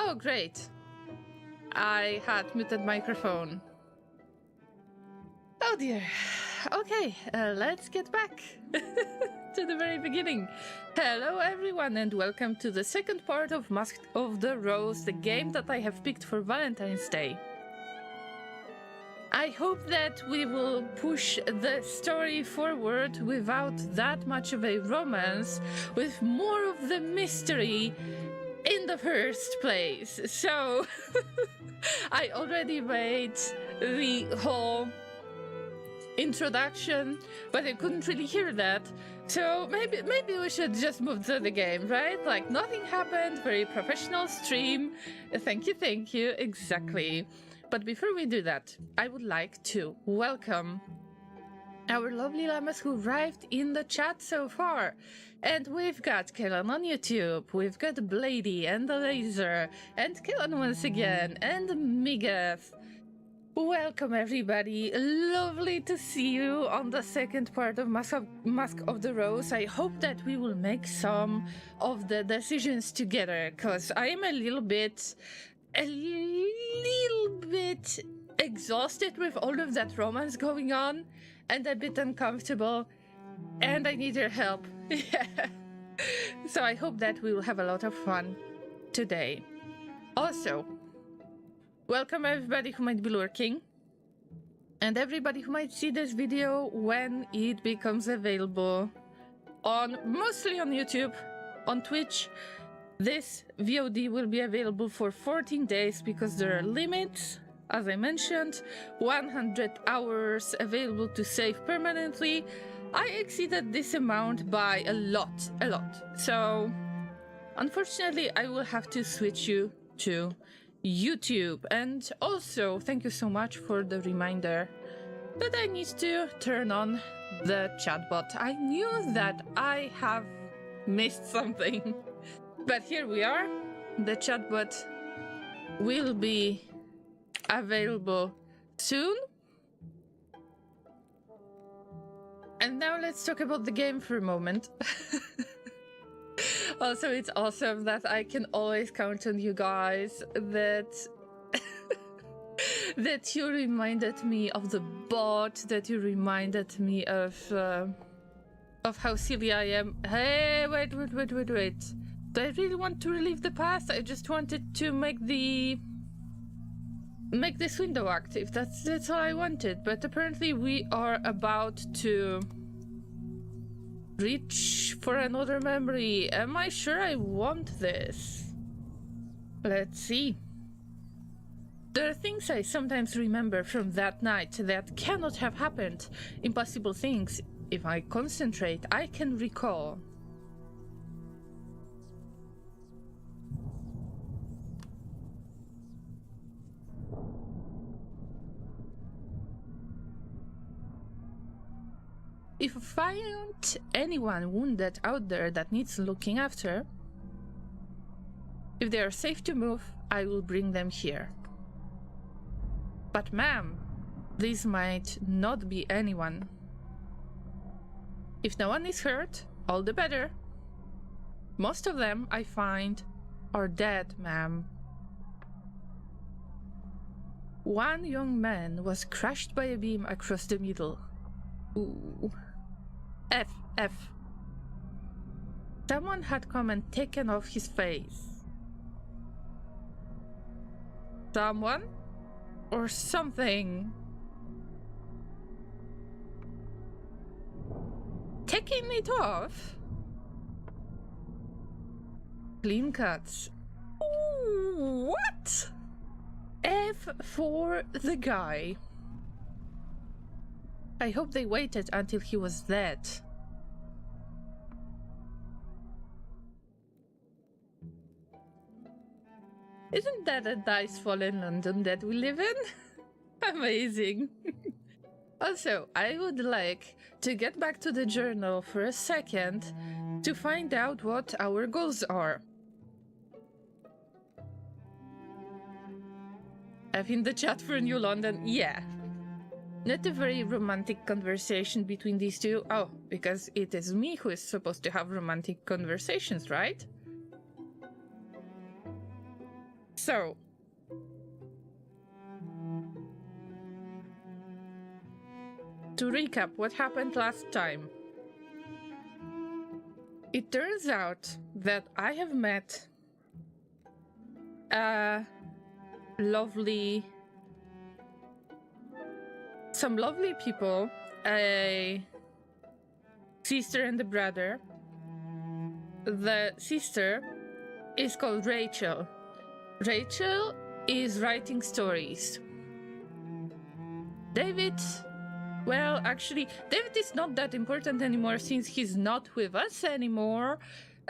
Oh, great. I had muted microphone. Oh dear. Okay, let's get back to the very beginning. Hello everyone and welcome to the second part of Mask of the Rose, the game that I have picked for Valentine's Day. I hope that we will push the story forward without that much of a romance, with more of the mystery in the first place. So, I already made the whole introduction, but I couldn't really hear that. So maybe we should just move to the game, right? Like nothing happened, very professional stream. Thank you, exactly. But before we do that, I would like to welcome our lovely llamas who arrived in the chat so far. And we've got Kellan on YouTube, we've got Blady and the Laser, and Kellan once again, and Migeth. Welcome everybody, lovely to see you on the second part of Mask of the Rose. I hope that we will make some of the decisions together, because I am a little bit exhausted with all of that romance going on, and a bit uncomfortable, and I need your help. Yeah. So I hope that we will have a lot of fun today. Also, welcome everybody who might be lurking, and everybody who might see this video when it becomes available mostly on YouTube, on Twitch. This VOD will be available for 14 days because there are limits. As I mentioned, 100 hours available to save permanently. I exceeded this amount by a lot. So, unfortunately, I will have to switch you to YouTube. And also, thank you so much for the reminder that I need to turn on the chatbot. I knew that I have missed something. But here we are. The chatbot will be available soon. And now let's talk about the game for a moment. Also, it's awesome that I can always count on you guys, that that you reminded me of the bot, that you reminded me of how silly I am. Hey, wait. Do I really want to relive the past? I just wanted to make this window active. That's all I wanted. But apparently we are about to reach for another memory. Am I sure I want this? Let's see. There are things I sometimes remember from that night that cannot have happened. Impossible things. If I concentrate, I can recall. If I find anyone wounded out there that needs looking after, if they are safe to move, I will bring them here. But ma'am, this might not be anyone. If no one is hurt, all the better. Most of them, I find, are dead, ma'am. One young man was crushed by a beam across the middle. Ooh. F. Someone had come and taken off his face. Someone? Or something? Taking it off? Clean cuts. Ooh, what? F for the guy. I hope they waited until he was dead. Isn't that a nice fallen London that we live in? Amazing. Also, I would like to get back to the journal for a second to find out what our goals are. I've in the chat for New London, yeah. Not a very romantic conversation between these two. Oh, because it is me who is supposed to have romantic conversations, right? So, to recap what happened last time. It turns out that I have met some lovely people, a sister and a brother. The sister is called Rachel. Rachel is writing stories. David, well, actually, David is not that important anymore since he's not with us anymore.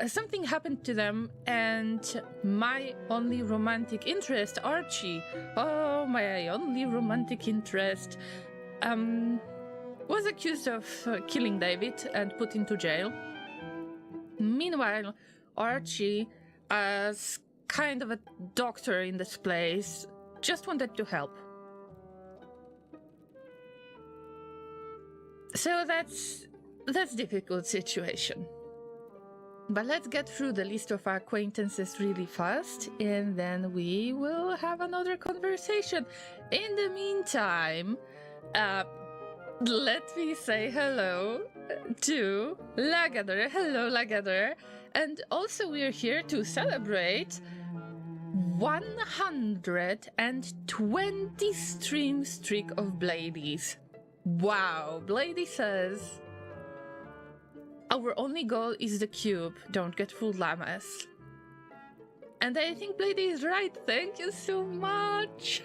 Something happened to them, and my only romantic interest, Archie, oh, my only romantic interest, was accused of killing David and put into jail. Meanwhile, Archie, as kind of a doctor in this place, just wanted to help. So that's difficult situation. But let's get through the list of our acquaintances really fast, and then we will have another conversation. In the meantime, let me say hello to Lagador. Hello, Lagador. And also we're here to celebrate 120 stream streak of Bladies. Wow, Blady says, our only goal is the cube, don't get fooled, Llamas. And I think Blady is right, thank you so much.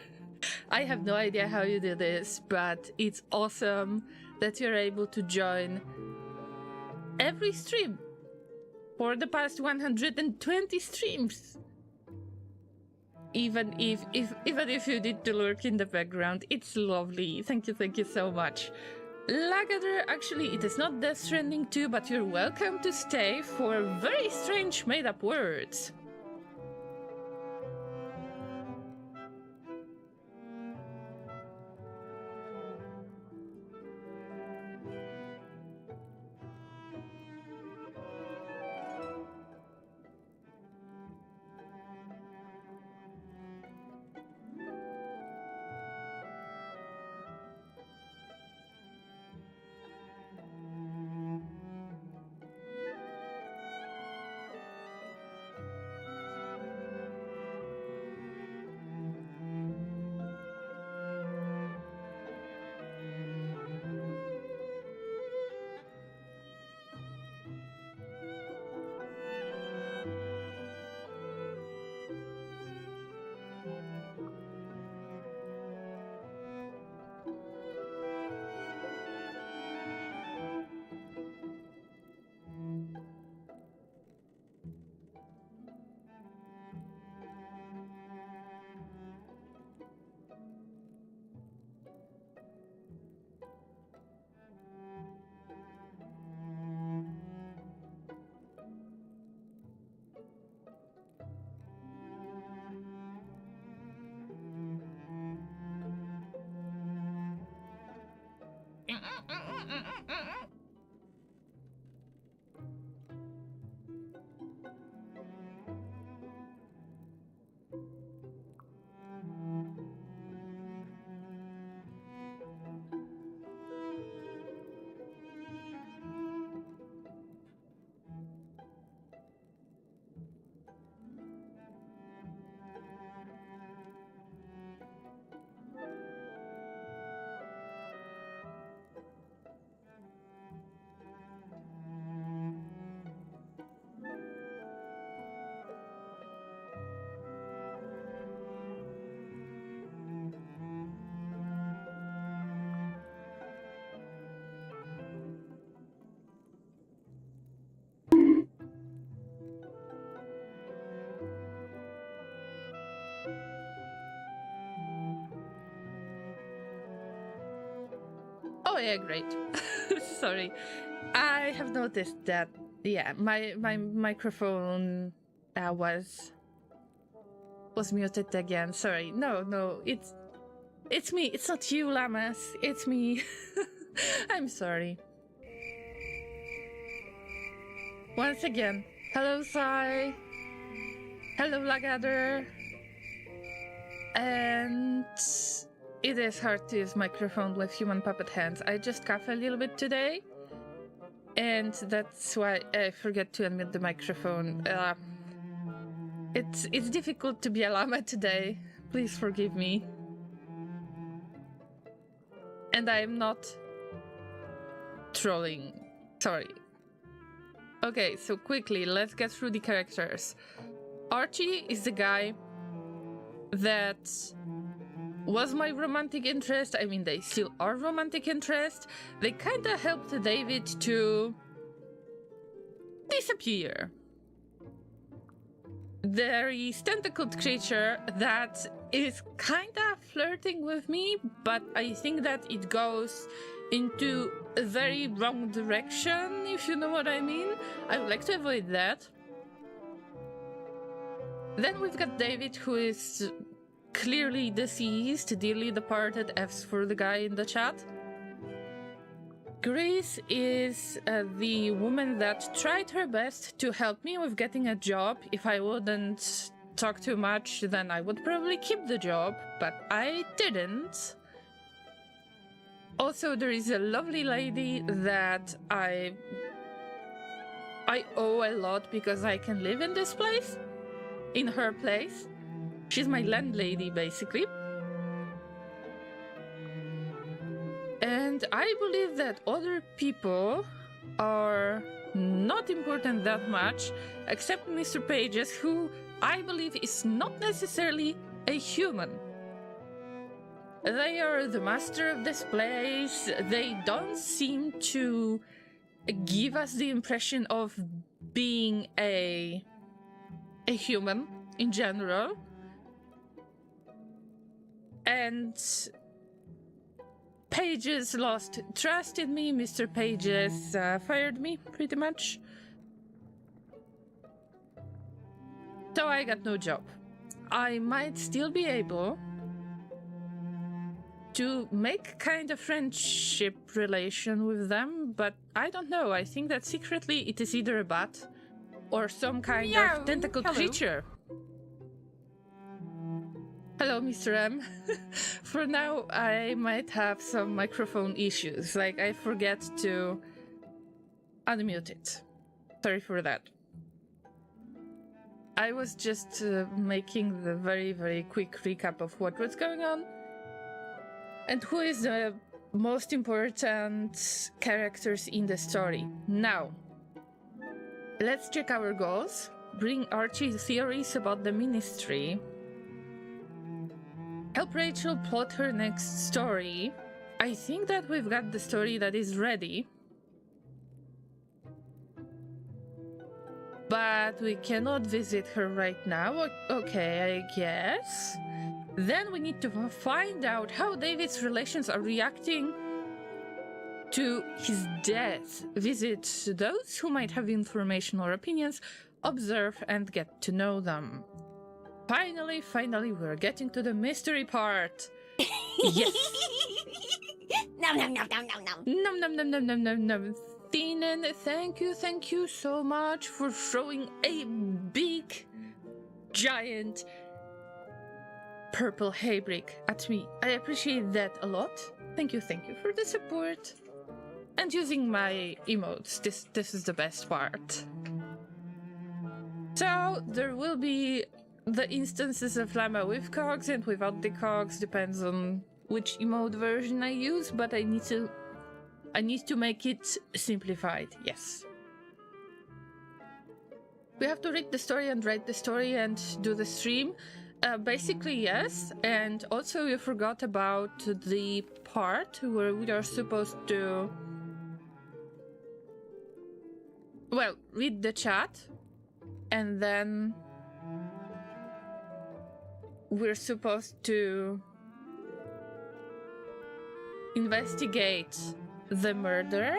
I have no idea how you do this, but it's awesome that you're able to join every stream for the past 120 streams. Even if you need to lurk in the background, it's lovely. Thank you so much. Lagador, actually, it is not Death Stranding 2, but you're welcome to stay for very strange made-up words. Oh yeah, great. Sorry. I have noticed that, yeah, my microphone was muted again. Sorry. No, it's me. It's not you, Llamas. It's me. I'm sorry. Once again, hello, Sai. Hello, Lagador. And it is hard to use microphone with human puppet hands. I just cough a little bit today, and that's why I forget to unmute the microphone. It's difficult to be a llama today. Please forgive me. And I am not trolling. Sorry. Okay, so quickly, let's get through the characters. Archie is the guy that was my romantic interest. I mean, they still are romantic interest. They kind of helped David to disappear. There is tentacled creature that is kind of flirting with me, but I think that it goes into a very wrong direction, if you know what I mean. I would like to avoid that. Then we've got David, who is clearly deceased, dearly departed. F's for the guy in the chat. Grace is the woman that tried her best to help me with getting a job. If I wouldn't talk too much, then I would probably keep the job, but I didn't. Also, there is a lovely lady that I owe a lot because I can live in this place, in her place. She's my landlady, basically. And I believe that other people are not important that much, except Mr. Pages, who I believe is not necessarily a human. They are the master of this place. They don't seem to give us the impression of being a human in general. And Pages lost trust in me. Mr. Pages fired me, pretty much. So I got no job. I might still be able to make kind of friendship relation with them, but I don't know. I think that secretly it is either a bat or some kind of tentacled creature. Hello, Mr. M. For now, I might have some microphone issues. Like, I forget to unmute it. Sorry for that. I was just making the very, very quick recap of what was going on and who is the most important characters in the story. Now, let's check our goals. Bring Archie theories about the ministry. Help Rachel plot her next story. I think that we've got the story that is ready. But we cannot visit her right now. Okay, I guess. Then we need to find out how David's relations are reacting to his death. Visit those who might have information or opinions, observe and get to know them. Finally, we're getting to the mystery part. Yes. Nom nom nom nom nom nom. Nom nom nom nom nom nom nom. Thinen, thank you so much for throwing a big, giant purple hay brick at me. I appreciate that a lot. Thank you for the support. And using my emotes. This is the best part. So there will be the instances of llama with cogs and without the cogs, depends on which emote version I use, but I need to make it simplified, yes. We have to read the story and write the story and do the stream. Basically, yes. And also you forgot about the part where we are supposed to, well, read the chat and then we're supposed to investigate the murder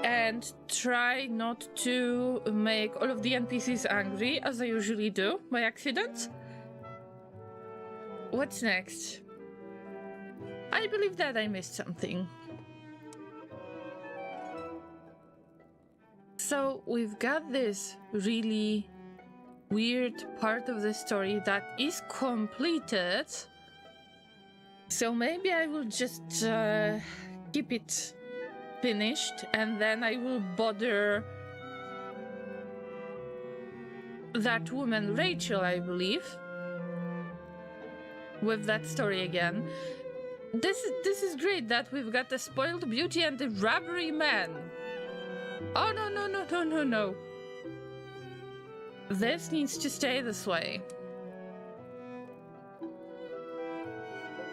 and try not to make all of the NPCs angry, as I usually do, by accident. What's next? I believe that I missed something. So we've got this really weird part of the story that is completed. So maybe I will just keep it finished, and then I will bother that woman Rachel, I believe, with that story again. This is great that we've got the spoiled beauty and the robbery man. Oh no. This needs to stay this way.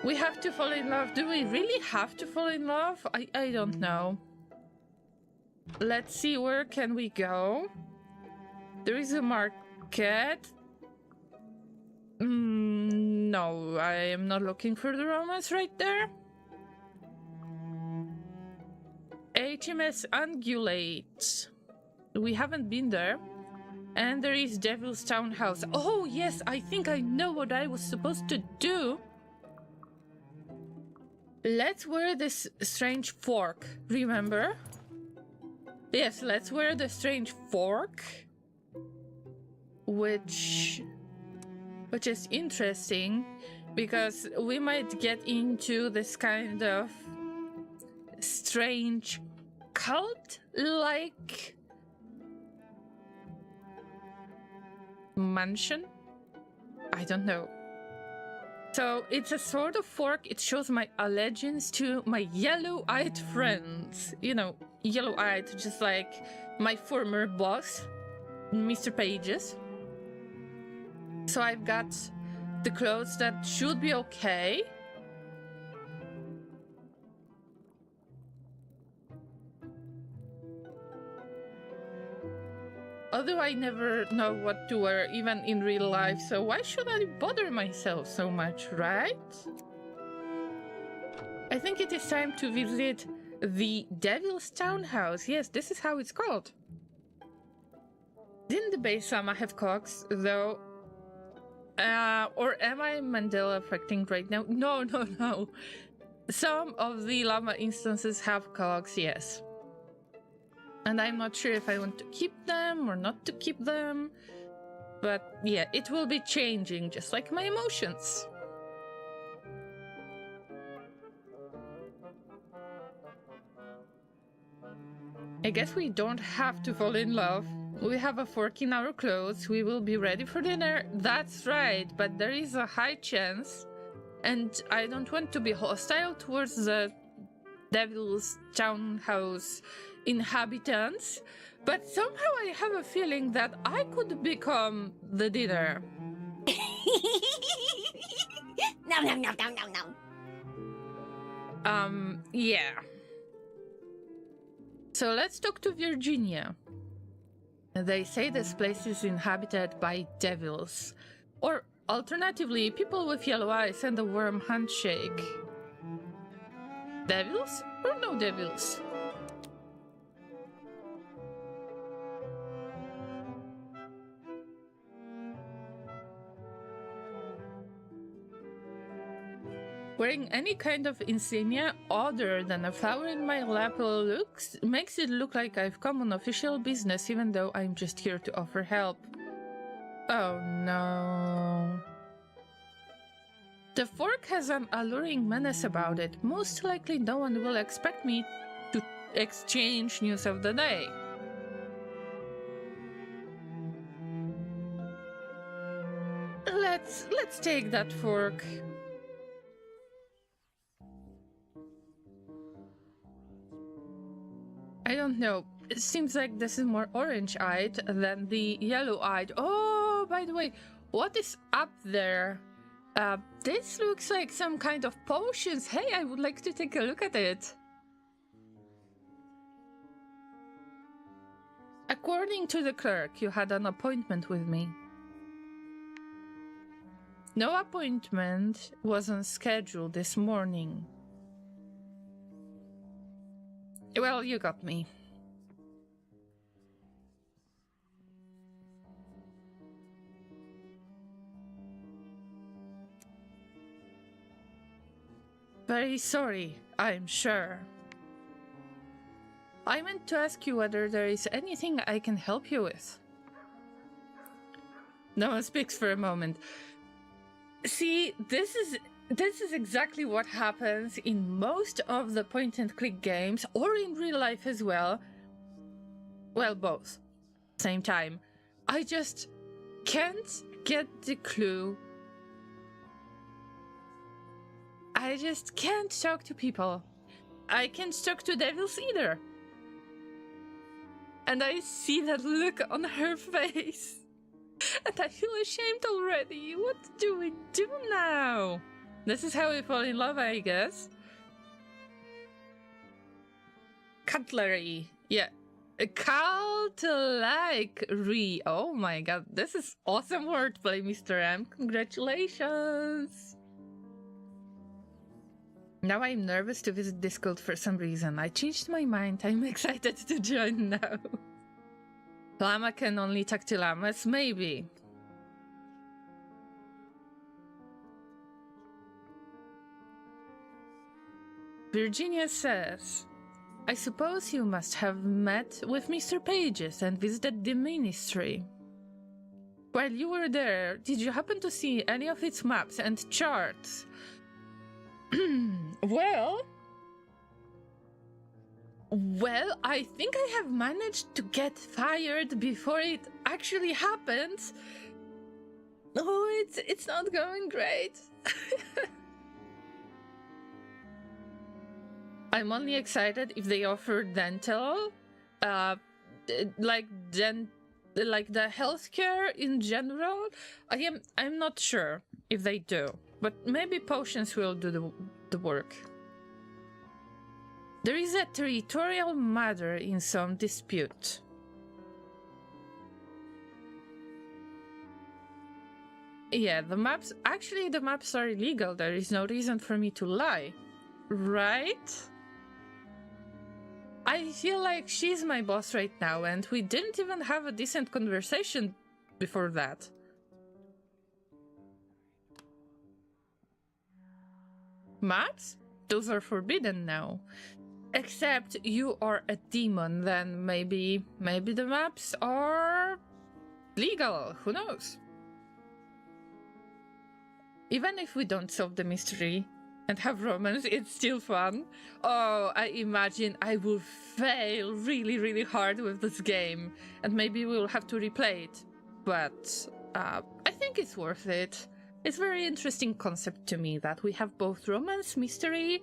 We have to fall in love. Do we really have to fall in love? I don't know. Let's see, where can we go? There is a market. No, I am not looking for the romance right there. HMS Ungulate. We haven't been there. And there is Devil's Townhouse. Oh yes, I think I know what I was supposed to do. Let's wear this strange fork, remember? Yes, let's wear the strange fork. Which is interesting, because we might get into this kind of strange cult-like mansion? I don't know. So it's a sort of fork. It shows my allegiance to my yellow-eyed friends. You know, yellow-eyed, just like my former boss, Mr. Pages. So I've got the clothes that should be okay. Although I never know what to wear, even in real life, so why should I bother myself so much, right? I think it is time to visit the Devil's Townhouse. Yes, this is how it's called. Didn't the base llama have cocks, though? Or am I Mandela affecting right now? No. Some of the llama instances have cocks, yes. And I'm not sure if I want to keep them or not to keep them. But yeah, it will be changing, just like my emotions. I guess we don't have to fall in love. We have a fork in our clothes. We will be ready for dinner. That's right, but there is a high chance, and I don't want to be hostile towards the Devil's Townhouse inhabitants, but somehow I have a feeling that I could become the dinner. No. Yeah. So let's talk to Virginia. They say this place is inhabited by devils, or alternatively, people with yellow eyes and a warm handshake. Devils or no devils? Wearing any kind of insignia other than a flower in my lapel makes it look like I've come on official business, even though I'm just here to offer help. Oh no. The fork has an alluring menace about it. Most likely no one will expect me to exchange news of the day. Let's take that fork. I don't know. It seems like this is more orange-eyed than the yellow-eyed. Oh, by the way, what is up there? This looks like some kind of potions. Hey, I would like to take a look at it. According to the clerk, you had an appointment with me. No appointment was on schedule this morning. Well, you got me. Very sorry, I'm sure. I meant to ask you whether there is anything I can help you with. No one speaks for a moment. See, this is exactly what happens in most of the point-and-click games, or in real life as well. Well, both. Same time. I just can't get the clue. I just can't talk to people. I can't talk to devils either. And I see that look on her face. And I feel ashamed already. What do we do now? This is how we fall in love, I guess. Cutlery. Yeah. Cult-like-ry. Oh my god, this is awesome wordplay, Mr. M. Congratulations. Now I'm nervous to visit this cult for some reason. I changed my mind. I'm excited to join now. Llama can only talk to llamas? Maybe. Virginia says, I suppose you must have met with Mr. Pages and visited the ministry. While you were there, did you happen to see any of its maps and charts? Well, I think I have managed to get fired before it actually happens. Oh, it's not going great. I'm only excited if they offer dental, like the healthcare in general. I'm not sure if they do, but maybe potions will do the work. There is a territorial matter in some dispute. Yeah, the maps are illegal. There is no reason for me to lie, right? I feel like she's my boss right now, and we didn't even have a decent conversation before that. Maps? Those are forbidden now. Except you are a demon, then maybe the maps are legal, who knows? Even if we don't solve the mystery and have romance, it's still fun. Oh, I imagine I will fail really, really hard with this game, and maybe we'll have to replay it. But I think it's worth it. It's a very interesting concept to me that we have both romance, mystery.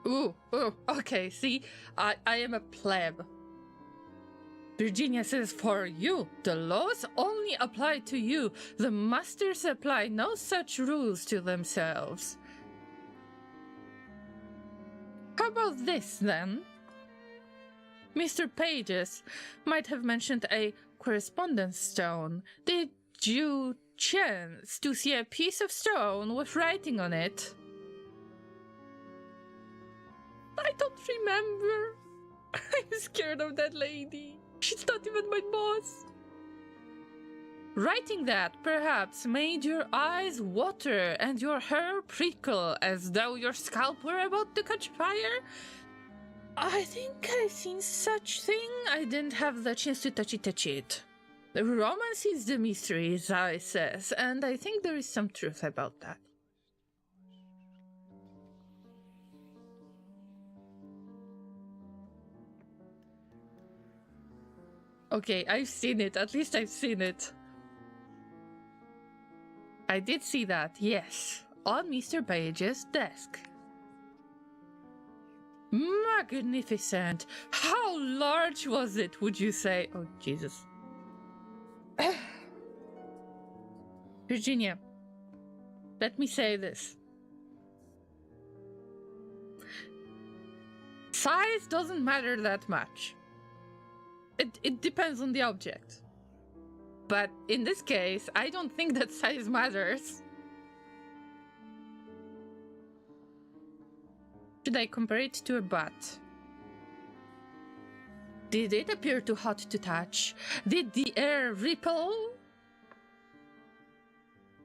Ooh, okay, see, I am a pleb. Virginia says, for you, the laws only apply to you. The masters apply no such rules to themselves. How about this, then? Mr. Pages might have mentioned a correspondence stone. Did you chance to see a piece of stone with writing on it? I don't remember. I'm scared of that lady. She's not even my boss. Writing that, perhaps, made your eyes water and your hair prickle as though your scalp were about to catch fire? I think I've seen such thing. I didn't have the chance to touch it. The romance is the mystery, Zai says, and I think there is some truth about that. Okay, I've seen it. At least I've seen it. I did see that, yes. On Mr. Page's desk. Magnificent! How large was it, would you say? Oh, Jesus. Virginia, let me say this. Size doesn't matter that much. It depends on the object. But in this case, I don't think that size matters. Should I compare it to a butt? Did it appear too hot to touch? Did the air ripple?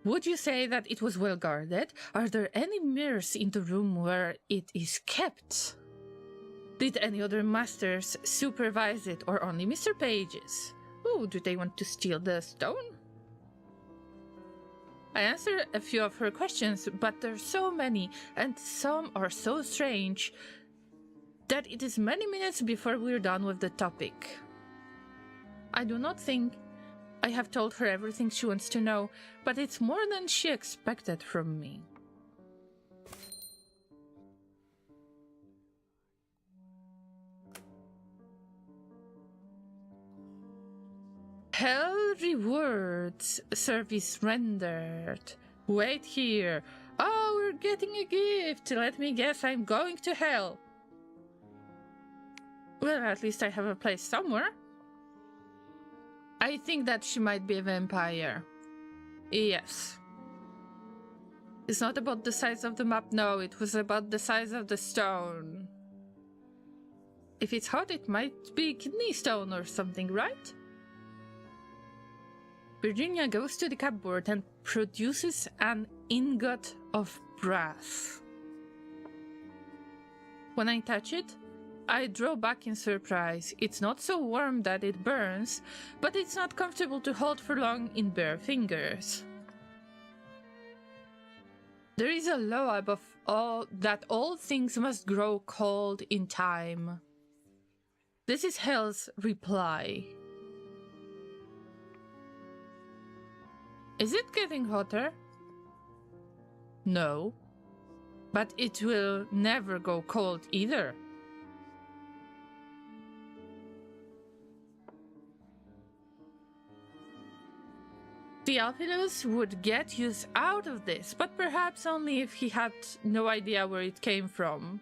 Would you say that it was well guarded? Are there any mirrors in the room where it is kept? Did any other masters supervise it, or only Mr. Page's? Oh, do they want to steal the stone? I answered a few of her questions, but there's so many, and some are so strange, that it is many minutes before we're done with the topic. I do not think I have told her everything she wants to know, but it's more than she expected from me. Hell rewards, service rendered. Wait here. Oh, we're getting a gift. Let me guess, I'm going to hell. Well, at least I have a place somewhere. I think that she might be a vampire. Yes. It's not about the size of the map, no, it was about the size of the stone. If it's hot, it might be kidney stone or something, right? Virginia goes to the cupboard and produces an ingot of brass. When I touch it, I draw back in surprise. It's not so warm that it burns, but it's not comfortable to hold for long in bare fingers. There is a law above all that all things must grow cold in time. This is Hell's reply. Is it getting hotter? No. But it will never go cold either. Theophilus would get use out of this, but perhaps only if he had no idea where it came from.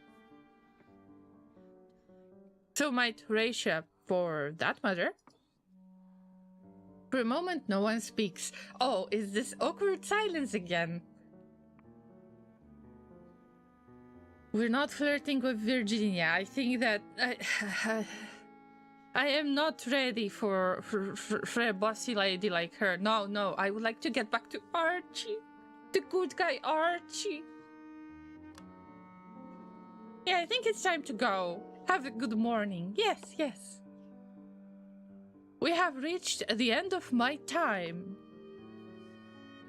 So might Horatia, for that matter. For a moment, no one speaks. Oh, is this awkward silence again? We're not flirting with Virginia. I think that I am not ready for a bossy lady like her. No, I would like to get back to Archie. The good guy Archie. Yeah, I think it's time to go. Have a good morning. Yes. We have reached the end of my time.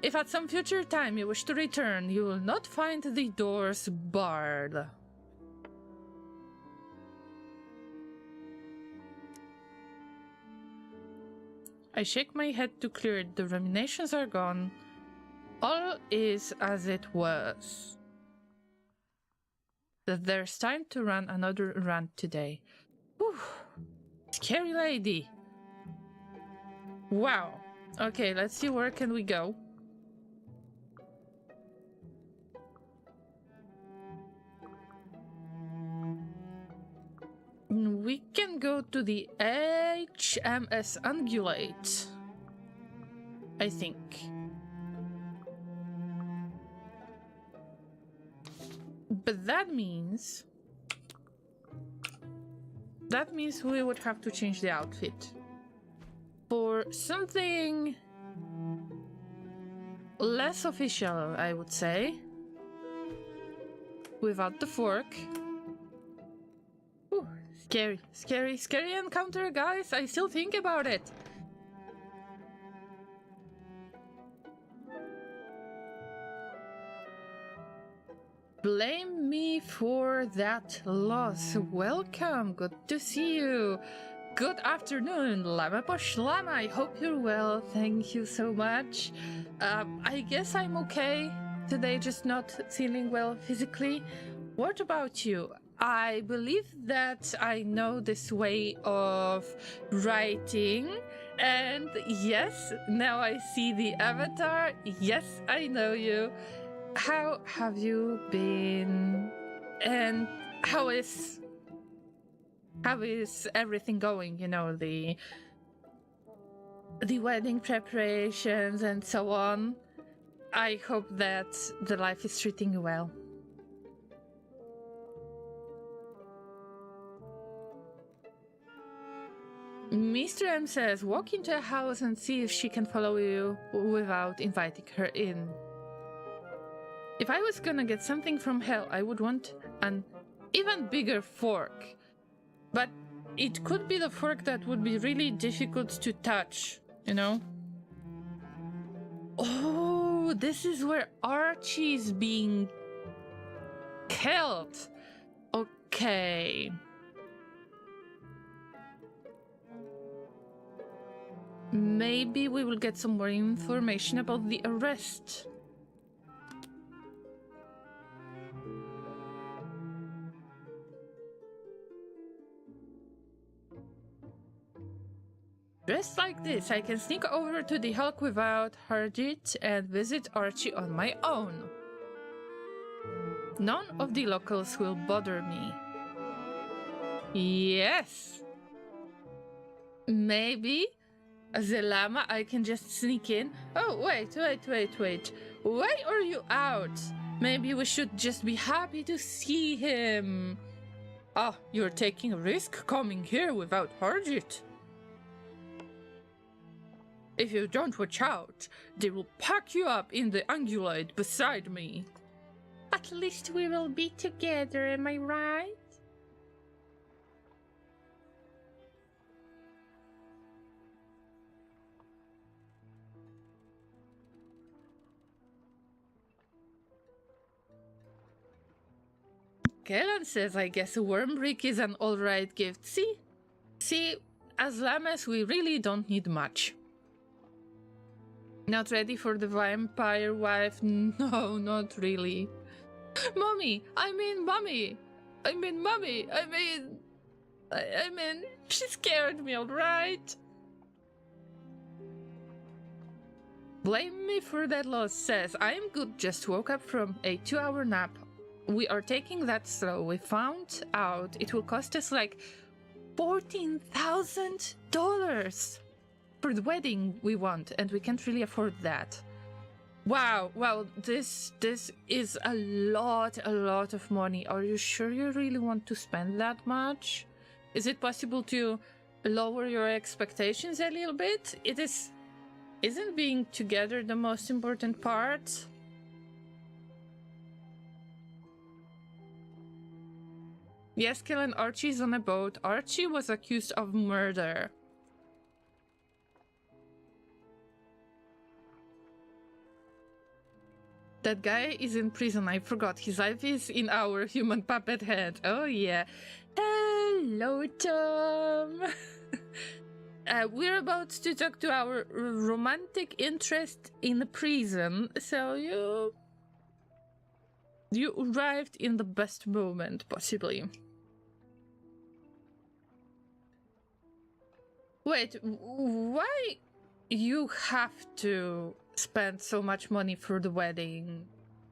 If at some future time you wish to return, you will not find the doors barred. I shake my head to clear it. The ruminations are gone. All is as it was. That there's time to run another rant today. Whew. Scary lady. Wow. Okay, let's see, where can we go? We can go to the HMS Ungulate, I think. But that means we would have to change the outfit for something less official, I would say. Without the fork. Ooh, scary encounter, guys. I still think about it. Blame me for that loss. Welcome, good to see you. Good afternoon, Lama Posh Lama. I hope you're well. Thank you so much. I guess I'm okay today, just not feeling well physically. What about you? I believe that I know this way of writing, and yes, now I see the avatar. Yes, I know you. How have you been? And how is everything going? You know, the wedding preparations and so on. I hope that the life is treating you well. Mr. M says, walk into a house and see if she can follow you without inviting her in. If I was gonna get something from hell, I would want an even bigger fork. But it could be the fork that would be really difficult to touch, you know? Oh, this is where Archie's being killed. Okay. Maybe we will get some more information about the arrest. Dressed like this, I can sneak over to the Hulk without Harjit and visit Archie on my own. None of the locals will bother me. Yes! Maybe as a llama I can just sneak in. Oh, wait. Why are you out? Maybe we should just be happy to see him. Ah, you're taking a risk coming here without Harjit. If you don't watch out, they will pack you up in the ungulate beside me. At least we will be together, am I right? Kellan says, I guess a worm brick is an alright gift. See, as llamas we really don't need much. Not ready for the vampire wife? No, not really. Mommy! She scared me, alright? Blame me for that loss, says. I am good, just woke up from a 2-hour nap. We are taking that slow. We found out it will cost us like $14,000 for the wedding we want, and we can't really afford that. Wow, this is a lot of money. Are you sure you really want to spend that much? Is it possible to lower your expectations a little bit? Isn't being together the most important part? Yes, killing Archie's on a boat. Archie was accused of murder. That guy is in prison, I forgot. His life is in our human puppet head. Oh yeah. Hello, Tom. We're about to talk to our romantic interest in the prison, so you arrived in the best moment, possibly. Wait, why you have to spend so much money for the wedding?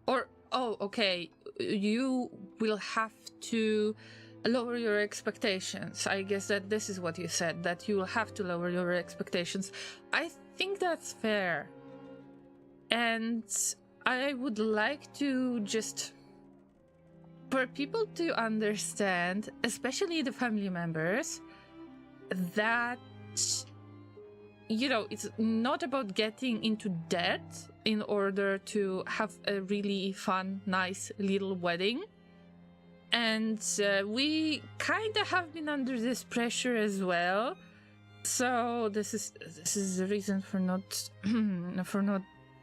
Or, oh, okay, you will have to lower your expectations. I guess that this is what you said, that you will have to lower your expectations. I think that's fair. And I would like to just, for people to understand, especially the family members, that, you know, it's not about getting into debt in order to have a really fun, nice little wedding. And we kind of have been under this pressure as well. So this is the reason for not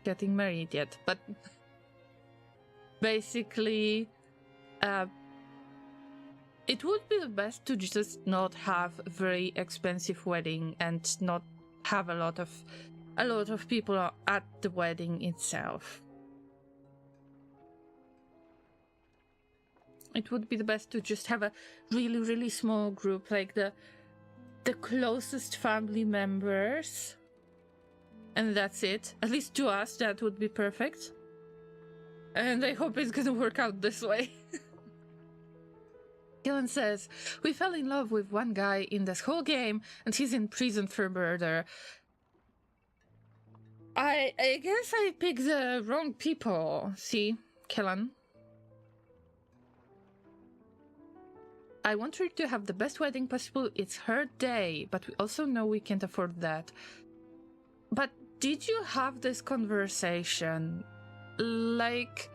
getting married yet. But basically, it would be the best to just not have a very expensive wedding and not have a lot of people at the wedding itself. It would be the best to just have a really small group, like the closest family members, and that's it. At least to us, that would be perfect. And I hope it's gonna work out this way. Gillen says, we fell in love with one guy in this whole game, and he's in prison for murder. I guess I picked the wrong people. See, Kellen? I want her to have the best wedding possible. It's her day, but we also know we can't afford that. But did you have this conversation? Like,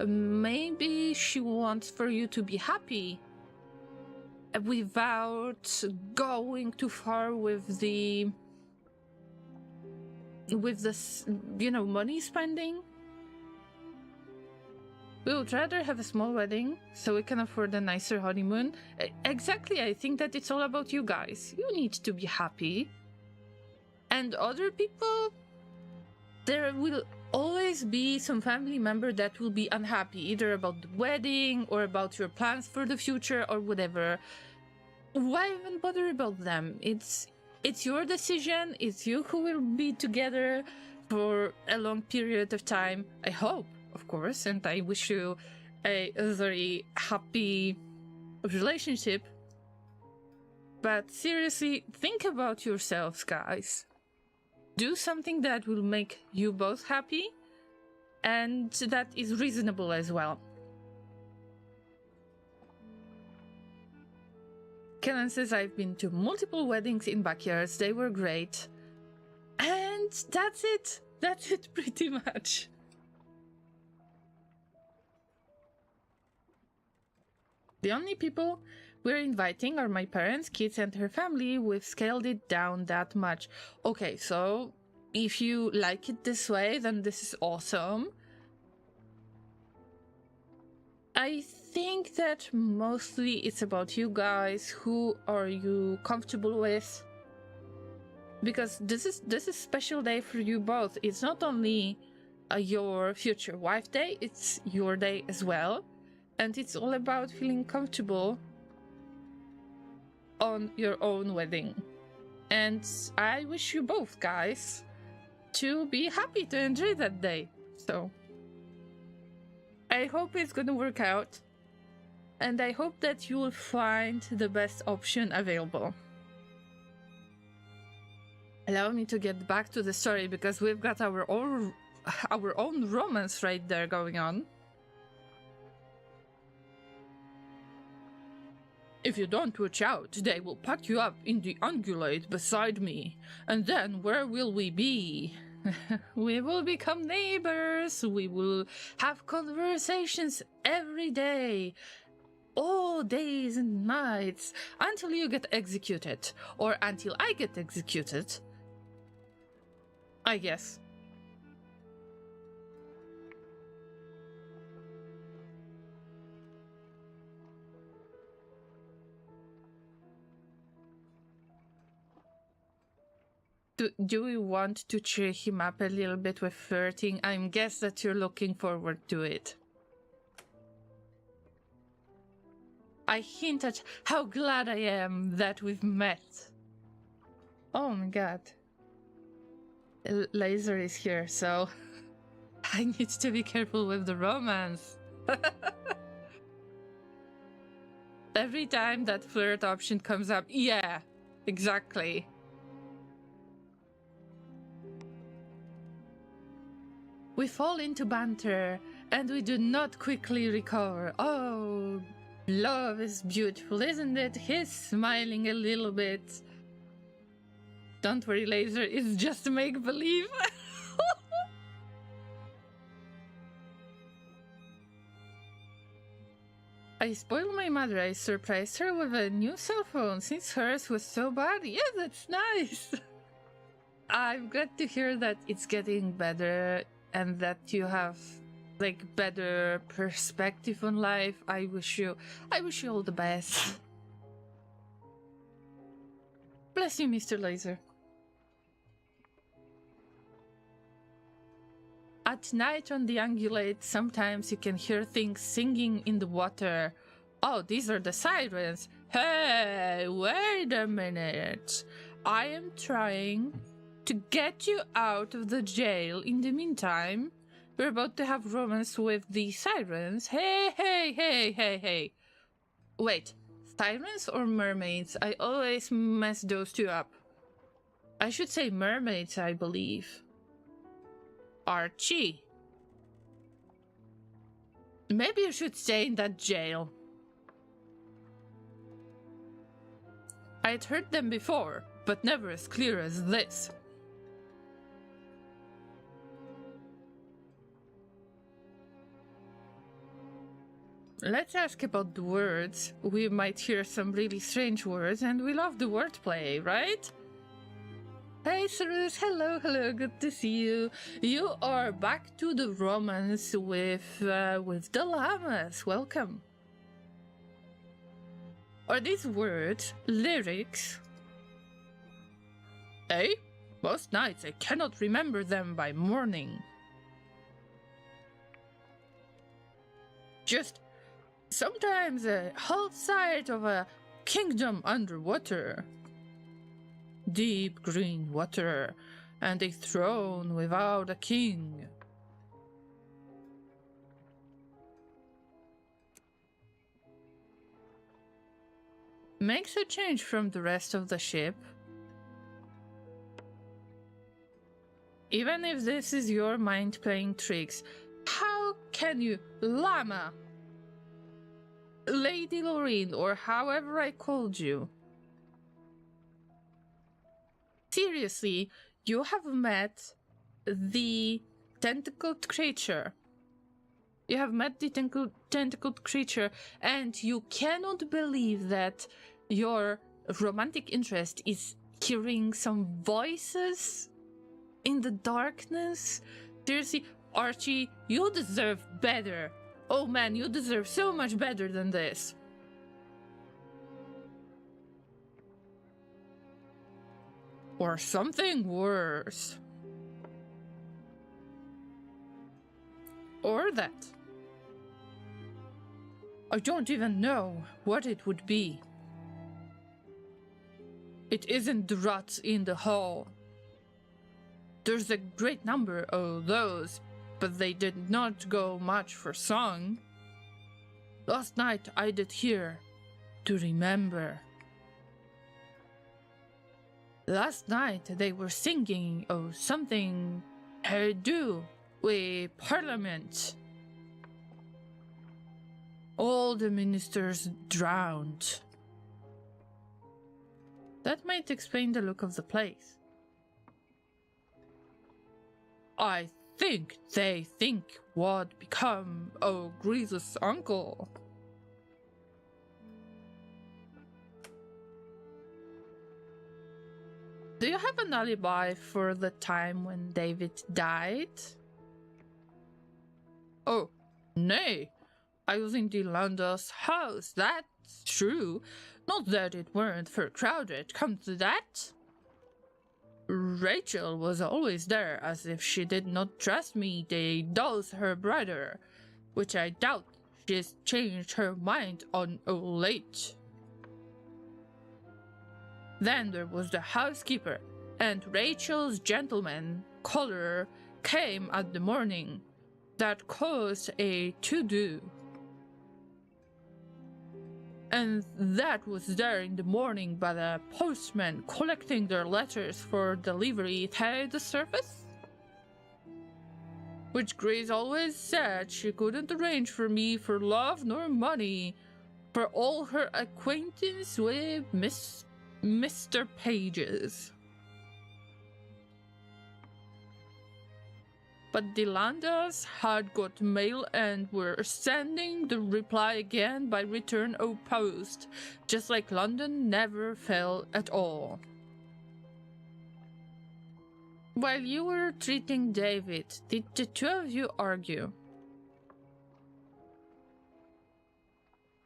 maybe she wants for you to be happy. without going too far with this, money spending. We would rather have a small wedding so we can afford a nicer honeymoon. Exactly, I think that it's all about you guys. You need to be happy. And other people, there will always be some family member that will be unhappy, either about the wedding or about your plans for the future or whatever. Why even bother about them? It's your decision. It's you who will be together for a long period of time. I hope, of course, and I wish you a very happy relationship. But seriously, think about yourselves, guys. Do something that will make you both happy and that is reasonable as well. Kellen says, I've been to multiple weddings in backyards. They were great. And that's it. That's it pretty much. The only people we're inviting are my parents, kids, and her family. We've scaled it down that much. Okay, so if you like it this way, then this is awesome. I think that mostly it's about you guys. Who are you comfortable with? Because this is a special day for you both. It's not only your future wife day, it's your day as well. And it's all about feeling comfortable on your own wedding. And I wish you both, guys, to be happy to enjoy that day. So I hope it's gonna work out. And I hope that you will find the best option available. Allow me to get back to the story because we've got our own romance right there going on. If you don't watch out, they will pack you up in the ungulate beside me. And then where will we be? We will become neighbors. We will have conversations every day. All days and nights. Until you get executed. Or until I get executed. I guess. Do we want to cheer him up a little bit with flirting? I guess that you're looking forward to it. I hint at how glad I am that we've met. Oh my god. Laser is here, so I need to be careful with the romance. Every time that flirt option comes up, yeah, exactly. We fall into banter, and we do not quickly recover. Oh, love is beautiful, isn't it? He's smiling a little bit. Don't worry, Laser, it's just make-believe. I spoiled my mother. I surprised her with a new cell phone since hers was so bad. Yeah, that's nice. I'm glad to hear that it's getting better. And that you have, like, better perspective on life. I wish you all the best. Bless you, Mr. Laser. At night on the ungulate, sometimes you can hear things singing in the water. Oh, these are the sirens. Hey, wait a minute. I am trying to get you out of the jail. In the meantime, we're about to have romance with the sirens. Hey. Wait, sirens or mermaids? I always mess those two up. I should say mermaids, I believe. Archie. Maybe you should stay in that jail. I'd heard them before, but never as clear as this. let's ask about the words. We might hear some really strange words, and we love the wordplay, right? Hey, Cyrus, hello, good to see you. You are back to the romance with the llamas. Welcome. Are these words lyrics? Eh? Most nights I cannot remember them by morning. Just sometimes a whole side of a kingdom underwater. Deep green water, and a throne without a king. Makes a change from the rest of the ship. Even if this is your mind playing tricks, how can you, llama, Lady Laureen, or however I called you? Seriously, you have met the tentacled creature. You have met the tentacled creature, and you cannot believe that your romantic interest is hearing some voices in the darkness. Seriously, Archie, you deserve better. Oh man, you deserve so much better than this. Or something worse. Or that. I don't even know what it would be. It isn't the rats in the hall. There's a great number of those, but they did not go much for song. Last night I did hear to remember. Last night they were singing of something to do with Parliament. All the ministers drowned. That might explain the look of the place. I think they think what become of Grease's uncle. Do you have an alibi for the time when David died? Oh, nay. I was in Delanda's house, that's true. Not that it weren't for crowded, come to that. Rachel was always there, as if she did not trust me. They does her brother, which I doubt she's changed her mind on late. Then there was the housekeeper, and Rachel's gentleman caller came at the morning. That caused a to-do. And that was there in the morning by the postman collecting their letters for delivery to the surface? Which Grace always said she couldn't arrange for me for love nor money, for all her acquaintance with Mr. Pages. But Delanda's had got mail and were sending the reply again by return of post, just like London never fell at all. While you were treating David, did the two of you argue?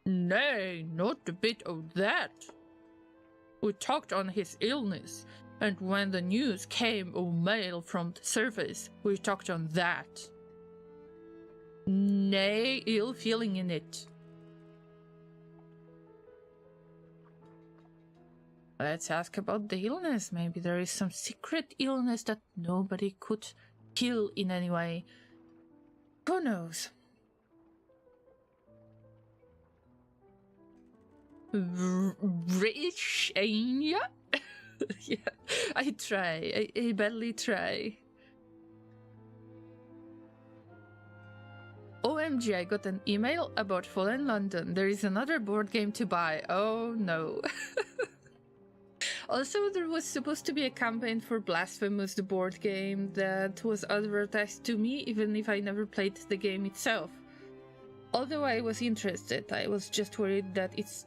Nay, not a bit of that. We talked on his illness, and when the news came of mail from the surface, we talked on that. Nay, ill feeling in it. Let's ask about the illness. Maybe there is some secret illness that nobody could kill in any way. Who knows? Rich, yeah? Yeah, I try. I badly try. OMG, I got an email about Fallen London. There is another board game to buy. Oh no. Also, there was supposed to be a campaign for Blasphemous, the board game, that was advertised to me, even if I never played the game itself. Although I was interested, I was just worried that it's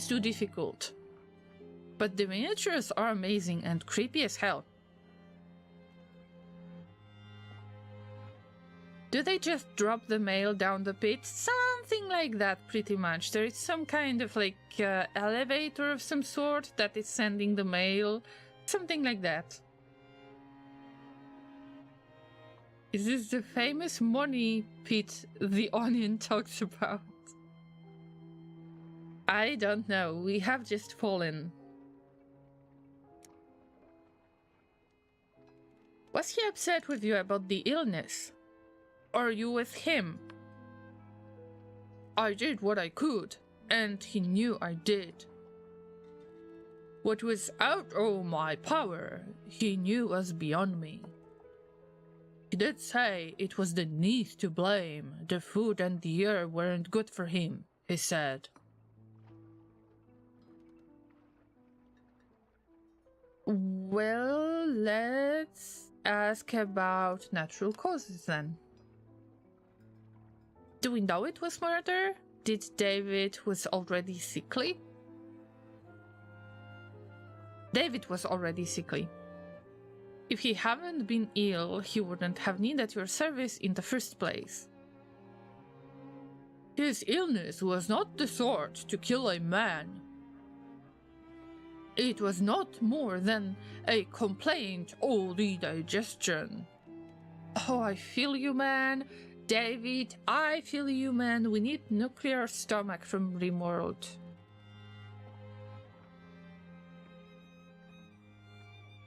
too difficult. But the miniatures are amazing and creepy as hell. Do they just drop the mail down the pit? Something like that, pretty much. There is some kind of like elevator of some sort that is sending the mail. Something like that. Is this the famous money pit the Onion talks about? I don't know. We have just fallen. Was he upset with you about the illness? Or you with him? I did what I could, and he knew I did. What was out of my power, he knew was beyond me. He did say it was the need to blame. The food and the air weren't good for him, he said. Well, let's ask about natural causes then. Do we know it was murder? Did David was already sickly? David was already sickly. If he hadn't been ill, he wouldn't have needed your service in the first place. His illness was not the sort to kill a man. It was not more than a complaint of the digestion. Oh, I feel you, man. David, I feel you, man. We need nuclear stomach from Rimworld.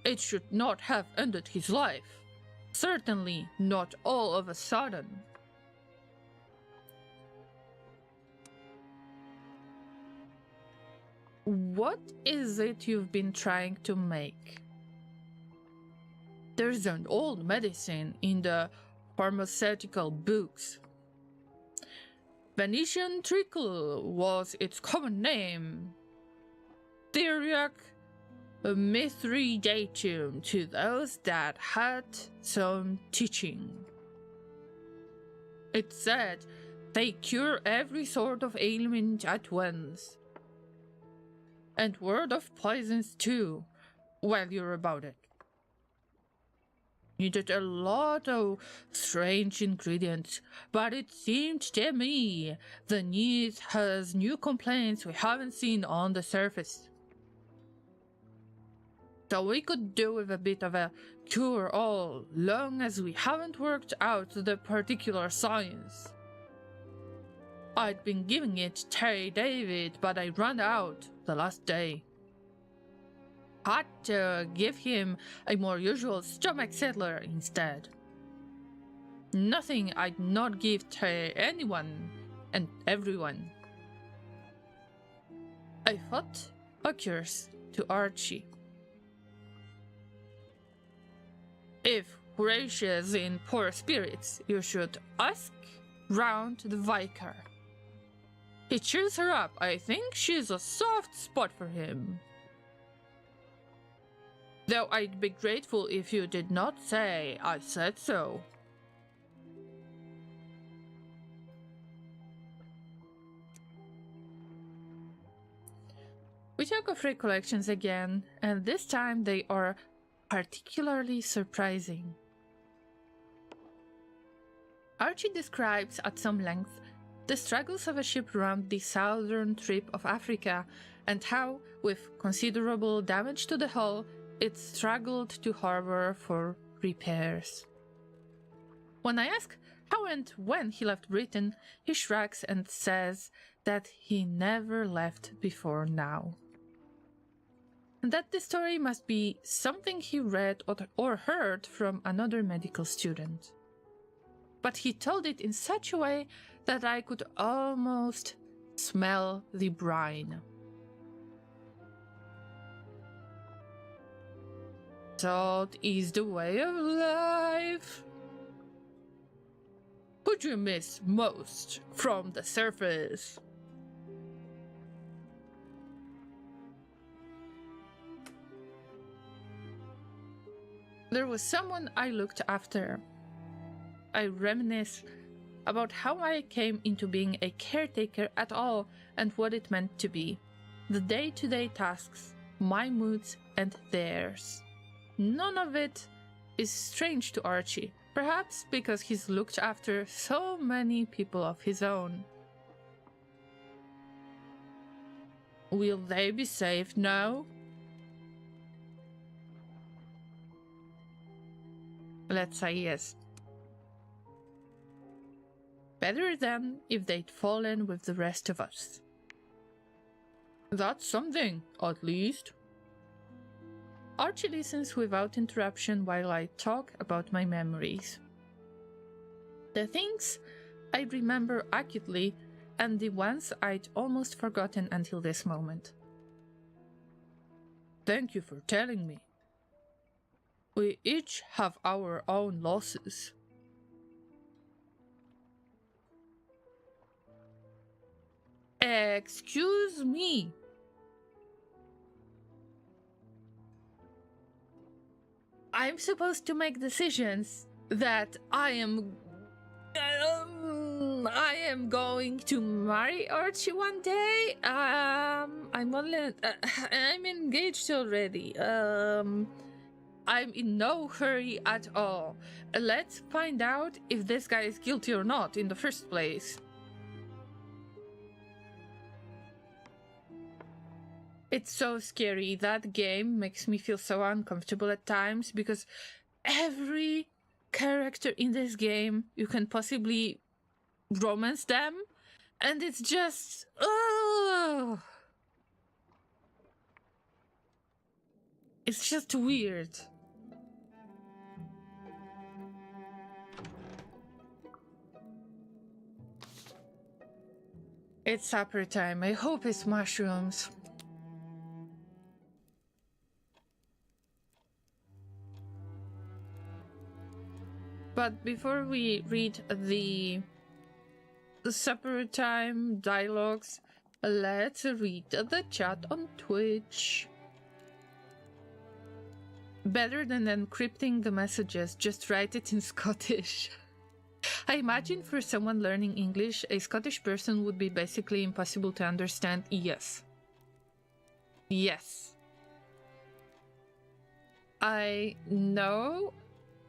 It should not have ended his life. Certainly not all of a sudden. What is it you've been trying to make? There's an old medicine in the pharmaceutical books. Venetian treacle was its common name. Theriac Mithridatum to those that had some teaching. It said they cure every sort of ailment at once. And word of poisons too, while you're about it. Needed a lot of strange ingredients, but it seemed to me the need has new complaints we haven't seen on the surface. So we could do with a bit of a cure-all, long as we haven't worked out the particular science. I'd been giving it to David, but I ran out the last day. Had to give him a more usual stomach settler instead. Nothing I'd not give to anyone and everyone. I thought a curse to Archie. If Horatia's in poor spirits, you should ask round the vicar. He cheers her up. I think she's a soft spot for him. Though I'd be grateful if you did not say I said so. We talk of recollections again, and this time they are particularly surprising. Archie describes at some length the struggles of a ship around the southern tip of Africa and how, with considerable damage to the hull, it struggled to harbor for repairs. When I ask how and when he left Britain, he shrugs and says that he never left before now. And that the story must be something he read or heard from another medical student. But he told it in such a way that I could almost smell the brine. That is the way of life. Who'd you miss most from the surface? There was someone I looked after. I reminisce about how I came into being a caretaker at all and what it meant to be. The day-to-day tasks, my moods and theirs. None of it is strange to Archie, perhaps because he's looked after so many people of his own. Will they be safe now? Let's say yes. Better than if they'd fallen with the rest of us. That's something, at least. Archie listens without interruption while I talk about my memories. The things I remember acutely and the ones I'd almost forgotten until this moment. Thank you for telling me. We each have our own losses. Excuse me. I'm supposed to make decisions that I am going to marry Archie one day. I'm engaged already. I'm in no hurry at all. Let's find out if this guy is guilty or not in the first place. It's so scary. That game makes me feel so uncomfortable at times because every character in this game, you can possibly romance them, and it's just... It's just weird. It's supper time. I hope it's mushrooms. But before we read the supper time dialogues, let's read the chat on Twitch. Better than encrypting the messages, just write it in Scottish. I imagine for someone learning English, a Scottish person would be basically impossible to understand. Yes. Yes. I know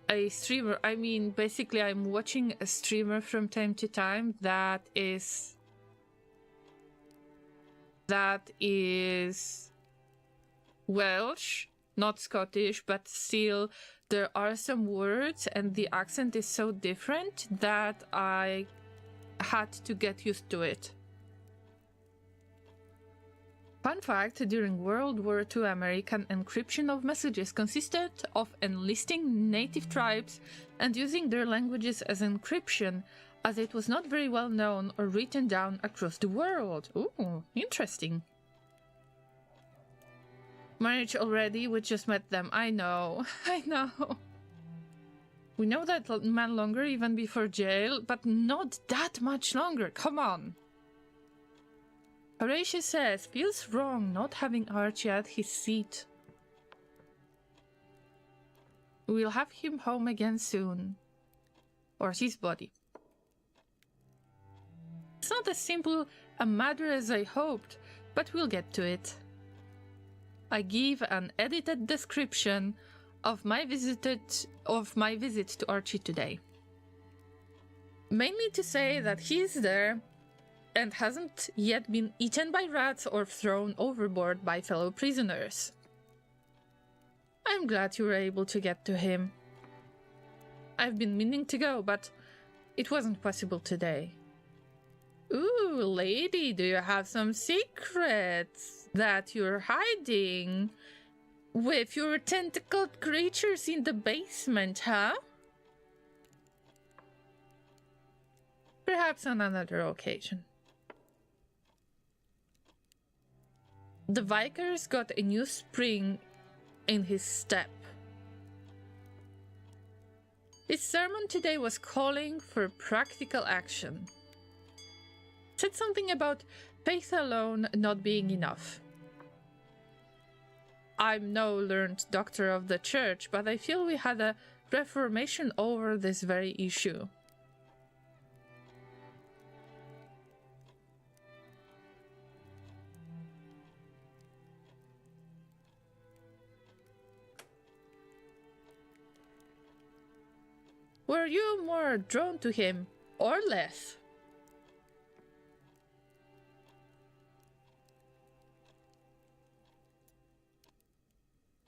a streamer, I mean, basically I'm watching a streamer from time to time that is Welsh, not Scottish, but still there are some words and the accent is so different that I had to get used to it. Fun fact, during World War II, American encryption of messages consisted of enlisting native tribes and using their languages as encryption, as it was not very well known or written down across the world. Ooh, interesting. Marriage already? We just met them. I know. I know. We know that man longer even before jail, but not that much longer. Come on. Horatio says, feels wrong not having Archie at his seat. We'll have him home again soon. Or his body. It's not as simple a matter as I hoped, but we'll get to it. I give an edited description of my visit to Archie today. Mainly to say that he's there and hasn't yet been eaten by rats or thrown overboard by fellow prisoners. I'm glad you were able to get to him. I've been meaning to go, but it wasn't possible today. Ooh, lady, do you have some secrets that you're hiding with your tentacled creatures in the basement, huh? Perhaps on another occasion. The Vicar's got a new spring in his step. His sermon today was calling for practical action. Said something about faith alone not being enough. I'm no learned doctor of the church, but I feel we had a reformation over this very issue. Were you more drawn to him or less?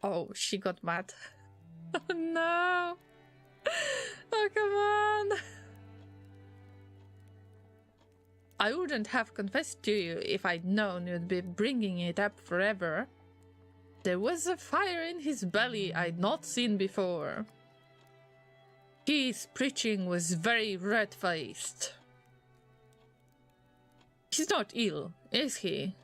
Oh, she got mad. Oh no! Oh, come on! I wouldn't have confessed to you if I'd known you'd be bringing it up forever. There was a fire in his belly I'd not seen before. His preaching was very red-faced. He's not ill, is he?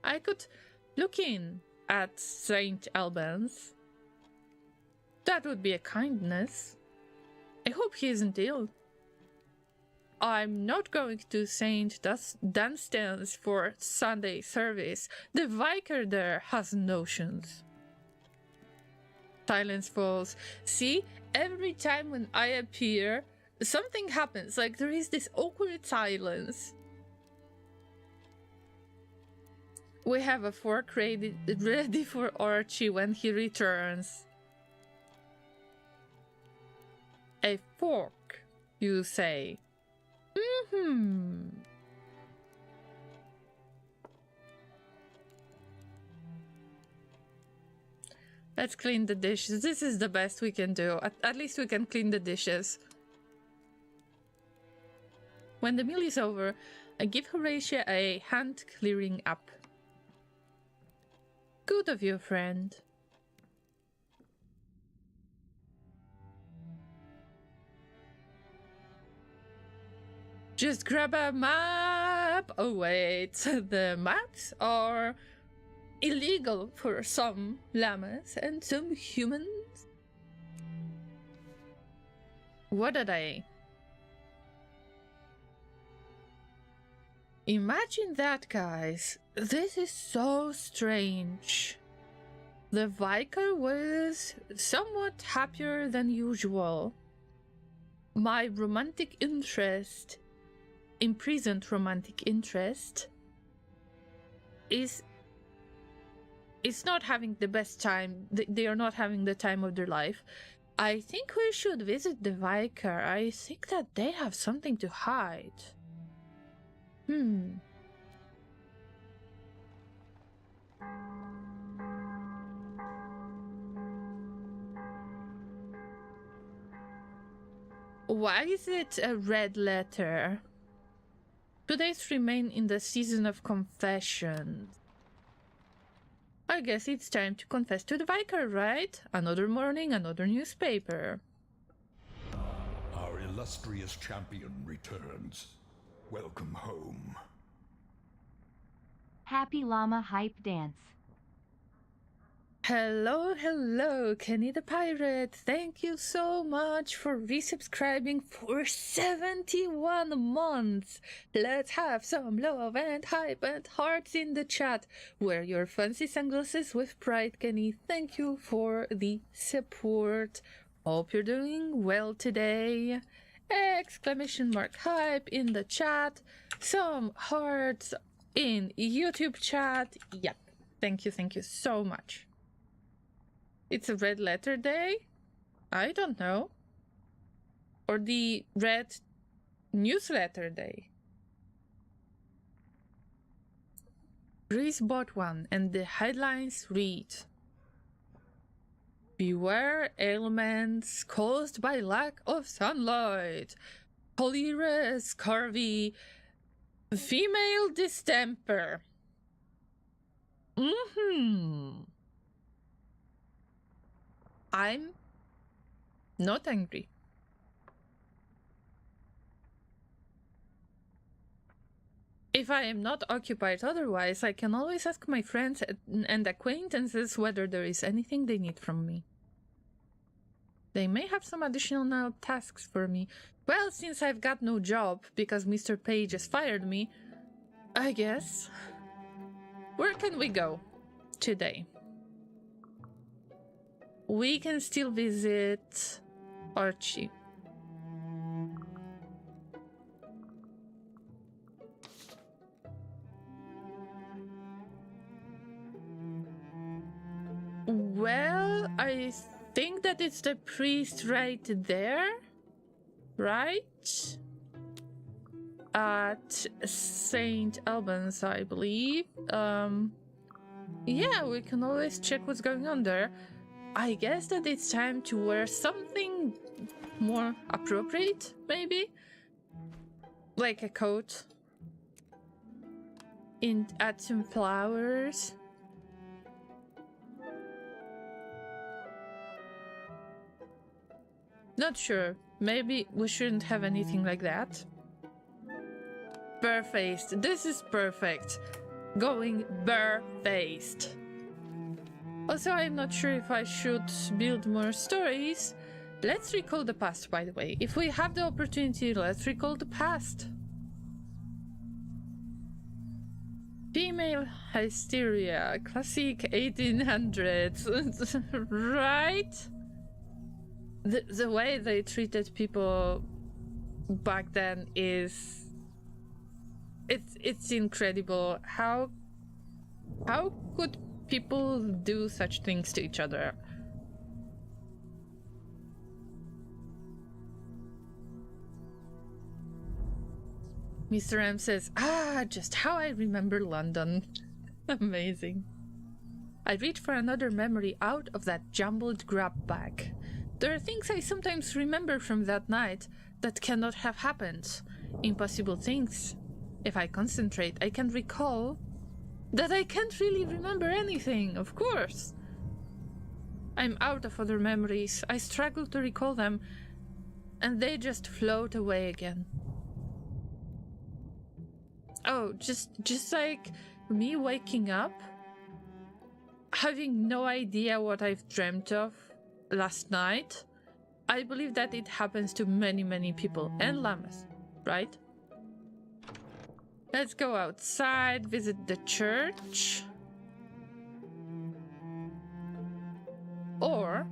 I could look in at St. Albans. That would be a kindness. I hope he isn't ill. I'm not going to St. Dunstan's for Sunday service. The vicar there has notions. Silence falls. See, every time when I appear, something happens. Like there is this awkward silence. We have a fork ready for Archie when he returns. A fork, you say? Mm-hmm. Let's clean the dishes. This is the best we can do. At least we can clean the dishes. When the meal is over, I give Horatia a hand clearing up. Good of you, friend. Just grab a map. Oh wait, the maps are illegal for some llamas and some humans. What are they? Imagine that, guys. This is so strange. The vicar was somewhat happier than usual. My romantic interest, imprisoned romantic interest, is not having the best time. They are not having the time of their life. I think we should visit the vicar. I think that they have something to hide. Why is it a red letter? Today's remain in the season of confession. I guess it's time to confess to the vicar, right? Another morning, another newspaper. Our illustrious champion returns. Welcome home. Happy Llama Hype Dance. Hello, hello, Kenny the Pirate. Thank you so much for resubscribing for 71 months. Let's have some love and hype and hearts in the chat. Wear your fancy sunglasses with pride, Kenny. Thank you for the support. Hope you're doing well today. Exclamation mark hype in the chat. Some hearts in YouTube chat. Yep. Thank you so much. It's a red letter day? I don't know. Or the red newsletter day. Reese bought one and the headlines read: Beware ailments caused by lack of sunlight. Cholera, scurvy, female distemper. I'm not angry. If I am not occupied otherwise, I can always ask my friends and acquaintances whether there is anything they need from me. They may have some additional tasks for me. Well, since I've got no job because Mr. Page has fired me, I guess. Where can we go today? We can still visit Archie. Well, I think that it's the priest right there, right? At St. Albans, I believe. Yeah, we can always check what's going on there. I guess that it's time to wear something more appropriate, maybe? Like a coat. Add some flowers. Not sure. Maybe we shouldn't have anything like that. Barefaced. This is perfect. Going barefaced. Also, I'm not sure if I should build more stories. Let's recall the past, by the way. If we have the opportunity, let's recall the past. Female hysteria. Classic 1800s. Right? The way they treated people back then is... It's incredible. How could people do such things to each other? Mr. M says, just how I remember London. Amazing. I reach for another memory out of that jumbled grab bag. There are things I sometimes remember from that night that cannot have happened. Impossible things. If I concentrate, I can recall that I can't really remember anything, of course. I'm out of other memories. I struggle to recall them, and they just float away again. Oh, just like me waking up, having no idea what I've dreamt of last night. I believe that it happens to many, many people, and llamas, right? Let's go outside, visit the church. Or...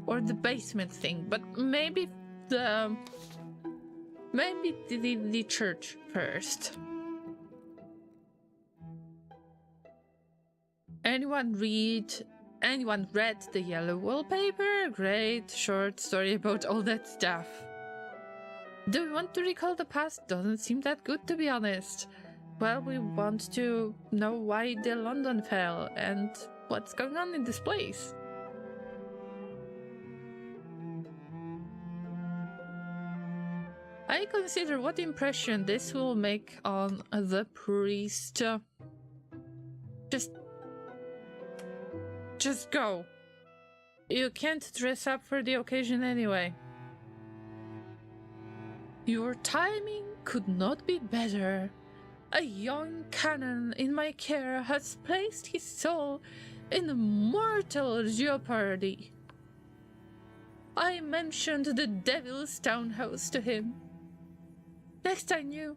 or the basement thing, but maybe the church first. Anyone read the yellow wallpaper? Great short story about all that stuff. Do we want to recall the past? Doesn't seem that good, to be honest. Well, we want to know why the London fell and what's going on in this place. I consider what impression this will make on the priest. Just go. You can't dress up for the occasion anyway. Your timing could not be better. A young canon in my care has placed his soul in mortal jeopardy. I mentioned the Devil's Townhouse to him. Next I knew,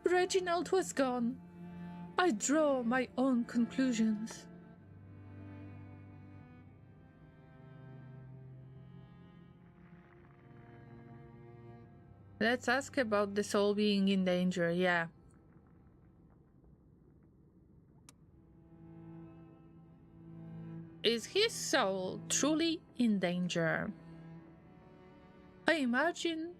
Reginald was gone. I draw my own conclusions. Let's ask about the soul being in danger, yeah. Is his soul truly in danger? I imagine,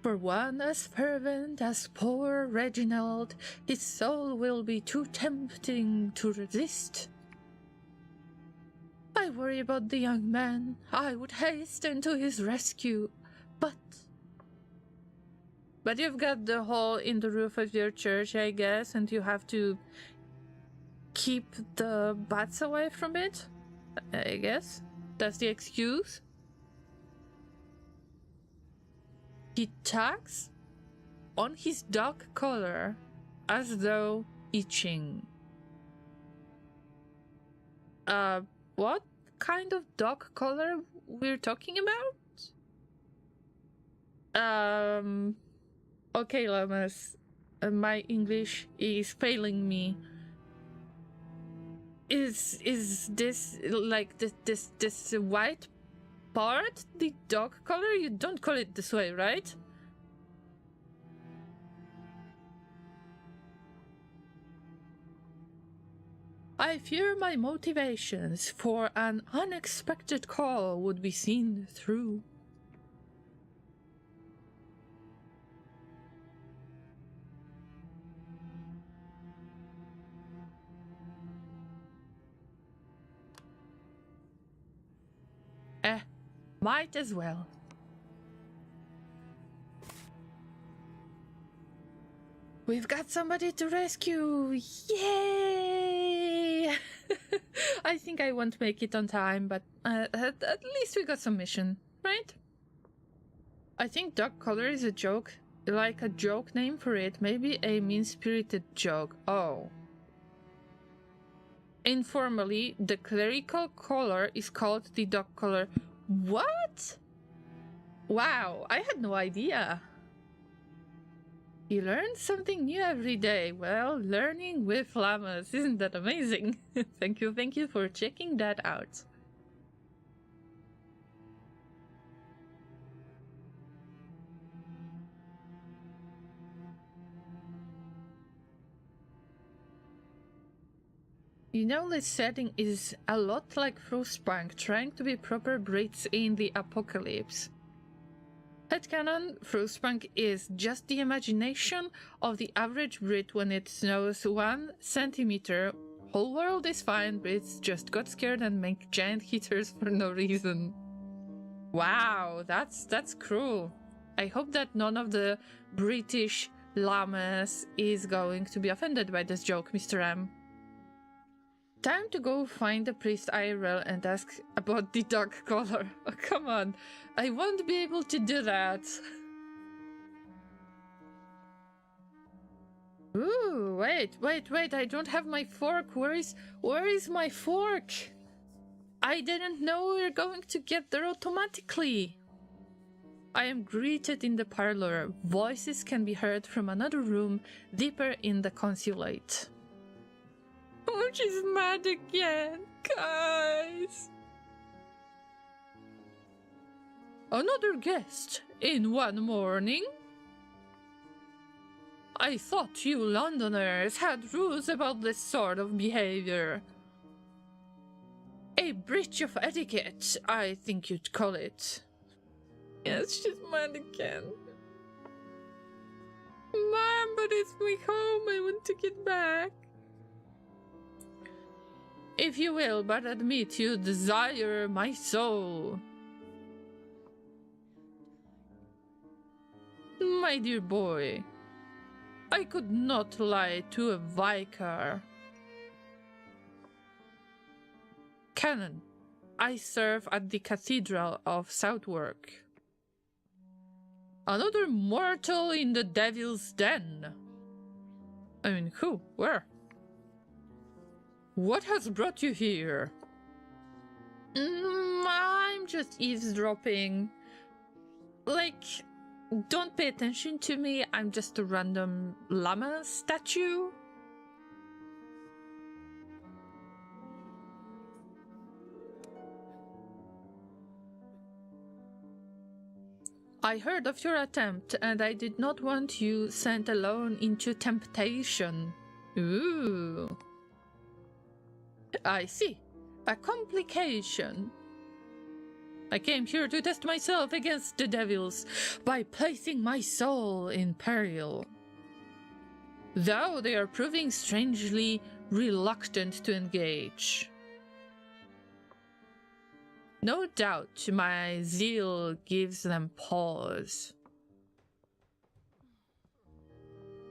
for one as fervent as poor Reginald, his soul will be too tempting to resist. I worry about the young man. I would hasten to his rescue, but you've got the hole in the roof of your church, I guess, and you have to keep the bats away from it, I guess. That's the excuse. He tugs on his dog collar as though itching. What kind of dog collar we're talking about? Okay, llamas. My English is failing me. Is this like this white part the dog collar? You don't call it this way, right? I fear my motivations for an unexpected call would be seen through. Might as well. We've got somebody to rescue! Yay! I think I won't make it on time, but at least we got some mission, right? I think dog collar is a joke, like a joke name for it, maybe a mean-spirited joke. Oh. Informally, the clerical collar is called the dog collar. What? Wow, I had no idea. You learn something new every day. Well, learning with llamas, isn't that amazing? Thank you for checking that out. You know, this setting is a lot like Frostpunk, trying to be proper Brits in the apocalypse. Headcanon, Frostpunk is just the imagination of the average Brit when it snows 1 centimeter. Whole world is fine, Brits just got scared and make giant heaters for no reason. Wow, that's cruel. I hope that none of the British llamas is going to be offended by this joke, Mr. M. Time to go find the priest IRL and ask about the dog collar. Oh, come on. I won't be able to do that. Ooh, wait. I don't have my fork. Where is my fork? I didn't know we were going to get there automatically. I am greeted in the parlor. Voices can be heard from another room deeper in the consulate. Oh, she's mad again, guys. Another guest in one morning? I thought you Londoners had rules about this sort of behavior. A breach of etiquette, I think you'd call it. Yes, she's mad again. Mom, but it's my home. I want to get back. If you will but admit you desire my soul. My dear boy, I could not lie to a vicar. Canon, I serve at the Cathedral of Southwark. Another mortal in the Devil's Den. I mean, who? Where? What has brought you here? I'm just eavesdropping. Like, don't pay attention to me, I'm just a random llama statue. I heard of your attempt, and I did not want you sent alone into temptation. Ooh. I see. A complication. I came here to test myself against the devils by placing my soul in peril. Though they are proving strangely reluctant to engage. No doubt my zeal gives them pause.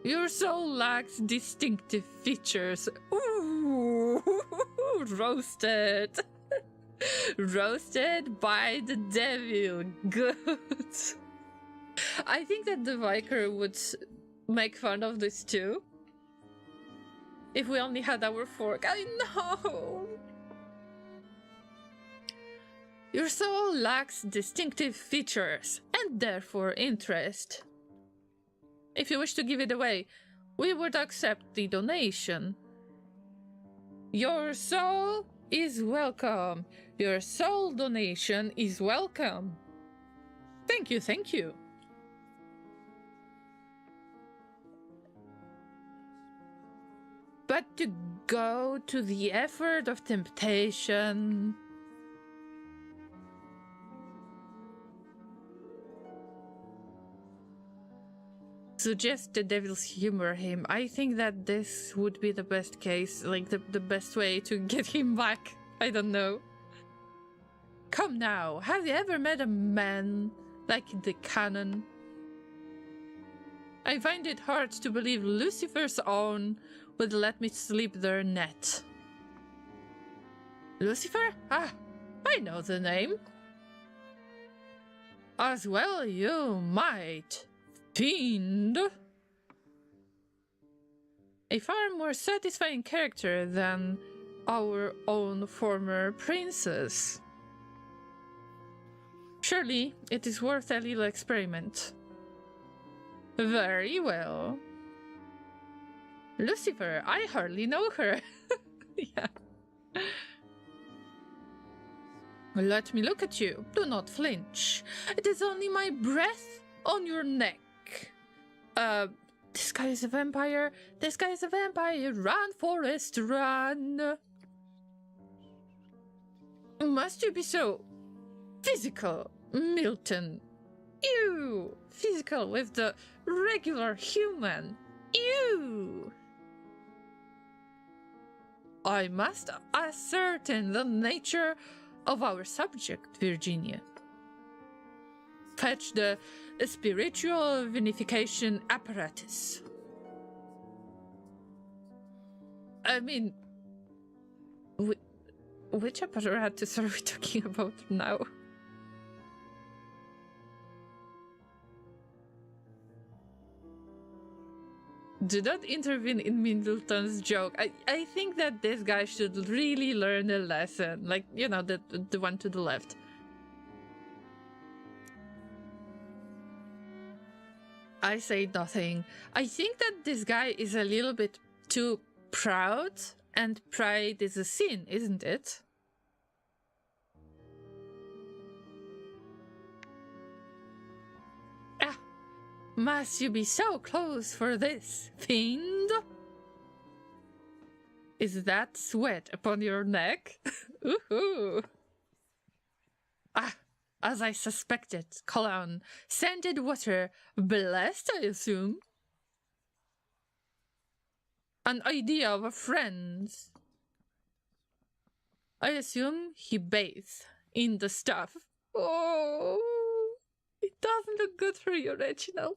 Your soul lacks distinctive features. Ooh, roasted. Roasted by the devil. Good. I think that the Vicar would make fun of this too. If we only had our fork. I know. Your soul lacks distinctive features and therefore interest. If you wish to give it away, we would accept the donation. Your soul is welcome. Your soul donation is welcome. Thank you, thank you. But to go to the effort of temptation... Suggest the devils humor him. I think that this would be the best case, like the best way to get him back. I don't know. Come now, have you ever met a man like the canon? I find it hard to believe Lucifer's own would let me sleep their net. Lucifer? Ah, I know the name. As well you might. Fiend. A far more satisfying character than our own former princess. Surely it is worth a little experiment. Very well. Lucifer, I hardly know her. Yeah. Let me look at you. Do not flinch. It is only my breath on your neck. This guy is a vampire. This guy is a vampire. Run, Forrest, run. Must you be so physical, Milton? Ew! Physical with the regular human. Ew! I must ascertain the nature of our subject, Virginia. Fetch the spiritual vinification apparatus. I mean, which apparatus are we talking about now? Do not intervene in Middleton's joke. I think that this guy should really learn a lesson. Like, you know, the one to the left. I say nothing. I think that this guy is a little bit too proud, and pride is a sin, isn't it? Ah, must you be so close for this, fiend? Is that sweat upon your neck? Ooh. Ah. As I suspected, cologne, scented water, blessed, I assume. An idea of a friend. I assume he bathes in the stuff. Oh, it doesn't look good for you, Reginald.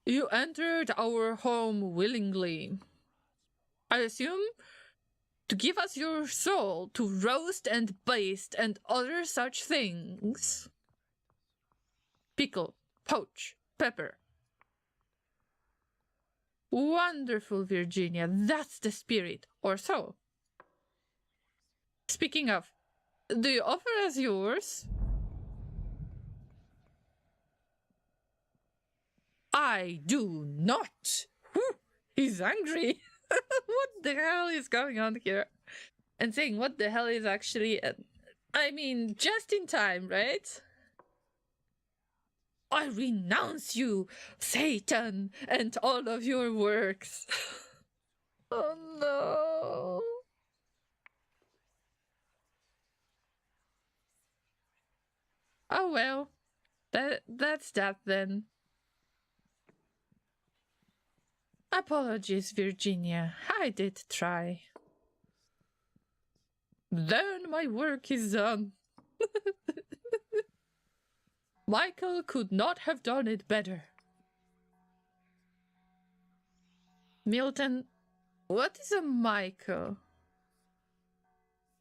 You entered our home willingly. I assume to give us your soul to roast and baste and other such things. Pickle, poach, pepper. Wonderful, Virginia. That's the spirit, or so. Speaking of, do you offer us yours? I do not. Whew, he's angry. What the hell is going on here? And saying what the hell is actually... I mean, just in time, right? I renounce you, Satan, and all of your works. Oh no. Oh well. That's that then. Apologies, Virginia. I did try. Then my work is done. Michael could not have done it better. Milton, what is a Michael?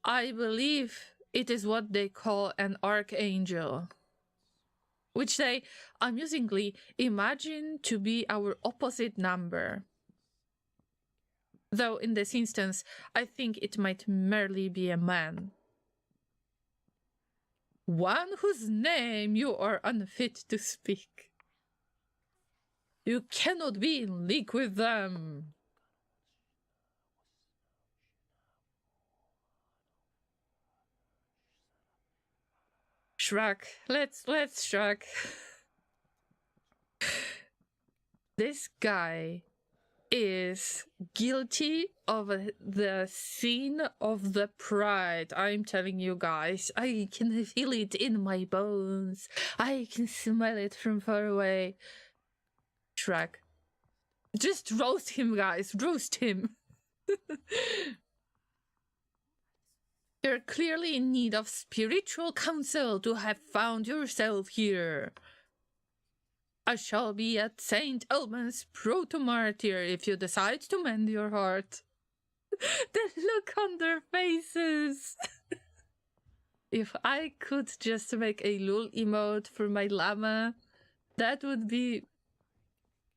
I believe it is what they call an archangel, which they amusingly imagine to be our opposite number. Though in this instance, I think it might merely be a man. One whose name you are unfit to speak. You cannot be in league with them. Shrug. Let's shrug. This guy is guilty of the sin of the pride. I'm telling you guys, I can feel it in my bones. I can smell it from far away. Shrug. Just roast him, guys. Roast him. You're clearly in need of spiritual counsel to have found yourself here. I shall be at St. Elman's proto-martyr if you decide to mend your heart. The look on their faces. If I could just make a lul emote for my llama, that would be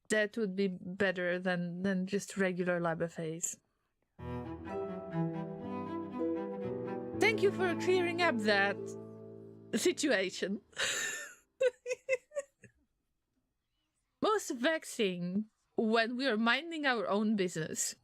better than just regular llama face. Thank you for clearing up that situation. Most vexing when we are minding our own business.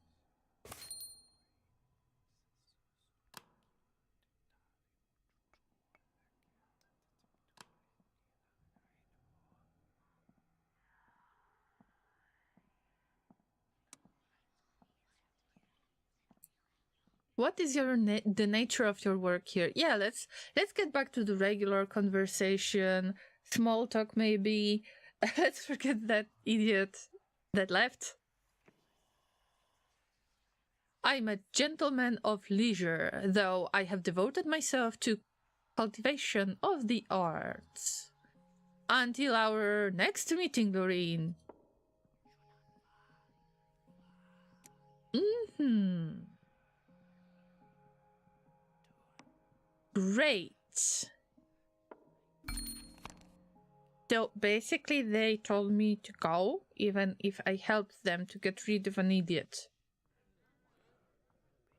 What is the nature of your work here? Yeah, let's get back to the regular conversation, small talk maybe. Let's forget that idiot that left. I'm a gentleman of leisure, though I have devoted myself to cultivation of the arts. Until our next meeting, Laureen. Great. So basically they told me to go, even if I helped them to get rid of an idiot.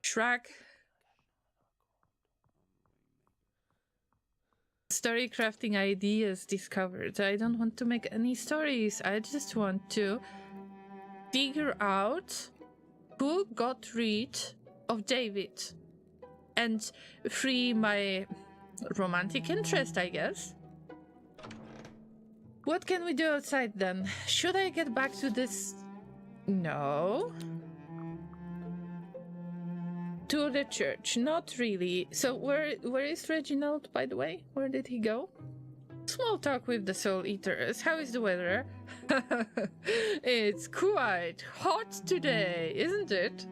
Shrug. Story crafting ideas discovered. I don't want to make any stories. I just want to figure out who got rid of David and free my romantic interest, I guess. What can we do outside then? Should I get back to this? No. To the church? Not really. So where is Reginald, by the way? Where did he go? Small talk with the Soul Eaters. How is the weather? It's quite hot today, isn't it?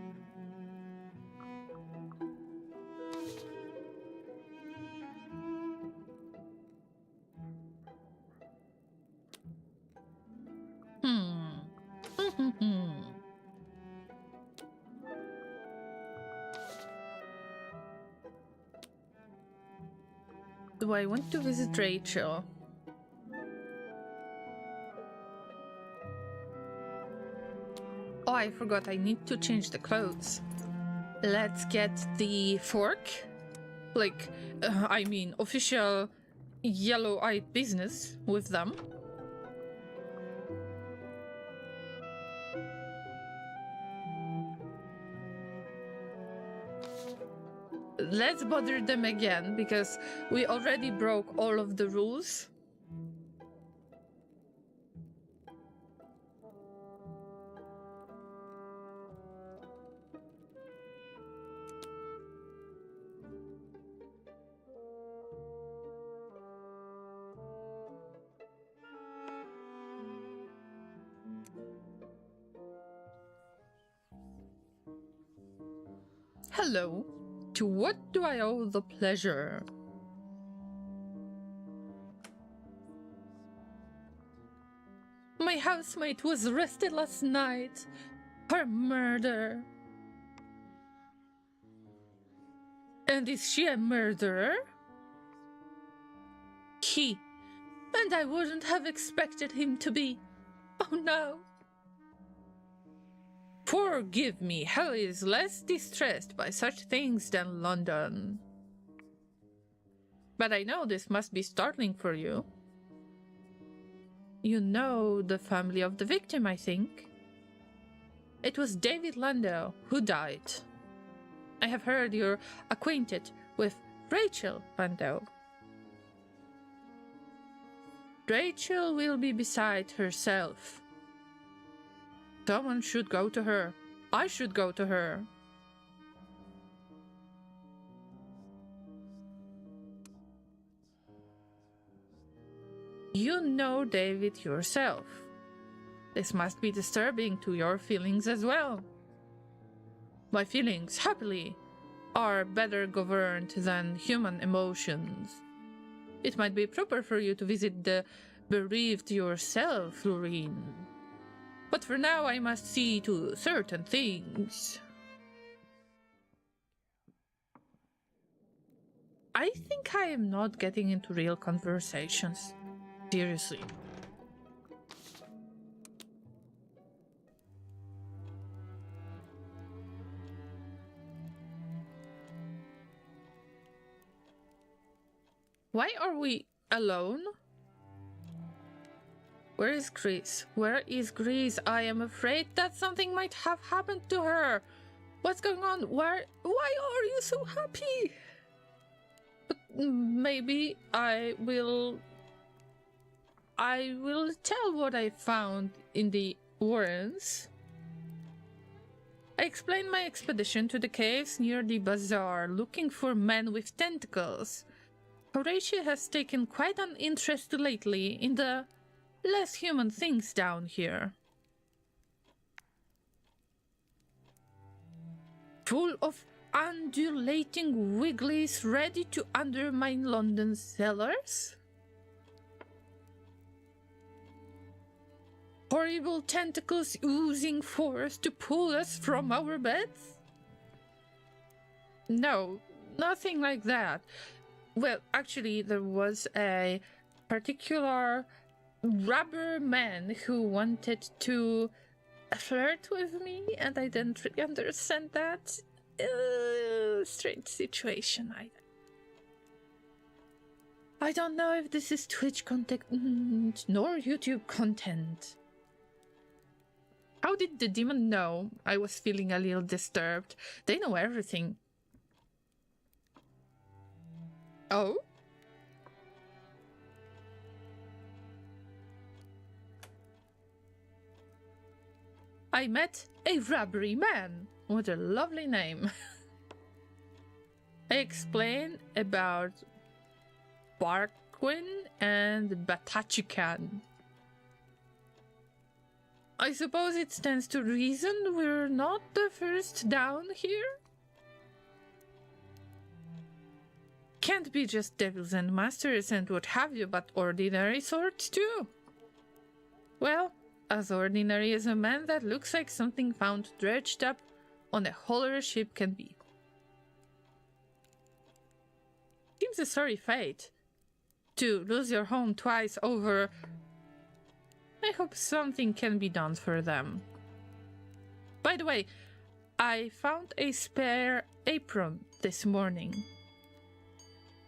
Do I want to visit Rachel? Oh, I forgot, I need to change the clothes. Let's get the fork. Like, I mean, official yellow-eyed business with them. Let's bother them again, because we already broke all of the rules. Hello. To what do I owe the pleasure? My housemate was arrested last night for murder. And is she a murderer? And I wouldn't have expected him to be. Oh no. Forgive me, hell is less distressed by such things than London. But I know this must be startling for you. You know the family of the victim, I think. It was David Landau who died. I have heard you're acquainted with Rachel Landau. Rachel will be beside herself. Someone should go to her. I should go to her. You know David yourself. This must be disturbing to your feelings as well. My feelings, happily, are better governed than human emotions. It might be proper for you to visit the bereaved yourself, Laureen. But for now I must see to certain things. I think I am not getting into real conversations. Seriously. Why are we alone? Where is Grease? Where is Grease? I am afraid that something might have happened to her. What's going on? Why are you so happy? But maybe I will tell what I found in the Warrens. I explained my expedition to the caves near the bazaar, looking for men with tentacles. Horatio has taken quite an interest lately in the less human things down here. Full of undulating wigglies ready to undermine London's cellars? Horrible tentacles oozing force to pull us from our beds? No, nothing like that. Well, actually, there was a particular rubber man who wanted to flirt with me, and I didn't really understand that. Strange situation. I don't know if this is Twitch content nor YouTube content. How did the demon know I was feeling a little disturbed? They know everything. Oh? I met a rubbery man. What a lovely name. I explain about Barquin and Batachican. I suppose it stands to reason we're not the first down here? Can't be just devils and masters and what have you, but ordinary sorts too. Well, as ordinary as a man that looks like something found dredged up on a hauler ship can be. Seems a sorry fate to lose your home twice over. I hope something can be done for them. By the way, I found a spare apron this morning.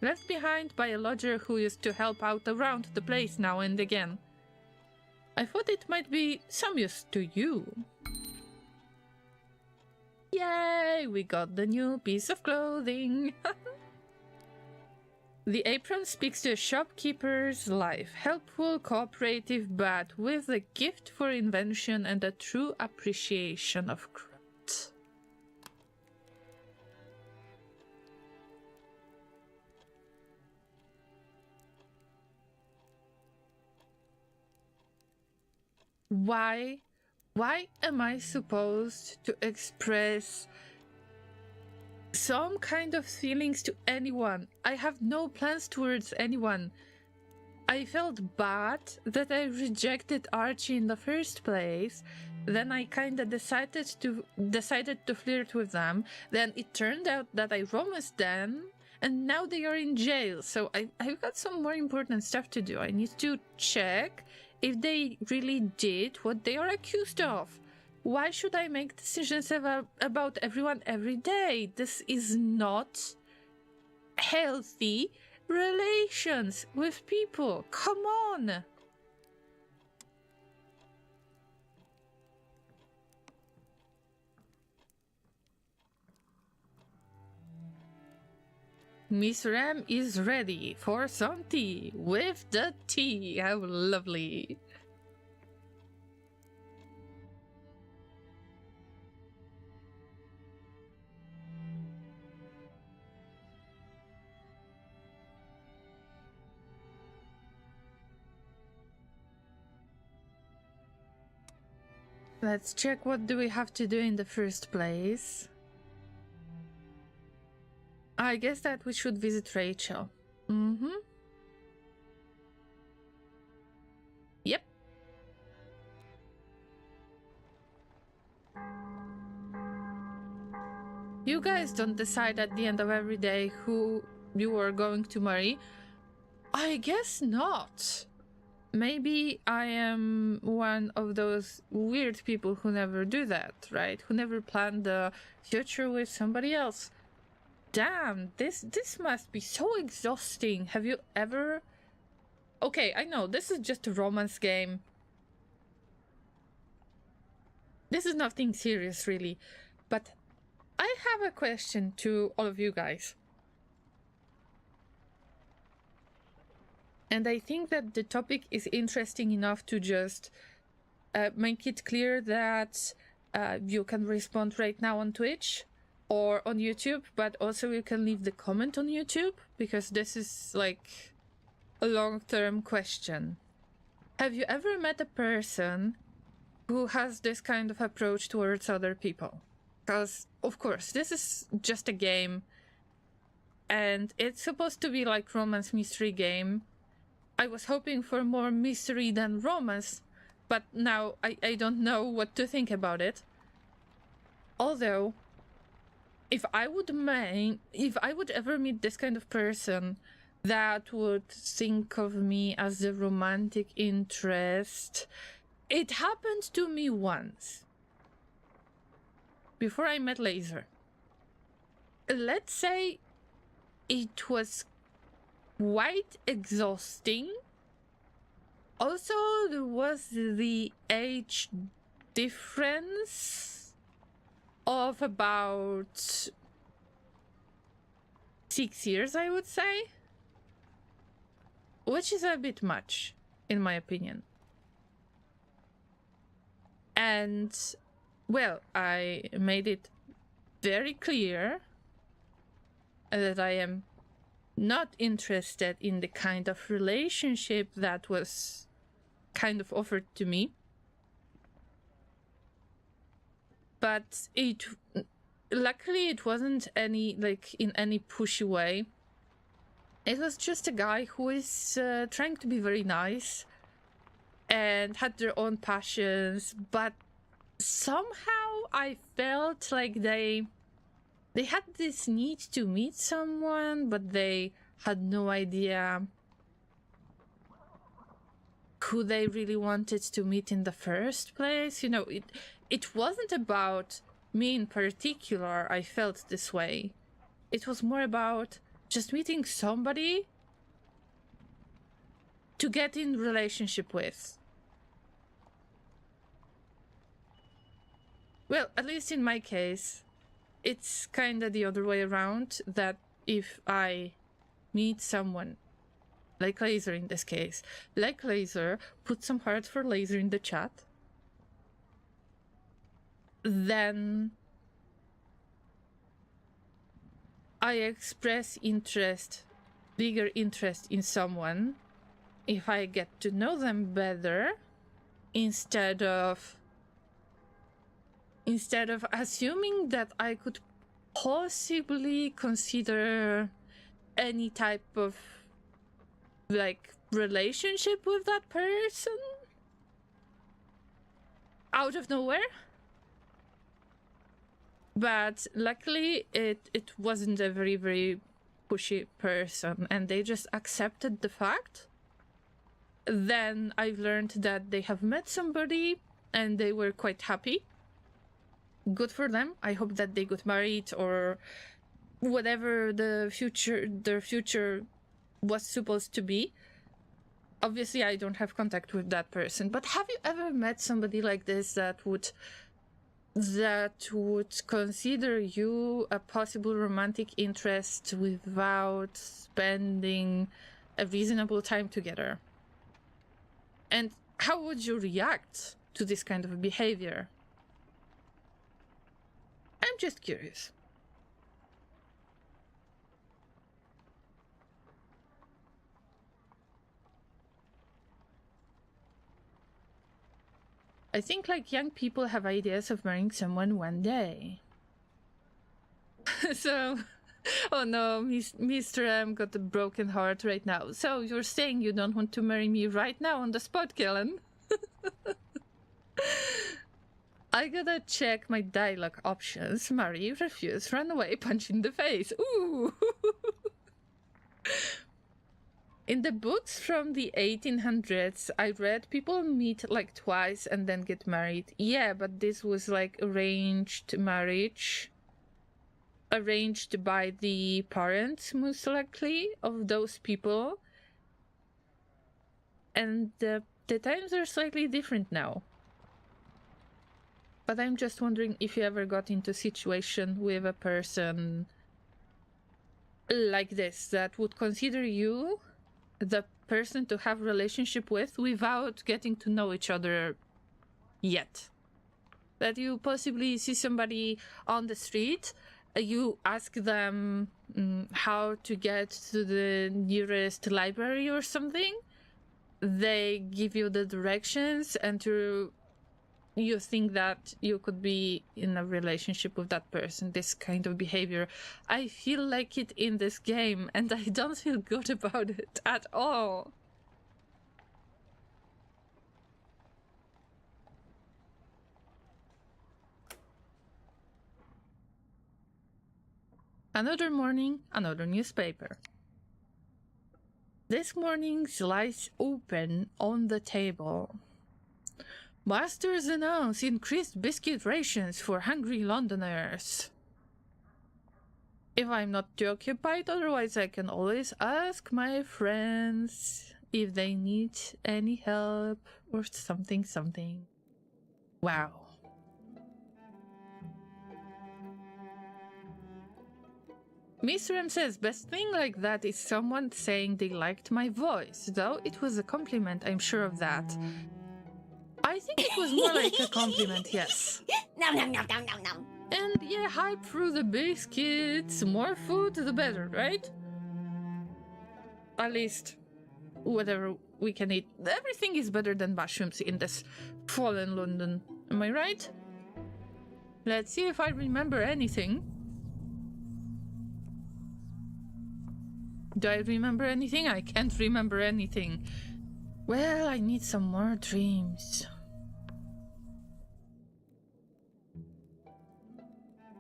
Left behind by a lodger who used to help out around the place now and again. I thought it might be some use to you. Yay, we got the new piece of clothing. The apron speaks to a shopkeeper's life. Helpful, cooperative, but with a gift for invention and a true appreciation of craft. Why am I supposed to express some kind of feelings to anyone? I have no plans towards anyone. I felt bad that I rejected Archie in the first place. Then I kinda decided to flirt with them. Then it turned out that I romanced them, and now they are in jail. So I've got some more important stuff to do. I need to check if they really did what they are accused of. Why should I make decisions about everyone every day? This is not healthy relations with people. Come on. Miss Ram is ready for some tea with the tea. How lovely. Let's check what do we have to do in the first place. I guess that we should visit Rachel. Yep. You guys don't decide at the end of every day who you are going to marry. I guess not. Maybe I am one of those weird people who never do that, right? Who never plan the future with somebody else. Damn, this must be so exhausting. Have you ever... Okay, I know, this is just a romance game. This is nothing serious, really. But I have a question to all of you guys. And I think that the topic is interesting enough to just make it clear that you can respond right now on Twitch or on YouTube, but also you can leave the comment on YouTube, because this is like a long-term question. Have you ever met a person who has this kind of approach towards other people? Because, of course, this is just a game, and it's supposed to be like romance mystery game. I was hoping for more mystery than romance, but now I don't know what to think about it. Although, if I would ever meet this kind of person that would think of me as a romantic interest, it happened to me once. Before I met Laser. Let's say it was quite exhausting. Also, there was the age difference of about 6 years, I would say. Which is a bit much, in my opinion. And, well, I made it very clear that I am not interested in the kind of relationship that was kind of offered to me. But luckily it wasn't any, like, in any pushy way. It was just a guy who is trying to be very nice and had their own passions, but somehow I felt like they had this need to meet someone, but they had no idea who they really wanted to meet in the first place. You know, it wasn't about me in particular. I felt this way. It was more about just meeting somebody to get in relationship with. Well, at least in my case, it's kind of the other way around, that if I meet someone, like Laser in this case, like Laser, put some hearts for Laser in the chat, then I express interest, bigger interest in someone if I get to know them better, instead of assuming that I could possibly consider any type of, like, relationship with that person out of nowhere. But luckily it wasn't a very, very pushy person, and they just accepted the fact. Then I've learned that they have met somebody and they were quite happy. Good for them. I hope that they got married or whatever their future was supposed to be. Obviously, I don't have contact with that person. But have you ever met somebody like this that would that would consider you a possible romantic interest without spending a reasonable time together? And how would you react to this kind of behavior? I'm just curious. I think like young people have ideas of marrying someone one day. So, oh no, Mr. M got a broken heart right now. So you're saying you don't want to marry me right now on the spot, Kellen? I gotta check my dialogue options. Marry, refuse, run away, punch in the face. Ooh! In the books from the 1800s, I read people meet like twice and then get married. Yeah, but this was like arranged marriage. Arranged by the parents, most likely, of those people. And the times are slightly different now. But I'm just wondering if you ever got into a situation with a person like this that would consider you the person to have a relationship with without getting to know each other yet. That you possibly see somebody on the street, you ask them how to get to the nearest library or something, they give you the directions, and you think that you could be in a relationship with that person. This kind of behavior, I feel like it in this game, and I don't feel good about it at all. Another morning, another newspaper. This morning lies open on the table. Masters announce increased biscuit rations for hungry Londoners. If I'm not too occupied, otherwise I can always ask my friends if they need any help or something. Wow. Mr. M says, best thing like that is someone saying they liked my voice, though it was a compliment, I'm sure of that. I think it was more like a compliment, yes. Nom nom nom nom nom nom. And yeah, hype through the biscuits, more food the better, right? At least, whatever we can eat. Everything is better than mushrooms in this fallen London, am I right? Let's see if I remember anything. Do I remember anything? I can't remember anything. Well, I need some more dreams.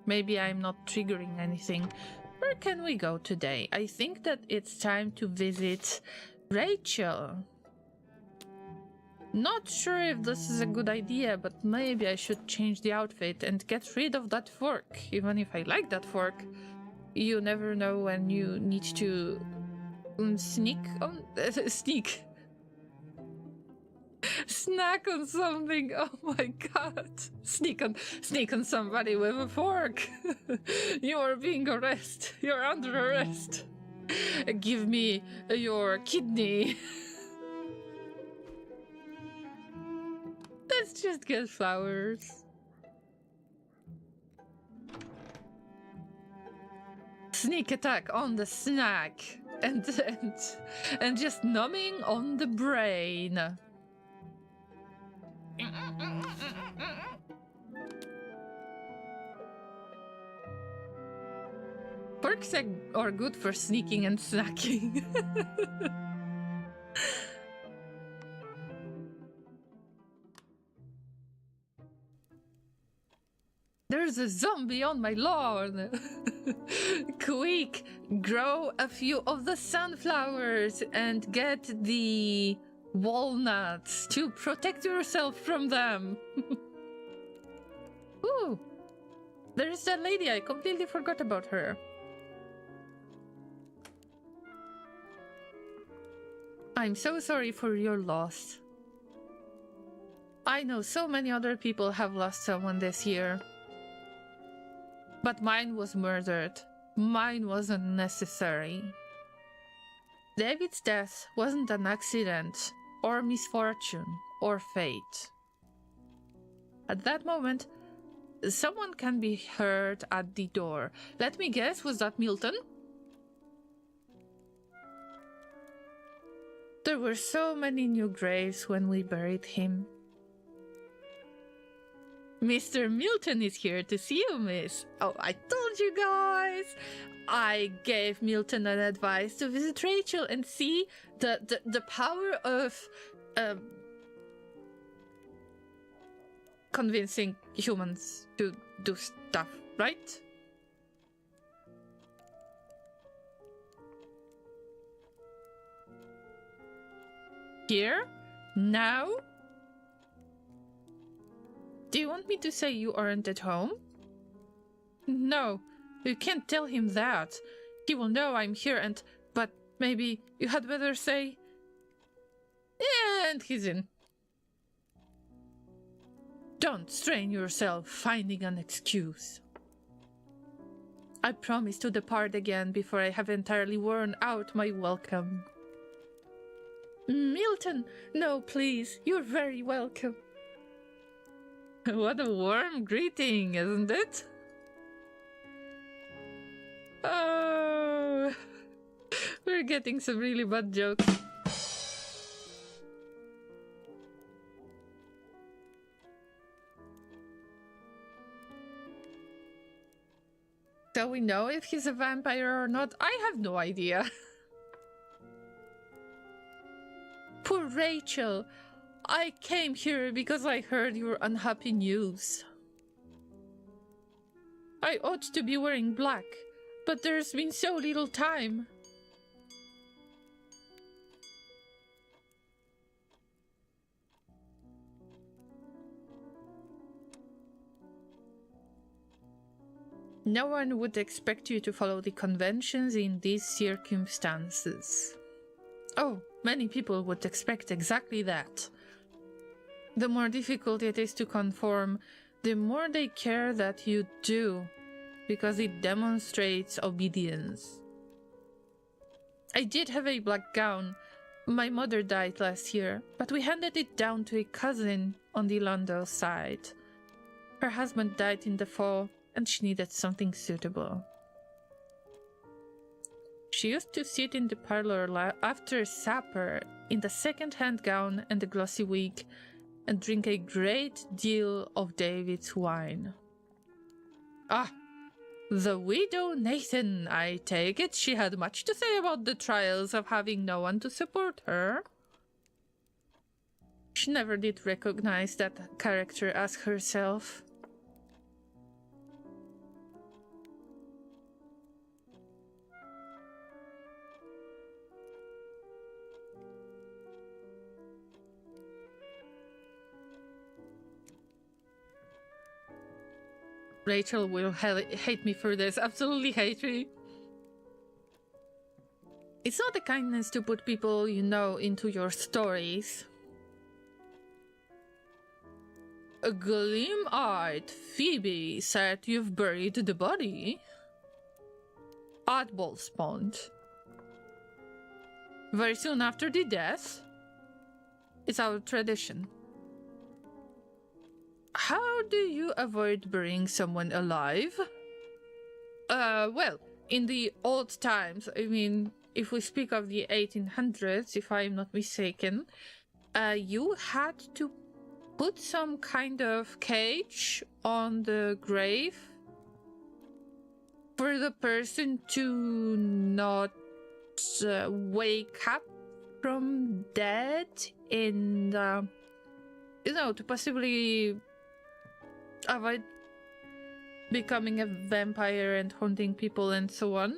Maybe I'm not triggering anything. Where can we go today? I think that it's time to visit Rachel. Not sure if this is a good idea, but maybe I should change the outfit and get rid of that fork. Even if I like that fork, you never know when you need to sneak on... snack on something. Oh my god. Sneak on somebody with a fork. You are being arrested. You're under arrest. Give me your kidney. Let's just get flowers. Sneak attack on the snack. And just numbing on the brain. Perks are good for sneaking and snacking. There's a zombie on my lawn. Quick, grow a few of the sunflowers and get the walnuts to protect yourself from them. Ooh, there's that lady. I completely forgot about her. I'm so sorry for your loss. I know so many other people have lost someone this year. But mine was murdered. Mine wasn't necessary. David's death wasn't an accident, or misfortune, or fate. At that moment, someone can be heard at the door. Let me guess, was that Milton? There were so many new graves when we buried him. Mr. Milton is here to see you, miss. Oh, I told you guys. I gave Milton an advice to visit Rachel and see the power of convincing humans to do stuff, right? Here? Now? Do you want me to say you aren't at home? No, you can't tell him that. He will know I'm here but maybe you had better say... And he's in. Don't strain yourself finding an excuse. I promise to depart again before I have entirely worn out my welcome. Milton, no, please, you're very welcome. What a warm greeting, isn't it? Oh, we're getting some really bad jokes. Do we know if he's a vampire or not? I have no idea. Poor Rachel. I came here because I heard your unhappy news. I ought to be wearing black, but there's been so little time. No one would expect you to follow the conventions in these circumstances. Oh, many people would expect exactly that. The more difficult it is to conform, the more they care that you do, because it demonstrates obedience. I did have a black gown. My mother died last year, but we handed it down to a cousin on the London side. Her husband died in the fall, and she needed something suitable. She used to sit in the parlor after supper in the second-hand gown and the glossy wig, and drink a great deal of David's wine. Ah, the widow Nathan, I take it she had much to say about the trials of having no one to support her. She never did recognize that character as herself. Rachel will hate me for this, absolutely hate me. It's not a kindness to put people you know into your stories. A gleam-eyed Phoebe said you've buried the body. At Ball's Pond. Very soon after the death. It's our tradition. How do you avoid burying someone alive? Well, in the old times, I mean, if we speak of the 1800s, if I'm not mistaken, you had to put some kind of cage on the grave for the person to not wake up from dead and, you know, to possibly avoid becoming a vampire and haunting people and so on.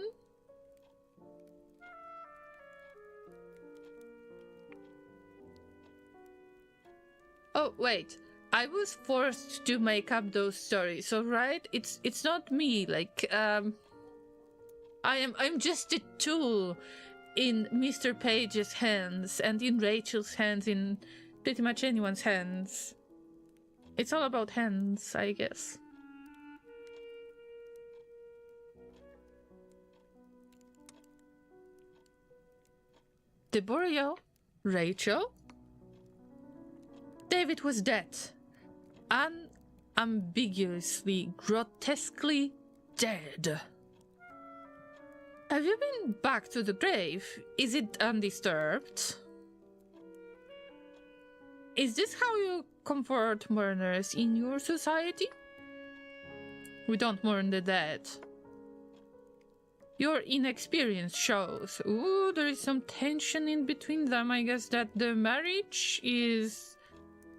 Oh, wait. I was forced to make up those stories, so right? It's not me, like, I'm just a tool in Mr. Page's hands and in Rachel's hands, in pretty much anyone's hands. It's all about hands, I guess. Deborio? Rachel? David was dead. Unambiguously, grotesquely dead. Have you been back to the grave? Is it undisturbed? Is this how you comfort mourners in your society? We don't mourn the dead. Your inexperience shows. Ooh, there is some tension in between them. I guess that the marriage is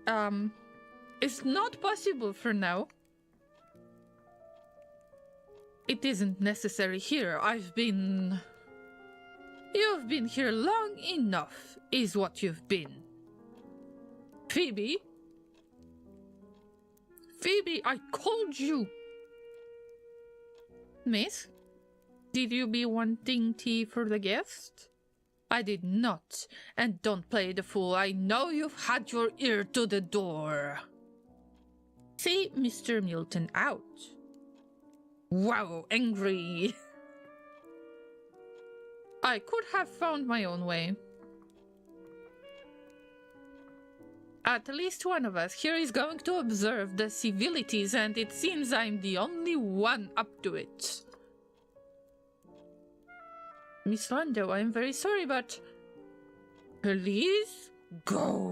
not possible for now. It isn't necessary here. You've been here long enough, is what you've been. Phoebe? Phoebe, I called you! Miss? Did you be wanting tea for the guest? I did not. And don't play the fool. I know you've had your ear to the door. See Mr. Milton out. Wow, angry. I could have found my own way. At least one of us here is going to observe the civilities, and it seems I'm the only one up to it. Miss Lando, I'm very sorry, but please go.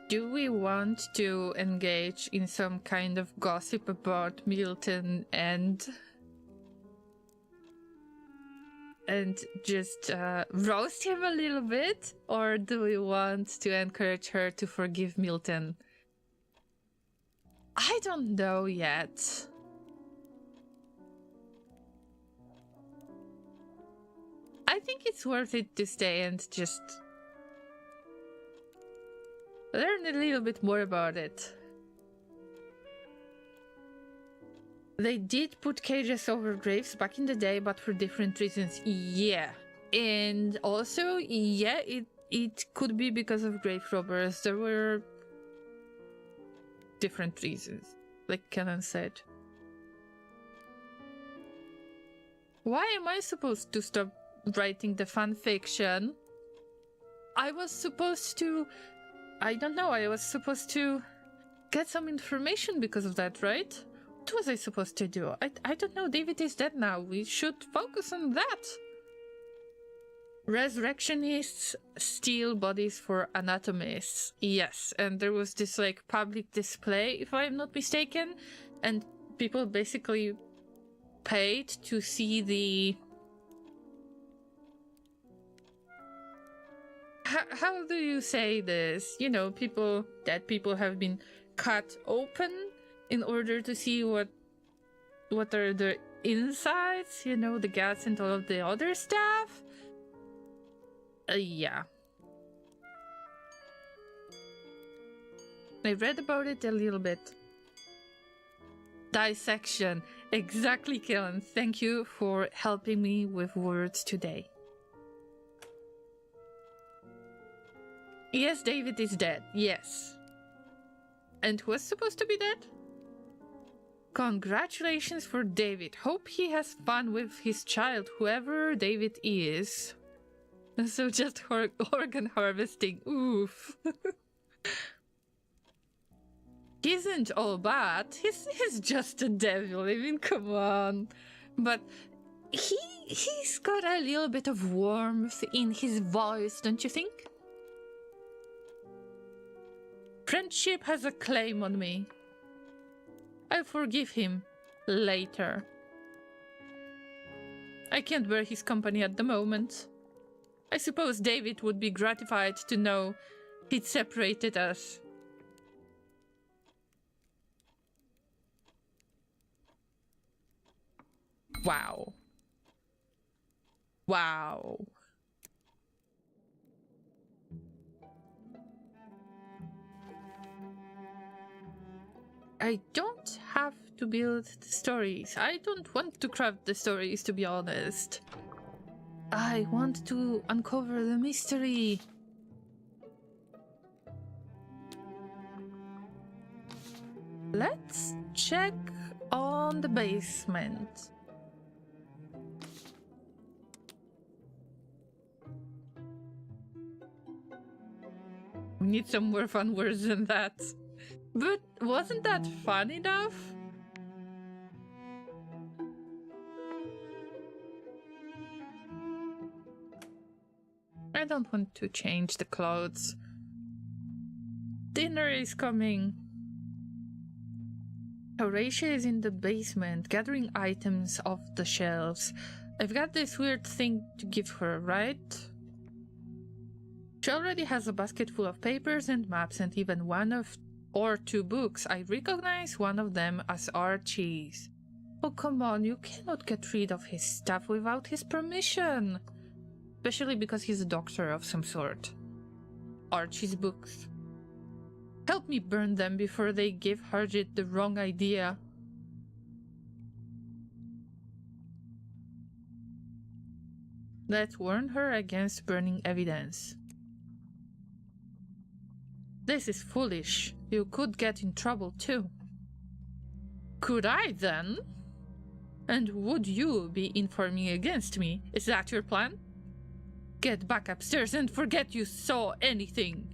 Do we want to engage in some kind of gossip about Milton and just roast him a little bit? Or do we want to encourage her to forgive Milton? I don't know yet. I think it's worth it to stay and just learn a little bit more about it. They did put cages over graves back in the day, but for different reasons. Yeah. And also, yeah, it could be because of grave robbers. There were different reasons, like Kenan said. Why am I supposed to stop writing the fan fiction? I was supposed to... I don't know, I was supposed to get some information because of that, right? What was I supposed to do? I don't know, David is dead now. We should focus on that. Resurrectionists steal bodies for anatomists. Yes, and there was this like public display, if I'm not mistaken, and people basically paid to see the... How do you say this? You know, dead people have been cut open in order to see what are the insides, you know, the guts and all of the other stuff. Yeah. I read about it a little bit. Dissection. Exactly, Kellen. Thank you for helping me with words today. Yes, David is dead. Yes. And who was supposed to be dead? Congratulations for David. Hope he has fun with his child, whoever David is. So just organ harvesting. Oof. He isn't all bad. He's just a devil. I mean, come on. But he's got a little bit of warmth in his voice, don't you think? Friendship has a claim on me. I'll forgive him later. I can't bear his company at the moment. I suppose David would be gratified to know he'd separated us. Wow. Wow. I don't have to build the stories. I don't want to craft the stories, to be honest. I want to uncover the mystery. Let's check on the basement. We need some more fun words than that. But wasn't that fun enough? I don't want to change the clothes. Dinner is coming. Horatia is in the basement, gathering items off the shelves. I've got this weird thing to give her, right? She already has a basket full of papers and maps and even one or two books. I recognize one of them as Archie's. Oh, come on, you cannot get rid of his stuff without his permission. Especially because he's a doctor of some sort. Archie's books. Help me burn them before they give Harjit the wrong idea. Let's warn her against burning evidence. This is foolish. You could get in trouble too. Could I then? And would you be informing against me? Is that your plan? Get back upstairs and forget you saw anything.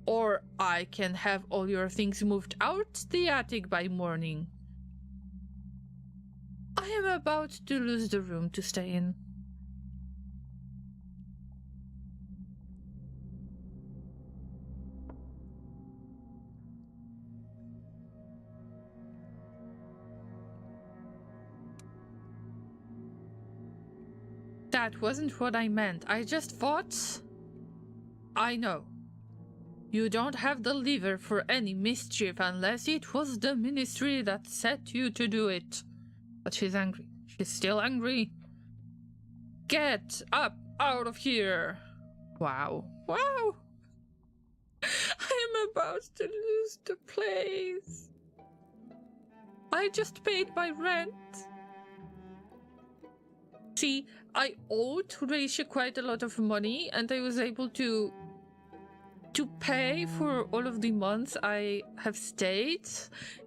Or I can have all your things moved out the attic by morning. I am about to lose the room to stay in. That wasn't what I meant. I just thought... I know. You don't have the lever for any mischief unless it was the ministry that set you to do it. But she's angry. She's still angry. Get up out of here. Wow. Wow. I am about to lose the place. I just paid my rent. See, I owed Horatia quite a lot of money and I was able to pay for all of the months I have stayed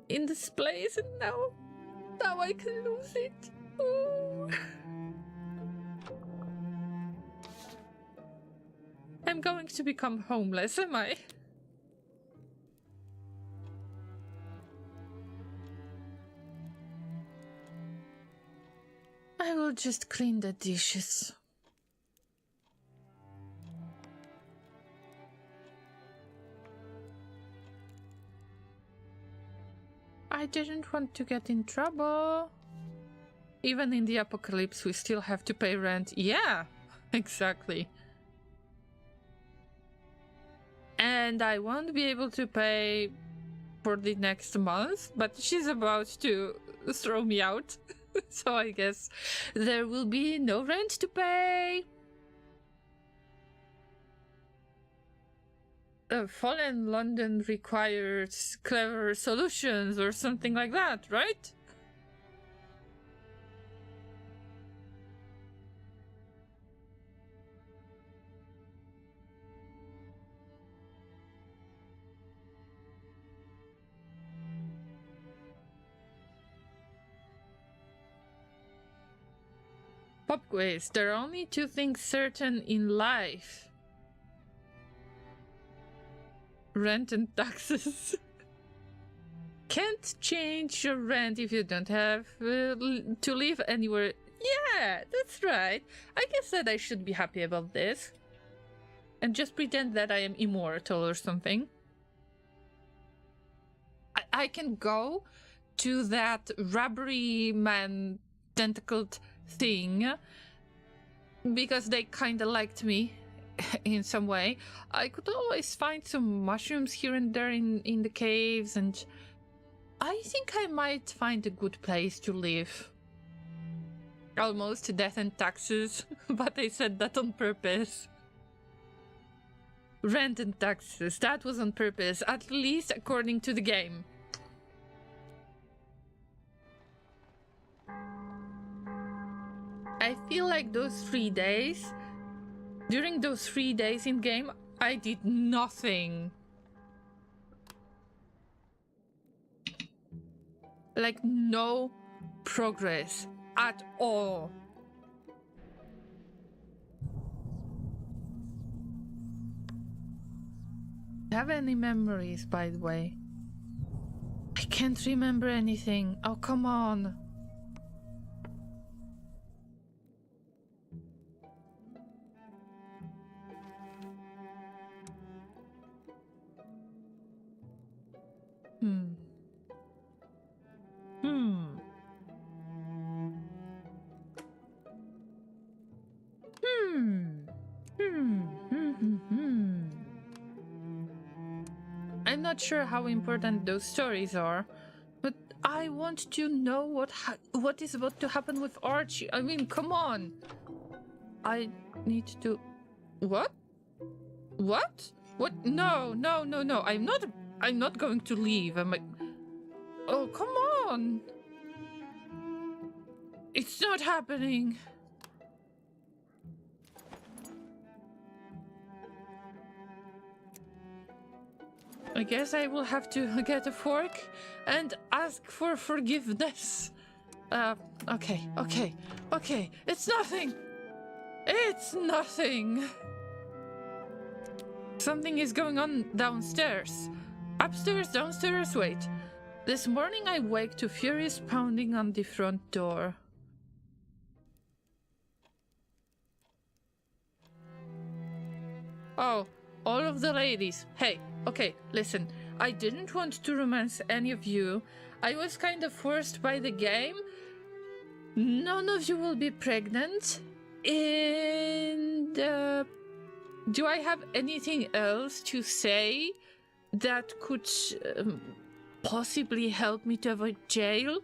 in this place, and now I can lose it. Ooh. I'm going to become homeless, am I? I will just clean the dishes. I didn't want to get in trouble. Even in the apocalypse, we still have to pay rent. Yeah, exactly. And I won't be able to pay for the next month, but she's about to throw me out. So I guess there will be no rent to pay. Fallen London requires clever solutions or something like that, right? Pop quiz. There are only two things certain in life. Rent and taxes. Can't change your rent if you don't have to live anywhere. Yeah, that's right. I guess that I should be happy about this. And just pretend that I am immortal or something. I can go to that rubbery man tentacled thing because they kind of liked me in some way. I could always find some mushrooms here and there in the caves, and I think I might find a good place to live. Almost death and taxes, but I said that on purpose. Rent and taxes, that was on purpose, at least according to the game. feel like those 3 days, during those 3 days in game, I did nothing. Like, no progress at all. Do you have any memories, by the way? I can't remember anything. Oh, come on. I'm not sure how important those stories are, but I want to know what is about to happen with Archie. I mean, come on. I need to... What? What? What? No, no, no, no. I'm not going to leave. Oh, come on. It's not happening. I guess I will have to get a fork and ask for forgiveness. Okay. It's nothing. It's nothing. Something is going on downstairs. Upstairs, downstairs, wait. This morning I wake to furious pounding on the front door. Oh, all of the ladies. Hey, okay, listen. I didn't want to romance any of you. I was kind of forced by the game. None of you will be pregnant. And do I have anything else to say that could possibly help me to avoid jail?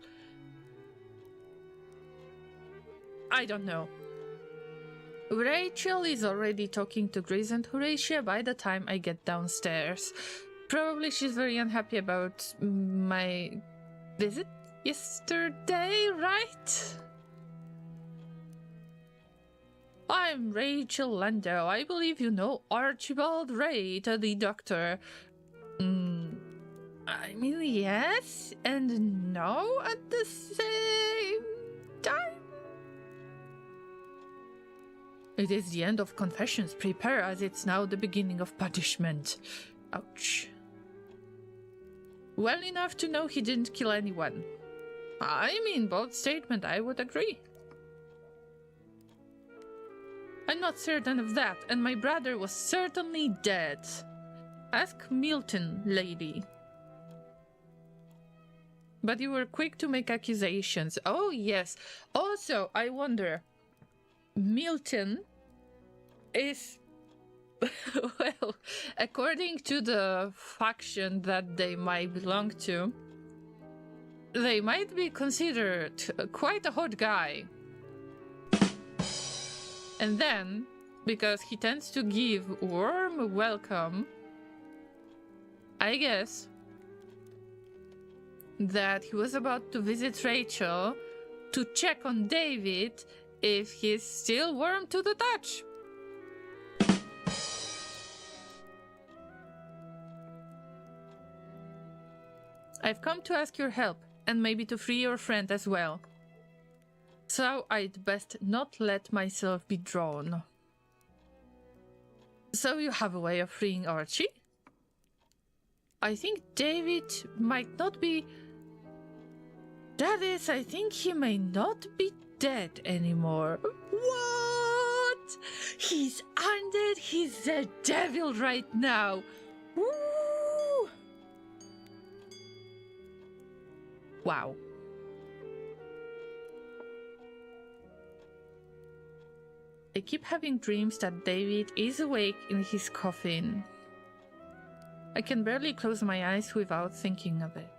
I don't know. Rachel is already talking to Grace and Horatia by the time I get downstairs. Probably she's very unhappy about my visit yesterday, right? I'm Rachel Lando. I believe you know Archibald Ray, the doctor. I mean, yes and no at the same time. It is the end of confessions. Prepare, as it's now the beginning of punishment. Ouch. Well enough to know he didn't kill anyone. I mean, bold statement, I would agree. I'm not certain of that, and my brother was certainly dead. Ask Milton, lady. But you were quick to make accusations. Oh, yes. Also, I wonder... Milton is, well, according to the faction that they might belong to, they might be considered quite a hot guy. And then, because he tends to give warm welcome, I guess that he was about to visit Rachel to check on David if he's still warm to the touch. I've come to ask your help, and maybe to free your friend as well. So I'd best not let myself be drawn. So you have a way of freeing Archie? I think David might not be... That is, I think he may not be dead anymore. What? He's undead? He's a devil right now. Woo! Wow. I keep having dreams that David is awake in his coffin. I can barely close my eyes without thinking of it.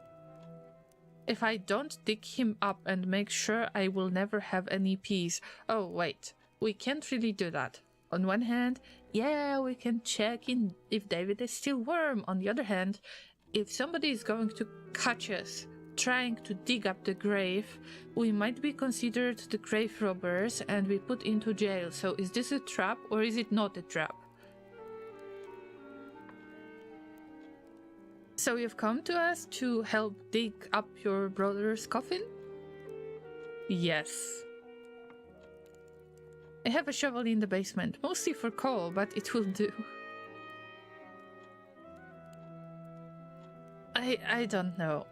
If I don't dig him up and make sure, I will never have any peace. Oh, wait. We can't really do that. On one hand, yeah, we can check in if David is still warm. On the other hand, if somebody is going to catch us trying to dig up the grave, we might be considered the grave robbers and be put into jail. So is this a trap or is it not a trap? So you've come to us to help dig up your brother's coffin? Yes. I have a shovel in the basement, mostly for coal, but it will do. I don't know.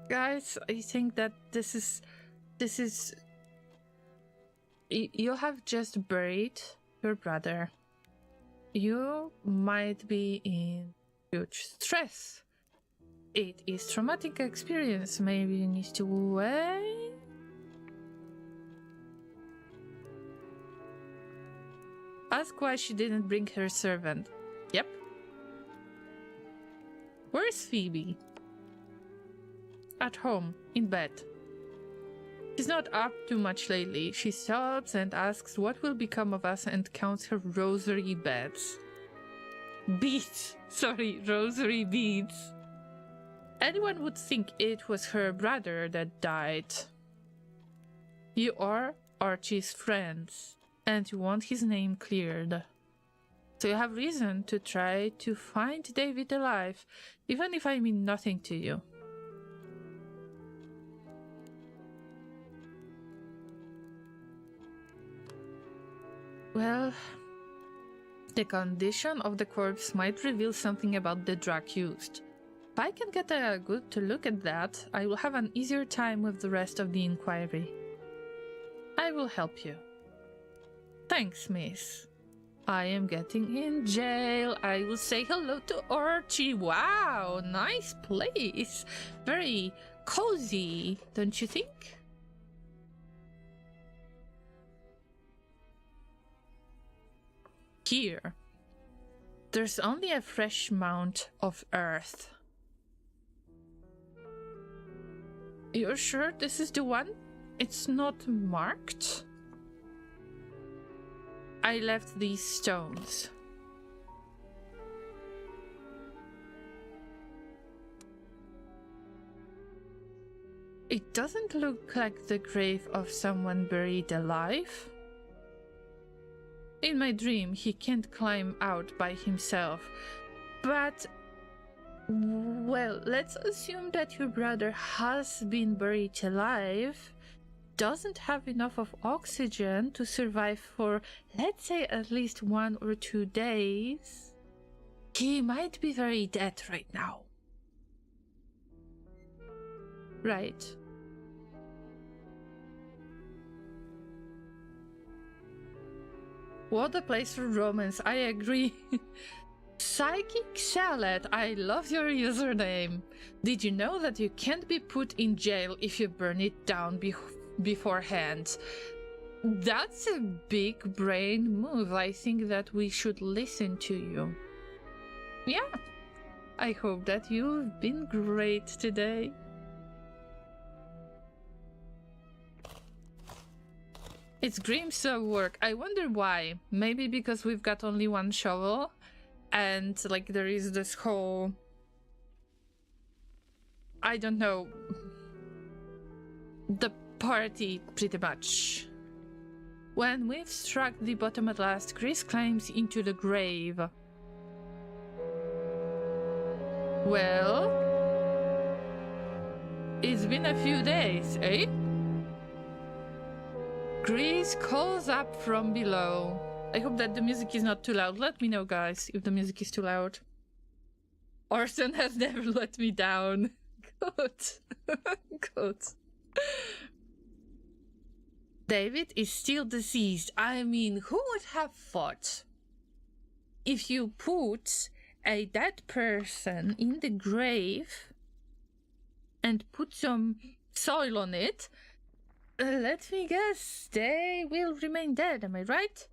Guys, I think that this is... You have just buried your brother. You might be in huge stress. It is traumatic experience. Maybe you need to wait. Ask why she didn't bring her servant. Yep. Where's Phoebe? At home, in bed. She's not up too much lately. She sobs and asks what will become of us and counts her rosary beads. Beads! Sorry, rosary beads. Anyone would think it was her brother that died. You are Archie's friends, and you want his name cleared. So you have reason to try to find David alive, even if I mean nothing to you. Well, the condition of the corpse might reveal something about the drug used. If I can get a good look at that, I will have an easier time with the rest of the inquiry. I will help you. Thanks, miss. I am getting in jail. I will say hello to Archie. Wow, nice place. Very cozy, don't you think? Here, there's only a fresh mound of earth. You're sure this is the one? It's not marked? I left these stones. It doesn't look like the grave of someone buried alive. In my dream, he can't climb out by himself. But, well, let's assume that your brother has been buried alive, doesn't have enough of oxygen to survive for, let's say, at least 1 or 2 days. He might be very dead right now. Right. What a place for romance, I agree. Psychic Salad, I love your username. Did you know that you can't be put in jail if you burn it down beforehand? That's a big brain move. I think that we should listen to you. Yeah, I hope that you've been great today. It's Grim's work. I wonder why. Maybe because we've got only one shovel and like there is this whole... I don't know. The party, pretty much. When we've struck the bottom at last, Chris climbs into the grave. Well... It's been a few days, eh? Chris calls up from below. I hope that the music is not too loud. Let me know, guys, if the music is too loud. Orson has never let me down. Good. Good. David is still deceased. I mean, who would have thought? If you put a dead person in the grave and put some soil on it, let me guess, they will remain dead, am I right?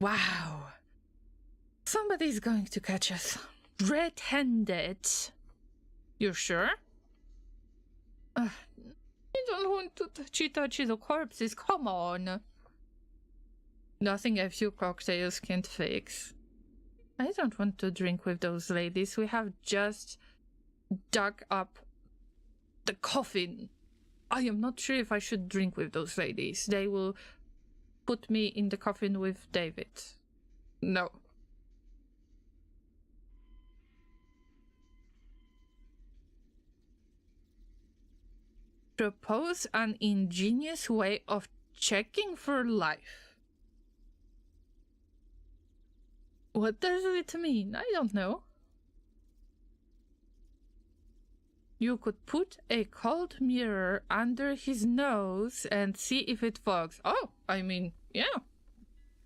Wow. Somebody's going to catch us. Red-handed. You're sure? I don't want to touch the corpses, come on. Nothing a few cocktails can't fix. I don't want to drink with those ladies. We have just dug up the coffin. I am not sure if I should drink with those ladies. They will put me in the coffin with David. No. Propose an ingenious way of checking for life. What does it mean? I don't know. You could put a cold mirror under his nose and see if it fogs. Oh, I mean, yeah.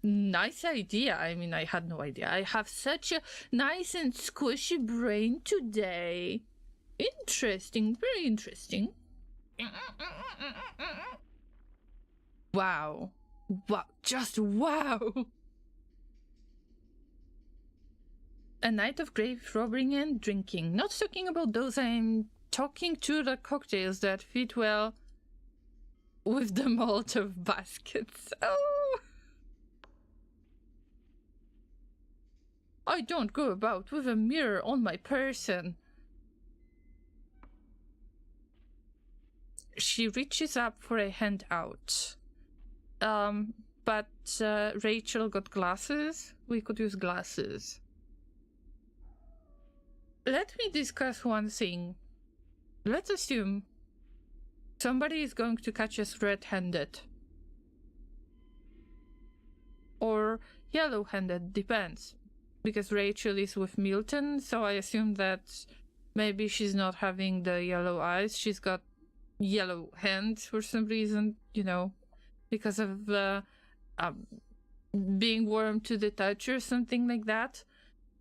Nice idea. I mean, I had no idea. I have such a nice and squishy brain today. Interesting, very interesting. Wow. Wow, just wow. A night of grave robbing and drinking. Not talking about those, I'm talking to the cocktails that fit well with the Molotov baskets. Oh! I don't go about with a mirror on my person. She reaches up for a handout. But Rachel got glasses. We could use glasses. Let me discuss one thing. Let's assume somebody is going to catch us red-handed. Or yellow-handed, depends. Because Rachel is with Milton, so I assume that maybe she's not having the yellow eyes. She's got yellow hands for some reason, you know, because of being warm to the touch or something like that.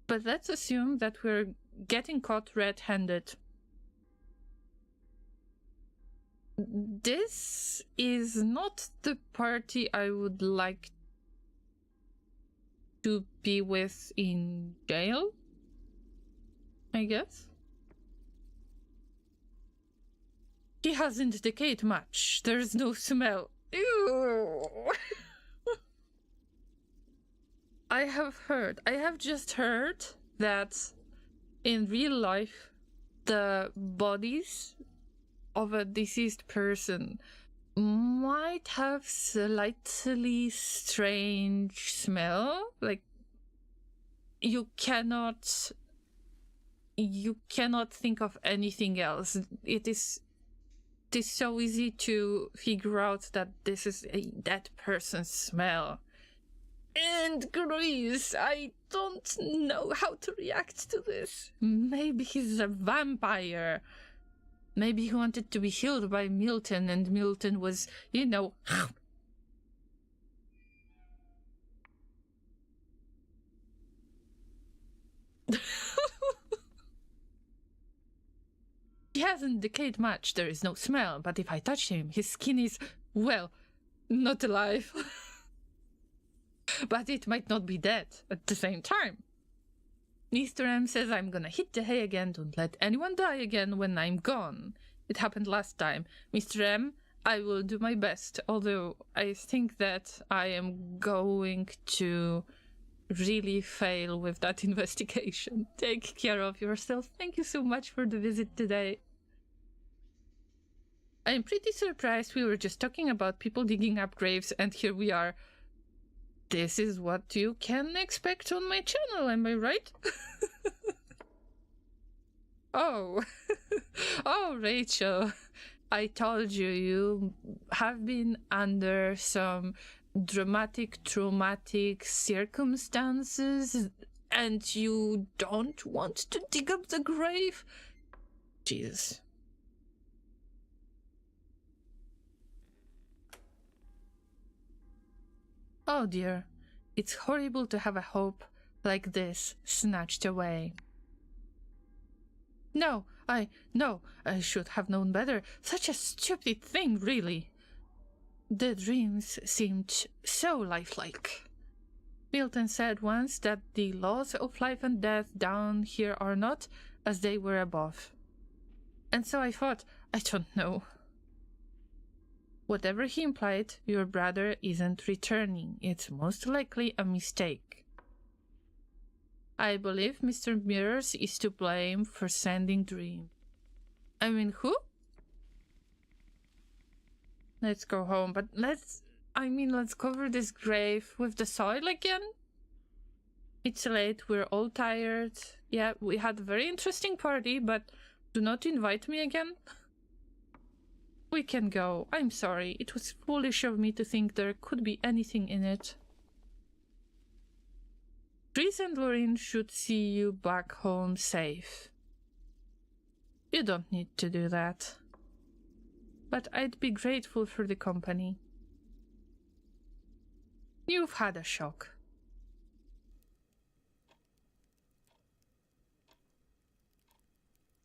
But let's assume that we're getting caught red-handed. This is not the party I would like to be with in jail, I guess. He hasn't decayed much. There's no smell. Ew. I have just heard that in real life, the bodies of a deceased person might have slightly strange smell. Like, you cannot think of anything else. It is so easy to figure out that this is a dead person's smell. And Grace, I don't know how to react to this. Maybe he's a vampire. Maybe he wanted to be healed by Milton, and Milton was, you know... He hasn't decayed much, there is no smell, but if I touch him, his skin is, well, not alive. But it might not be dead at the same time. Mr. M says I'm gonna hit the hay again, don't let anyone die again when I'm gone. It happened last time. Mr. M, I will do my best, although I think that I am going to really fail with that investigation. Take care of yourself. Thank you so much for the visit today. I'm pretty surprised we were just talking about people digging up graves, and here we are. This is what you can expect on my channel, am I right? Oh. Oh, Rachel. I told you, you have been under some dramatic, traumatic circumstances, and you don't want to dig up the grave? Jesus. Oh dear, it's horrible to have a hope like this snatched away. No, I should have known better. Such a stupid thing, really. The dreams seemed so lifelike. Milton said once that the laws of life and death down here are not as they were above. And so I thought, I don't know. Whatever he implied, your brother isn't returning. It's most likely a mistake. I believe Mr. Mirrors is to blame for sending Dream. I mean, who? let's go home. But let's cover this grave with the soil again. It's late, we're all tired. Yeah, we had a very interesting party, but do not invite me again. We can go. I'm sorry. It was foolish of me to think there could be anything in it. Tris and Laureen should see you back home safe. You don't need to do that. But I'd be grateful for the company. You've had a shock.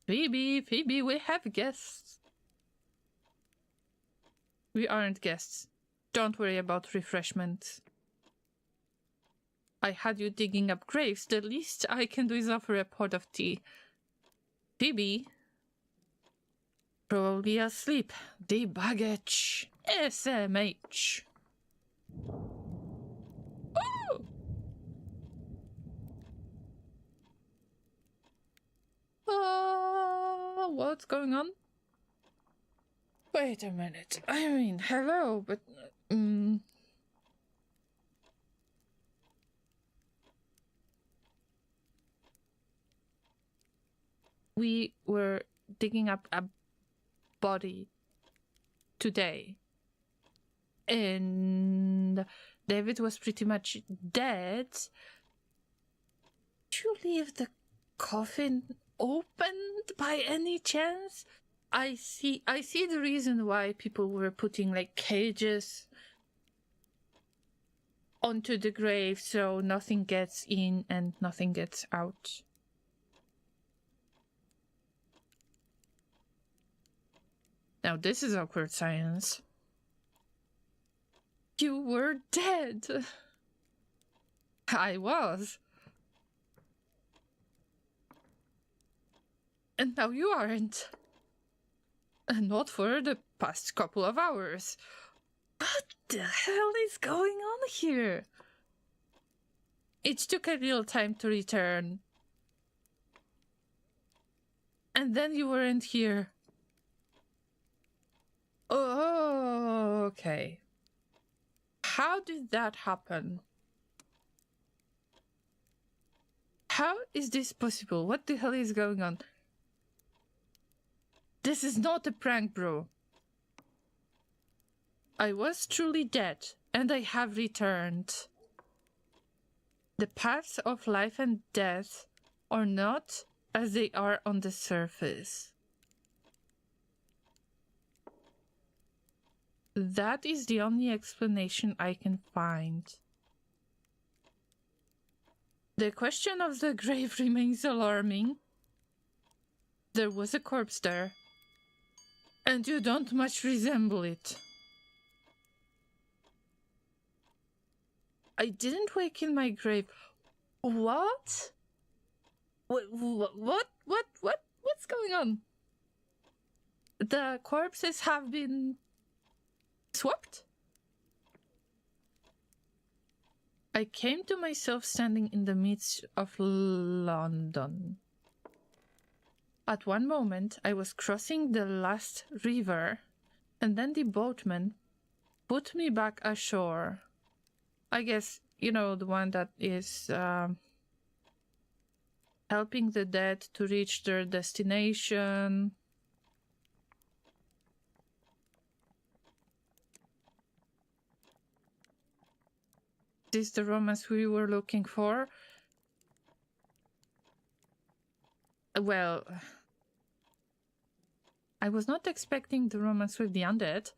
Phoebe, we have guests. We aren't guests. Don't worry about refreshments. I had you digging up graves. The least I can do is offer a pot of tea. Phoebe? Probably asleep. The baggage. SMH. What's going on? Wait a minute. I mean, hello, but... We were digging up a body today. And David was pretty much dead. Did you leave the coffin opened by any chance? I see the reason why people were putting like cages onto the grave so nothing gets in and nothing gets out. Now this is awkward silence. You were dead. I was. And now you aren't. And not for the past couple of hours. What the hell is going on here? It took a real time to return. And then you weren't here. Oh, okay. How did that happen? How is this possible? What the hell is going on? This is not a prank, bro. I was truly dead, and I have returned. The paths of life and death are not as they are on the surface. That is the only explanation I can find. The question of the grave remains alarming. There was a corpse there, and you don't much resemble it. I didn't wake in my grave. What? What's going on? The corpses have been swapped? I came to myself standing in the midst of London. At one moment, I was crossing the last river, and then the boatman put me back ashore. I guess, you know, the one that is helping the dead to reach their destination. Is this the romance we were looking for? Well, I was not expecting the romance with the undead.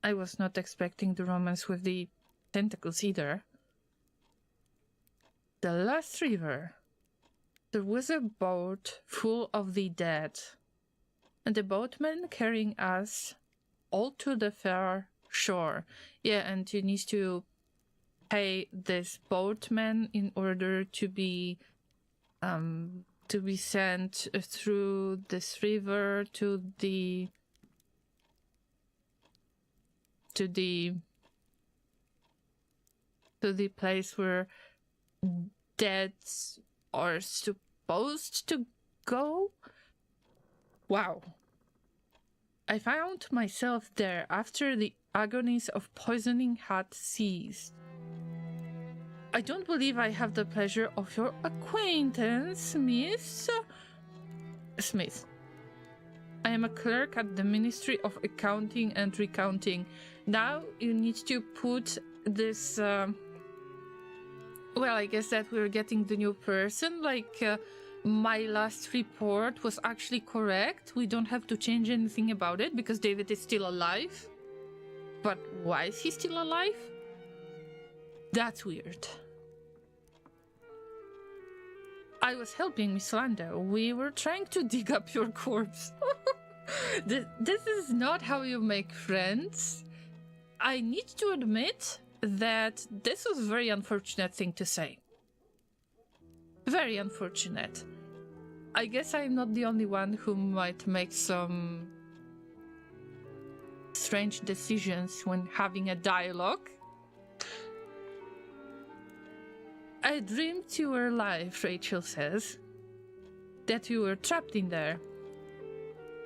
I was not expecting the romance with the tentacles either. The last river. There was a boat full of the dead, and the boatman carrying us all to the far shore. Yeah, and you need to pay this boatman in order to be sent through this river to the place where deads are supposed to go. Wow. I found myself there after the agonies of poisoning had ceased. I don't believe I have the pleasure of your acquaintance, Miss Smith. I am a clerk at the Ministry of Accounting and Recounting. Now you need to put this... well, I guess that we're getting the new person. Like, my last report was actually correct. We don't have to change anything about it because David is still alive. But why is he still alive? That's weird. I was helping Miss Lando. We were trying to dig up your corpse. This is not how you make friends. I need to admit that this was a very unfortunate thing to say. Very unfortunate. I guess I'm not the only one who might make some strange decisions when having a dialogue. I dreamed you were alive, Rachel says. That you were trapped in there.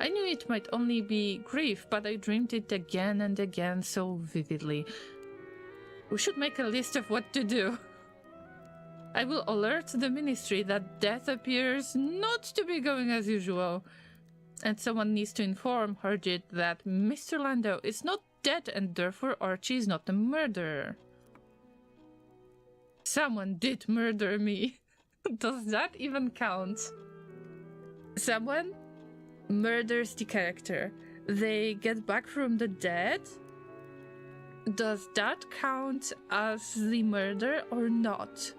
I knew it might only be grief, but I dreamed it again and again so vividly. We should make a list of what to do. I will alert the ministry that death appears not to be going as usual. And someone needs to inform Harjit that Mr. Lando is not dead and therefore Archie is not the murderer. Someone did murder me. Does that even count? Someone murders the character. They get back from the dead. Does that count as the murder or not?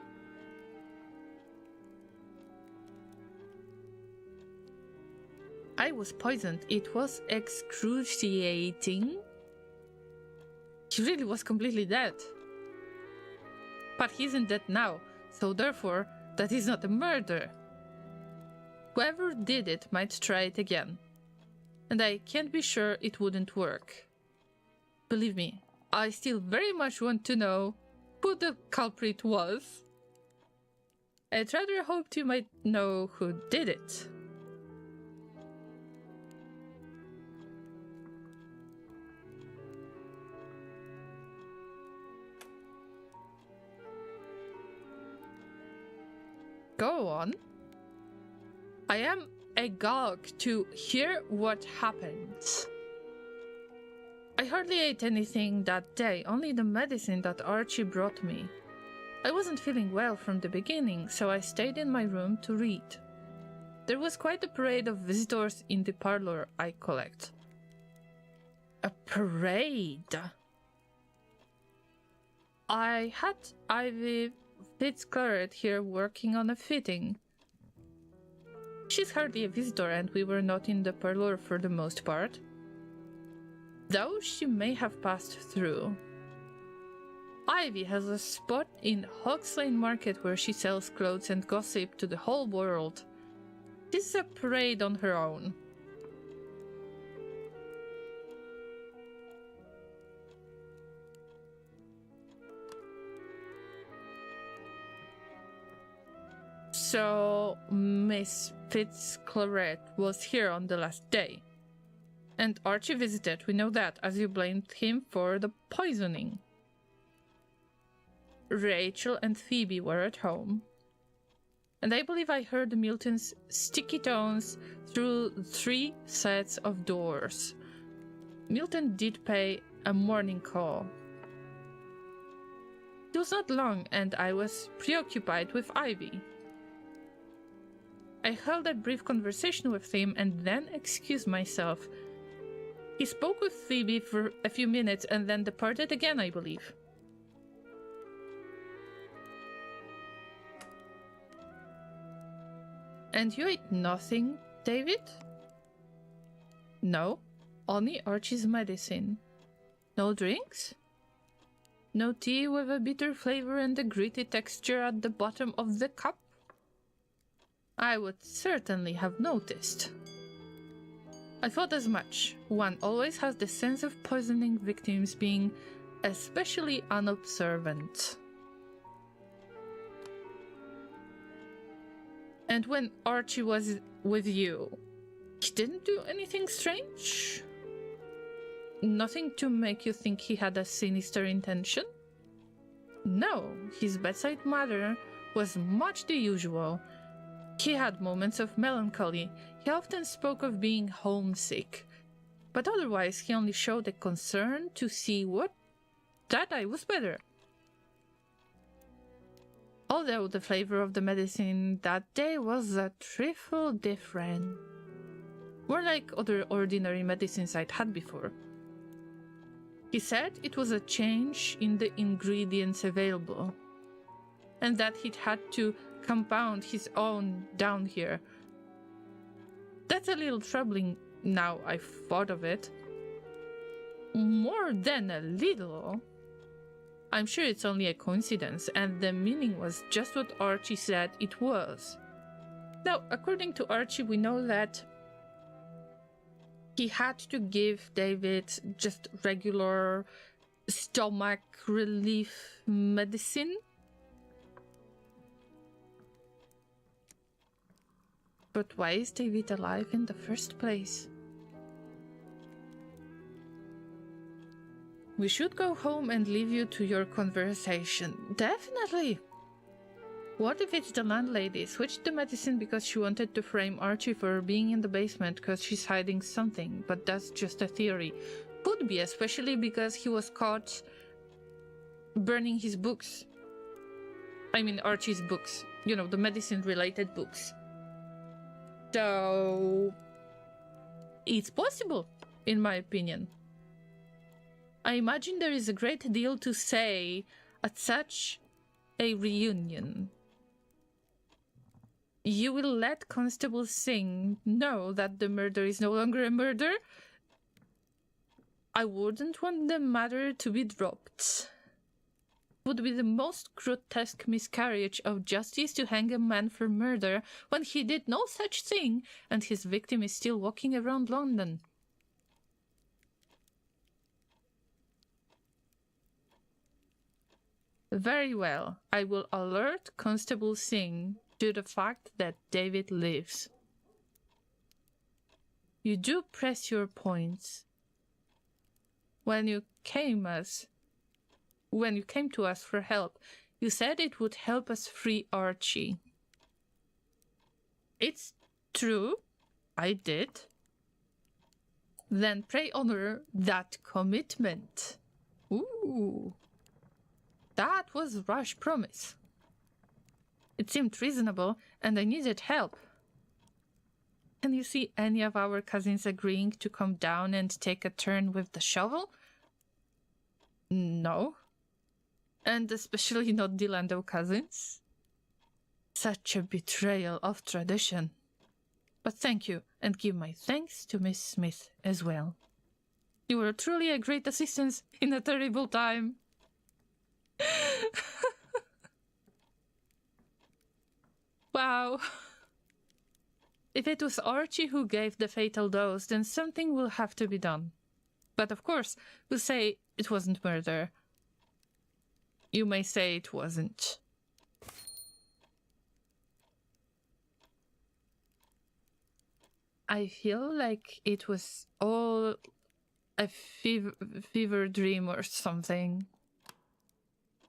I was poisoned. It was excruciating. He really was completely dead. But he isn't dead now, so therefore, that is not a murder. Whoever did it might try it again. And I can't be sure it wouldn't work. Believe me, I still very much want to know who the culprit was. I'd rather hoped you might know who did it. Go on. I am agog to hear what happened. I hardly ate anything that day, only the medicine that Archie brought me. I wasn't feeling well from the beginning, so I stayed in my room to read. There was quite a parade of visitors in the parlor I collect. A parade? I had Ivy Fitzclarret here working on a fitting. She's hardly a visitor and we were not in the parlor for the most part. Though she may have passed through. Ivy has a spot in Hawks Lane Market where she sells clothes and gossip to the whole world. This is a parade on her own. So, Miss Fitzclarret was here on the last day. And Archie visited, we know that, as you blamed him for the poisoning. Rachel and Phoebe were at home. And I believe I heard Milton's sticky tones through 3 sets of doors. Milton did pay a morning call. It was not long, and I was preoccupied with Ivy. I held a brief conversation with him and then excused myself. He spoke with Phoebe for a few minutes and then departed again, I believe. And you ate nothing, David? No, only Archie's medicine. No drinks? No tea with a bitter flavor and a gritty texture at the bottom of the cup? I would certainly have noticed. I thought as much. One always has the sense of poisoning victims being especially unobservant. And when Archie was with you, he didn't do anything strange? Nothing to make you think he had a sinister intention? No, his bedside manner was much the usual. He had moments of melancholy. He often spoke of being homesick. But otherwise, he only showed a concern to see that I was better. Although the flavor of the medicine that day was a trifle different. More like other ordinary medicines I'd had before. He said it was a change in the ingredients available, and that he'd had to compound his own down here. That's a little troubling now I've thought of it. More than a little. I'm sure it's only a coincidence, and the meaning was just what Archie said it was. Now, according to Archie, we know that he had to give David just regular stomach relief medicine. But why is David alive in the first place? We should go home and leave you to your conversation. Definitely. What if it's the landlady switched the medicine because she wanted to frame Archie for being in the basement because she's hiding something, but that's just a theory. Could be, especially because he was caught burning his books. I mean Archie's books. You know, the medicine-related books. So it's possible, in my opinion. I imagine there is a great deal to say at such a reunion. You will let Constable Singh know that the murder is no longer a murder? I wouldn't want the matter to be dropped. It would be the most grotesque miscarriage of justice to hang a man for murder when he did no such thing and his victim is still walking around London. Very well. I will alert Constable Singh to the fact that David lives. You do press your points. When you came to us for help, you said it would help us free Archie. It's true. I did. Then pray honor that commitment. Ooh. That was rash promise. It seemed reasonable, and I needed help. Can you see any of our cousins agreeing to come down and take a turn with the shovel? No. And especially not the Lando cousins. Such a betrayal of tradition. But thank you, and give my thanks to Miss Smith as well. You were truly a great assistance in a terrible time. Wow. If it was Archie who gave the fatal dose, then something will have to be done. But of course, we'll say it wasn't murder. You may say it wasn't. I feel like it was all a fever dream or something.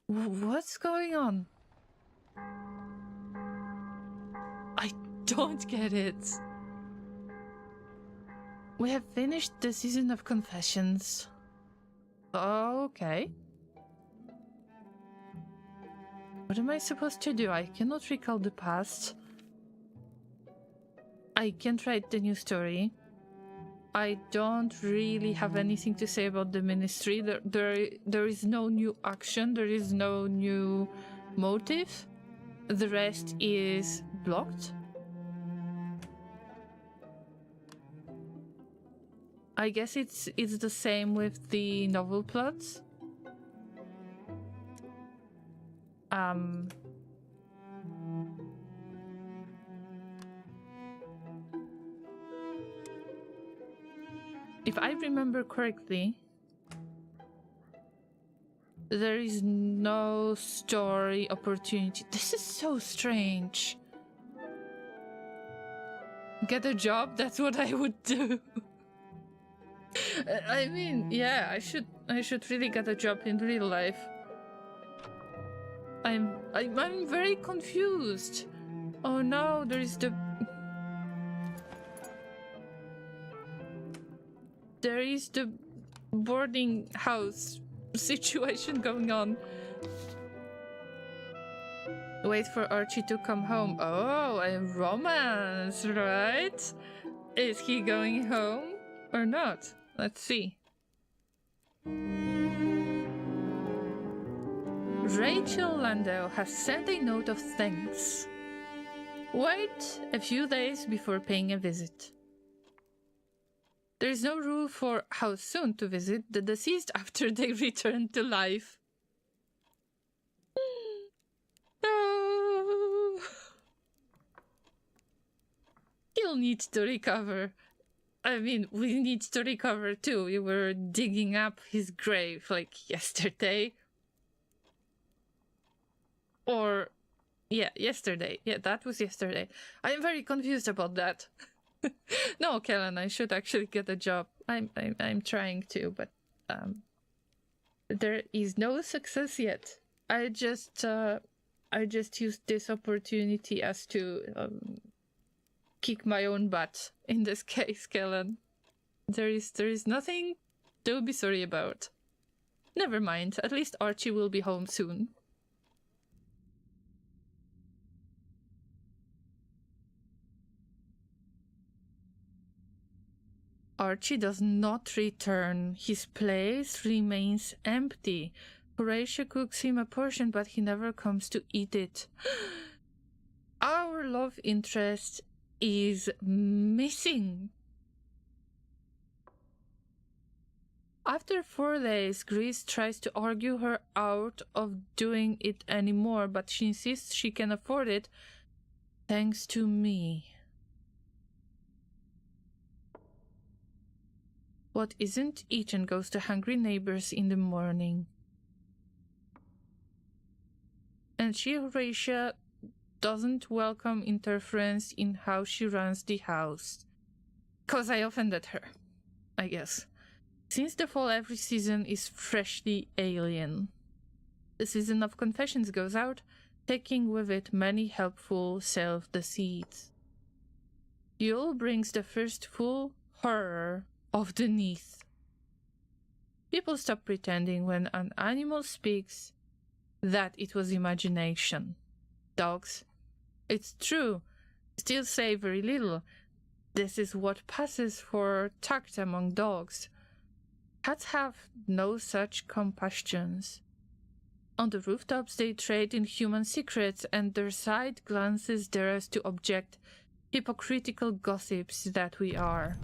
What's going on? I don't get it. We have finished the season of confessions. Okay. What am I supposed to do? I cannot recall the past. I can't write the new story. I don't really have anything to say about the ministry. There is no new action. There is no new motive. The rest is blocked. I guess it's the same with the novel plots. If I remember correctly, there is no story opportunity. This is so strange. Get a job, that's what I would do. I mean, yeah, I should really get a job in real life. I'm very confused. Oh no, there is the boarding house situation going on. Wait for Archie to come home. Oh, a romance, right? Is he going home or not? Let's see. Rachel Landau has sent a note of thanks. Wait a few days before paying a visit. There is no rule for how soon to visit the deceased after they return to life. Oh. He'll need to recover. I mean, we need to recover too. We were digging up his grave like yesterday. Or, yeah, yesterday. Yeah, that was yesterday. I'm very confused about that. No, Kellen, I should actually get a job. I'm trying to, but there is no success yet. I just used this opportunity as to kick my own butt in this case, Kellen. There is nothing to be sorry about. Never mind. At least Archie will be home soon. Archie does not return. His place remains empty. Horatio cooks him a portion, but he never comes to eat it. Our love interest is missing. After 4 days, Grace tries to argue her out of doing it anymore, but she insists she can afford it thanks to me. What isn't eaten goes to hungry neighbors in the morning. And she, Horatia, doesn't welcome interference in how she runs the house. 'Cause I offended her, I guess. Since the fall, every season is freshly alien. The season of confessions goes out, taking with it many helpful self-deceits. Yule brings the first full horror of the Neath. People stop pretending when an animal speaks that it was imagination. Dogs, it's true, still say very little. This is what passes for tact among dogs. Cats have no such compassions. On the rooftops they trade in human secrets, and their side glances dare us to object, hypocritical gossips that we are.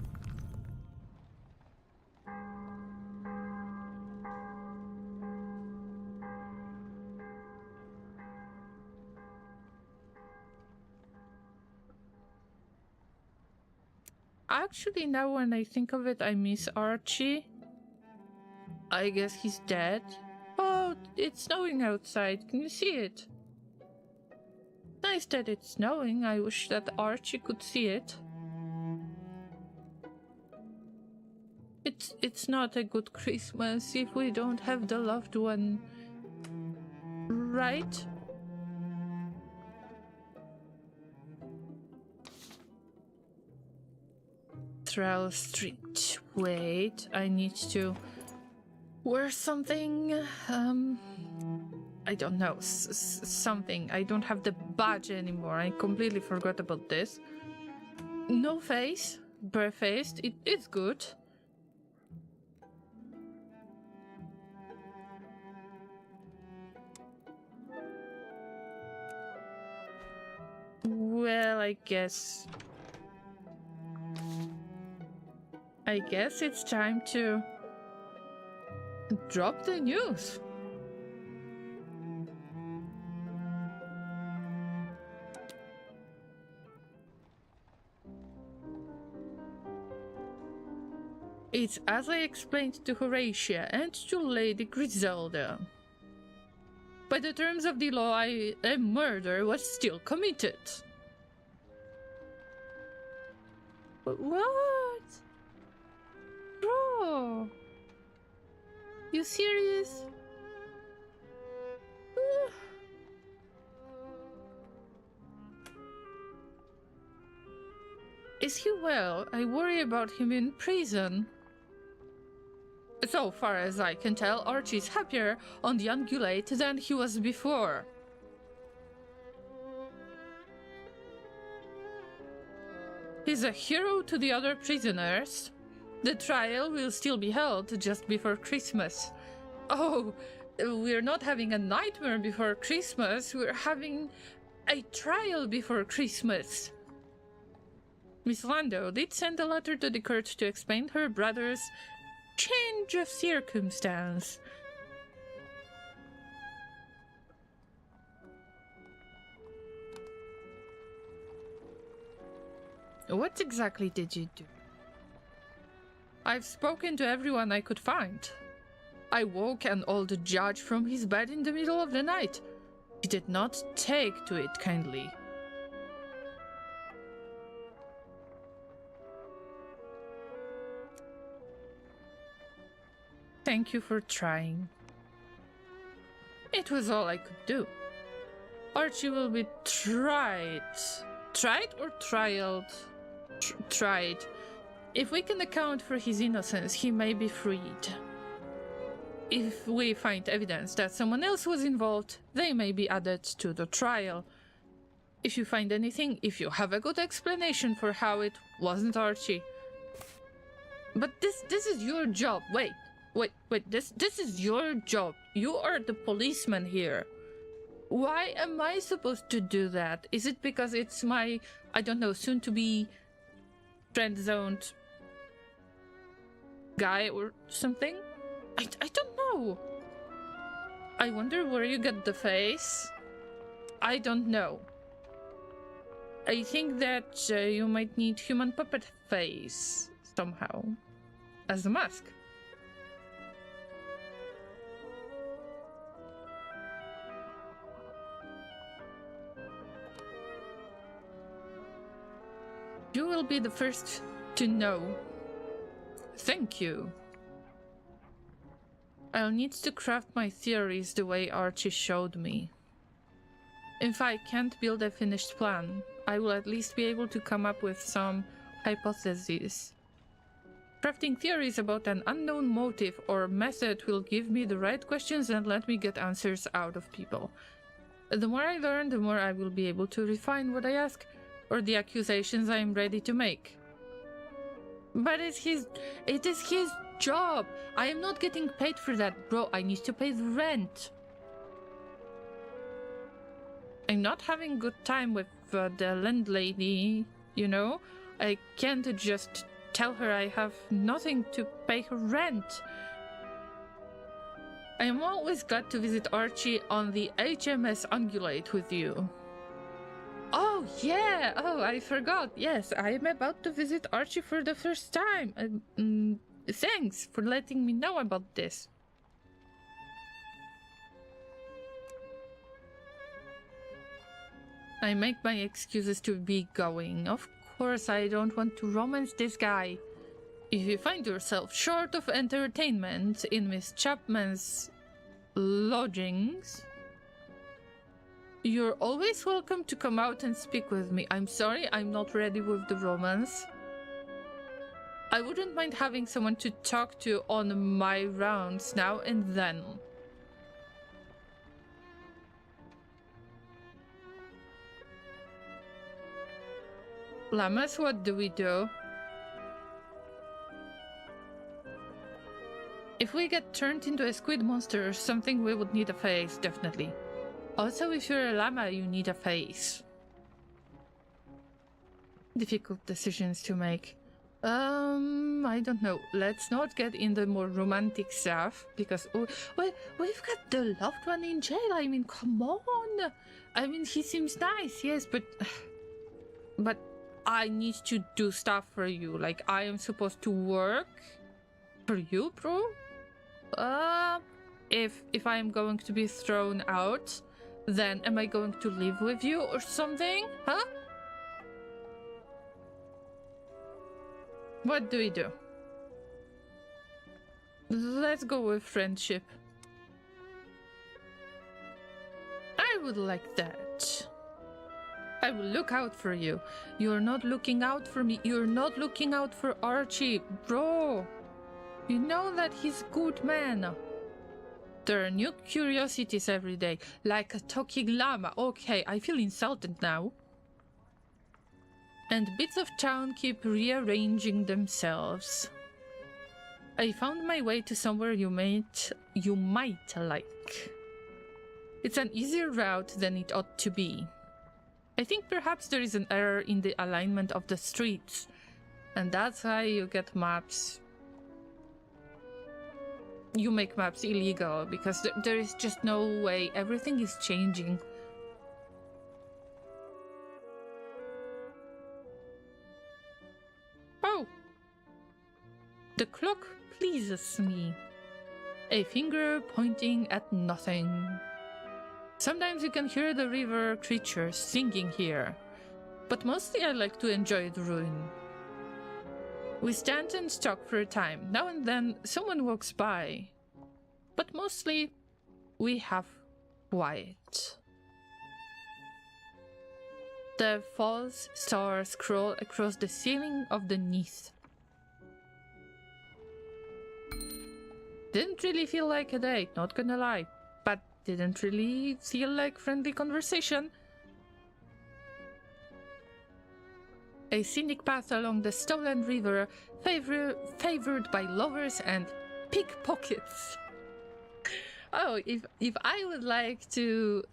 Actually, now when I think of it, I miss Archie. I guess he's dead. Oh, it's snowing outside. Can you see it? Nice that it's snowing. I wish that Archie could see it. It's not a good Christmas if we don't have the loved one. Right? Trowel Street. Wait, I need to wear something. I don't know. Something. I don't have the badge anymore. I completely forgot about this. No face. Barefaced. It's good. Well, I guess it's time to drop the news. It's as I explained to Horatia and to Lady Griselda. By the terms of the law, a murder was still committed. But what? Bro, no! You serious? Is he well? I worry about him in prison. So far as I can tell, Archie's happier on the Ungulate than he was before. He's a hero to the other prisoners. The trial will still be held just before Christmas. Oh, we're not having a nightmare before Christmas, we're having a trial before Christmas. Miss Lando did send a letter to the court to explain her brother's change of circumstance. What exactly did you do? I've spoken to everyone I could find. I woke an old judge from his bed in the middle of the night. He did not take to it kindly. Thank you for trying. It was all I could do. Archie will be tried. Tried or trialed? Tried. If we can account for his innocence, he may be freed. If we find evidence that someone else was involved, they may be added to the trial. If you find anything, if you have a good explanation for how it wasn't Archie. But this is your job. Wait, this is your job. You are the policeman here. Why am I supposed to do that? Is it because it's my, I don't know, soon-to-be friend-zoned guy or something? I don't know. I wonder where you get the face. I don't know. I think that you might need human puppet face somehow as a mask. You will be the first to know. Thank you. I'll need to craft my theories the way Archie showed me. If I can't build a finished plan, I will at least be able to come up with some hypotheses. Crafting theories about an unknown motive or method will give me the right questions and let me get answers out of people. The more I learn, the more I will be able to refine what I ask or the accusations I am ready to make. But it is his job. I am not getting paid for that, bro. I need to pay the rent. I'm not having good time with the landlady, you know? I can't just tell her I have nothing to pay her rent. I am always glad to visit Archie on the HMS Ungulate with you. Oh, yeah! Oh, I forgot. Yes, I am about to visit Archie for the first time. Thanks for letting me know about this. I make my excuses to be going. Of course, I don't want to romance this guy. If you find yourself short of entertainment in Miss Chapman's lodgings, you're always welcome to come out and speak with me. I'm sorry, I'm not ready with the romance. I wouldn't mind having someone to talk to on my rounds now and then. Llamas, what do we do? If we get turned into a squid monster or something, we would need a face, definitely. Also, if you're a llama, you need a face. Difficult decisions to make. I don't know. Let's not get in the more romantic stuff, because we've got the loved one in jail. I mean, come on. I mean, he seems nice, yes, but I need to do stuff for you. Like, I am supposed to work for you, bro? If I am going to be thrown out, then am I going to live with you or something? Huh? What do we do? Let's go with friendship. I would like that. I will look out for you. You're not looking out for me. You're not looking out for Archie. Bro, you know that he's a good man. There are new curiosities every day, like a talking llama. Okay, I feel insulted now. And bits of town keep rearranging themselves. I found my way to somewhere you might like. It's an easier route than it ought to be. I think perhaps there is an error in the alignment of the streets, and that's why you get maps. You make maps illegal, because there is just no way. Everything is changing. Oh! The clock pleases me. A finger pointing at nothing. Sometimes you can hear the river creatures singing here, but mostly I like to enjoy the ruin. We stand and talk for a time. Now and then someone walks by, but mostly we have quiet. The false stars crawl across the ceiling of the Neath. Didn't really feel like a date, not gonna lie, but didn't really feel like friendly conversation. A scenic path along the stolen river, favored by lovers and pickpockets. Oh, if I would like to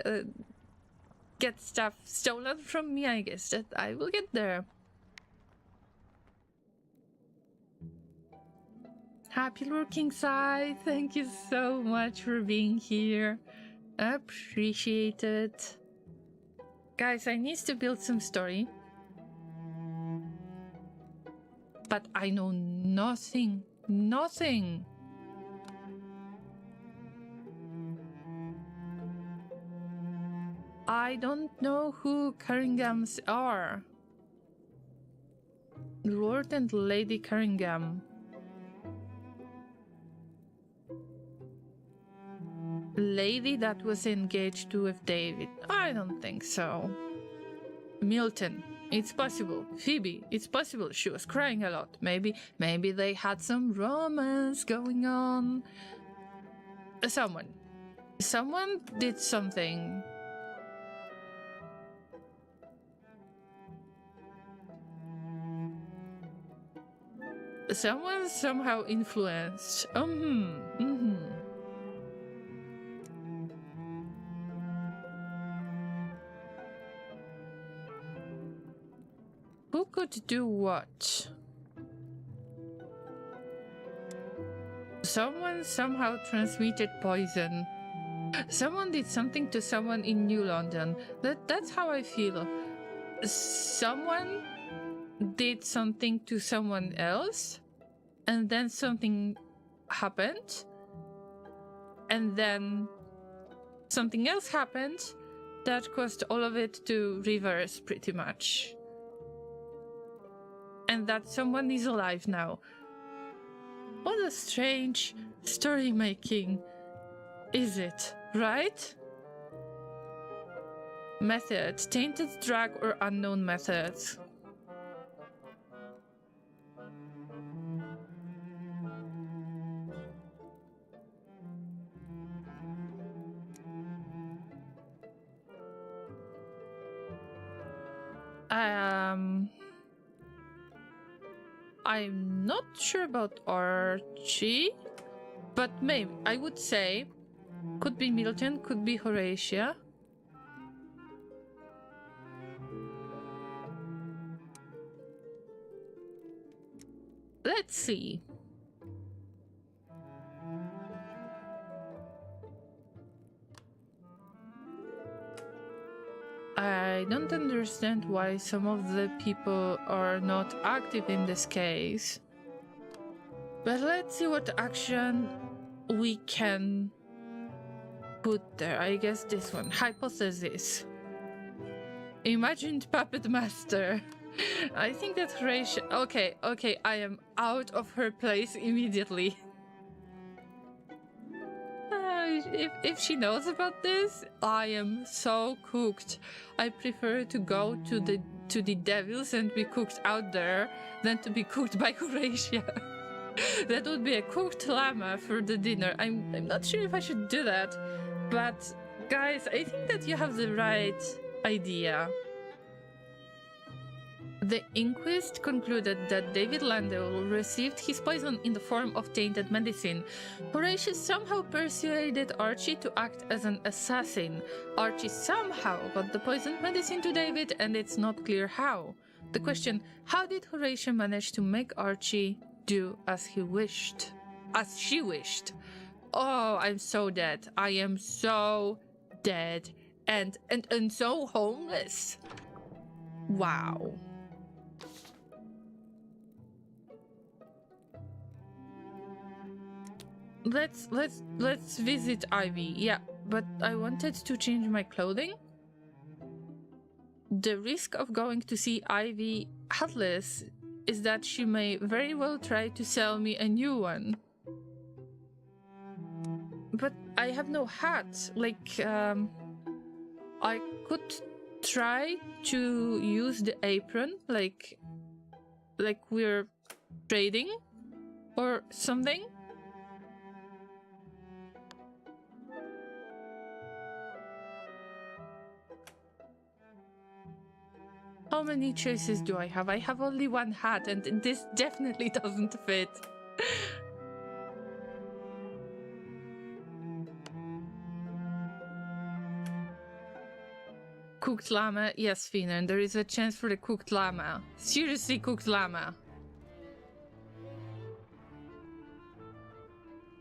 get stuff stolen from me, I guess that I will get there. Happy lurking side, thank you so much for being here. Appreciate it. Guys, I need to build some story. But I know nothing. Nothing. I don't know who Carringhams are. Lord and Lady Carringham. Lady that was engaged with David. I don't think so. Milton. It's possible. Phoebe. It's possible. She was crying a lot. Maybe they had some romance going on. Someone did something. Someone somehow influenced. Who could do what? Someone somehow transmitted poison. Someone did something to someone in New London. That's how I feel. Someone did something to someone else, and then something happened, and then something else happened that caused all of it to reverse pretty much. And that someone is alive now. What a strange story making is it, right? Method, tainted drug or unknown methods. I'm not sure about Archie, but maybe I would say could be Milton, could be Horatia. Let's see. I don't understand why some of the people are not active in this case. But let's see what action we can put there. I guess this one. Hypothesis. Imagined puppet master. I think that Horatio... Okay, I am out of her place immediately. if she knows about this, I am so cooked. I prefer to go to the devils and be cooked out there than to be cooked by Horatia. That would be a cooked llama for the dinner. I'm not sure if I should do that, but guys, I think that you have the right idea. The inquest concluded that David Landau received his poison in the form of tainted medicine. Horatio somehow persuaded Archie to act as an assassin. Archie somehow got the poisoned medicine to David, and it's not clear how. The question, how did Horatio manage to make Archie do as he wished? As she wished. Oh, I'm so dead. I am so dead and so homeless. Wow. Let's visit Ivy. Yeah, but I wanted to change my clothing. The risk of going to see Ivy hatless is that she may very well try to sell me a new one. But I have no hat. Like, I could try to use the apron, like we're trading or something. How many choices do I have? I have only one hat, and this definitely doesn't fit. Cooked llama? Yes, Finan, there is a chance for the cooked llama. Seriously, cooked llama.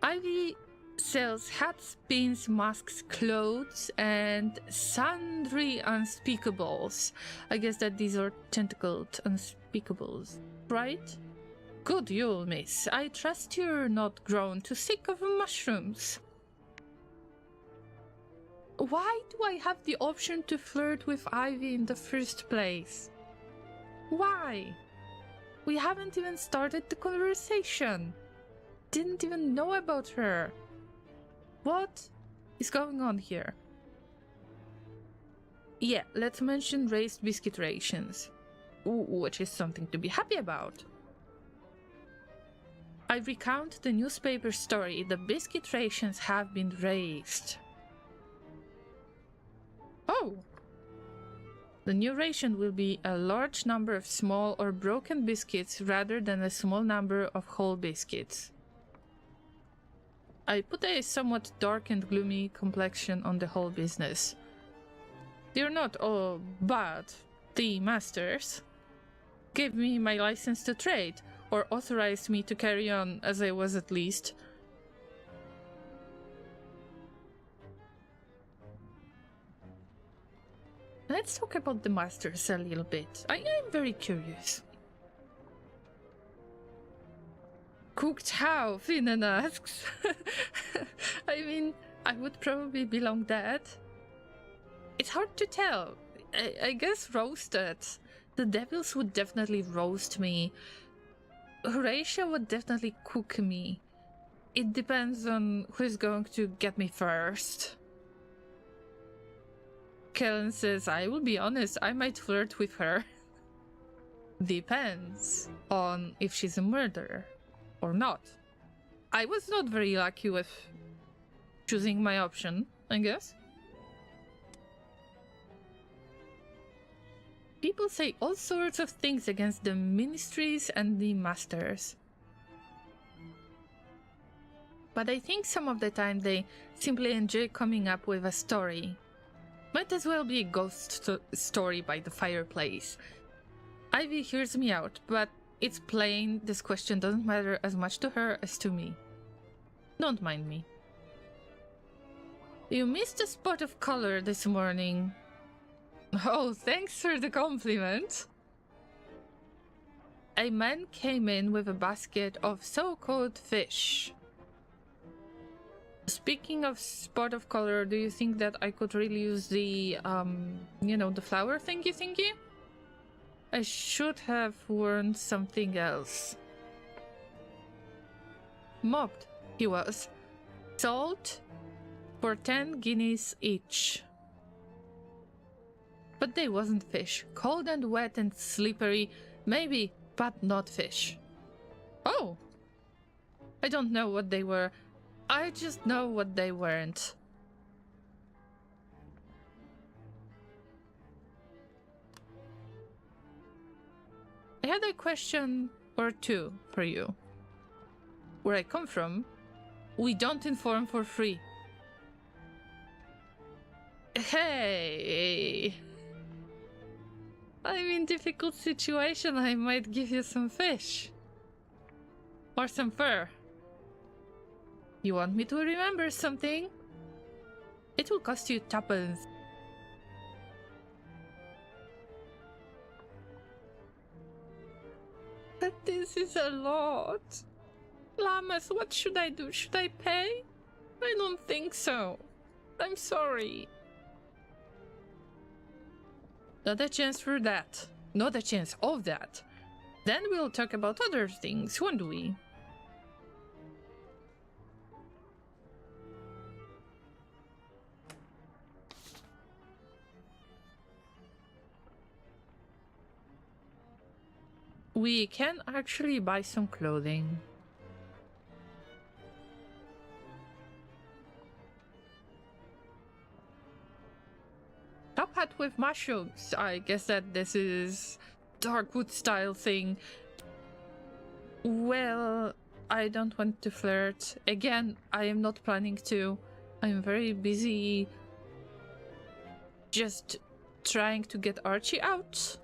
Ivy sells hats, pins, masks, clothes, and sundry unspeakables. I guess that these are tentacled unspeakables, right? Good Yule, miss. I trust you're not grown too sick of mushrooms. Why do I have the option to flirt with Ivy in the first place? Why? We haven't even started the conversation. Didn't even know about her. What is going on here? Yeah, let's mention raised biscuit rations. Ooh, which is something to be happy about. I recount the newspaper story. The biscuit rations have been raised. Oh! The new ration will be a large number of small or broken biscuits rather than a small number of whole biscuits. I put a somewhat dark and gloomy complexion on the whole business. They're not all bad. The masters gave me my license to trade, or authorized me to carry on as I was at least. Let's talk about the masters a little bit. I am very curious. Cooked how? Finan asks. I mean, I would probably belong that. It's hard to tell. I guess roasted. The devils would definitely roast me. Horatio would definitely cook me. It depends on who's going to get me first. Kellen says, I will be honest, I might flirt with her. Depends on if she's a murderer or not. I was not very lucky with choosing my option, I guess. People say all sorts of things against the ministries and the masters. But I think some of the time they simply enjoy coming up with a story. Might as well be a ghost story by the fireplace. Ivy hears me out, but it's plain this question doesn't matter as much to her as to me. Don't mind me. You missed a spot of color this morning. Oh, thanks for the compliment. A man came in with a basket of so-called fish. Speaking of spot of color, do you think that I could really use the, the flower thingy? I should have worn something else. Mobbed, he was. Salt, for 10 guineas each. But they wasn't fish. Cold and wet and slippery, maybe, but not fish. Oh! I don't know what they were. I just know what they weren't. I had a question or two for you. Where I come from, we don't inform for free. Hey! I'm in difficult situation. I might give you some fish. Or some fur. You want me to remember something? It will cost you tuppence. But this is a lot. Llamas, what should I do? Should I pay? I don't think so. I'm sorry. Not a chance for that. Not a chance of that. Then we'll talk about other things, won't we? We can actually buy some clothing. Top hat with mushrooms. I guess that this is Darkwood style thing. Well, I don't want to flirt. Again, I am not planning to. I'm very busy just trying to get Archie out.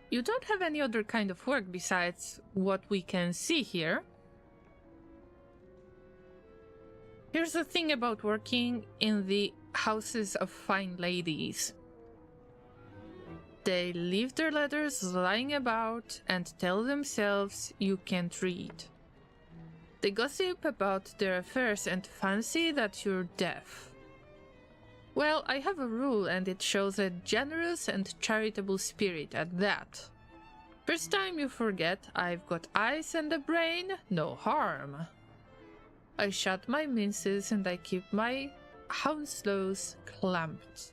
You don't have any other kind of work besides what we can see here. Here's the thing about working in the houses of fine ladies. They leave their letters lying about and tell themselves you can't read. They gossip about their affairs and fancy that you're deaf. Well, I have a rule and it shows a generous and charitable spirit at that. First time you forget, I've got eyes and a brain, no harm. I shut my minces and I keep my hounslows clamped.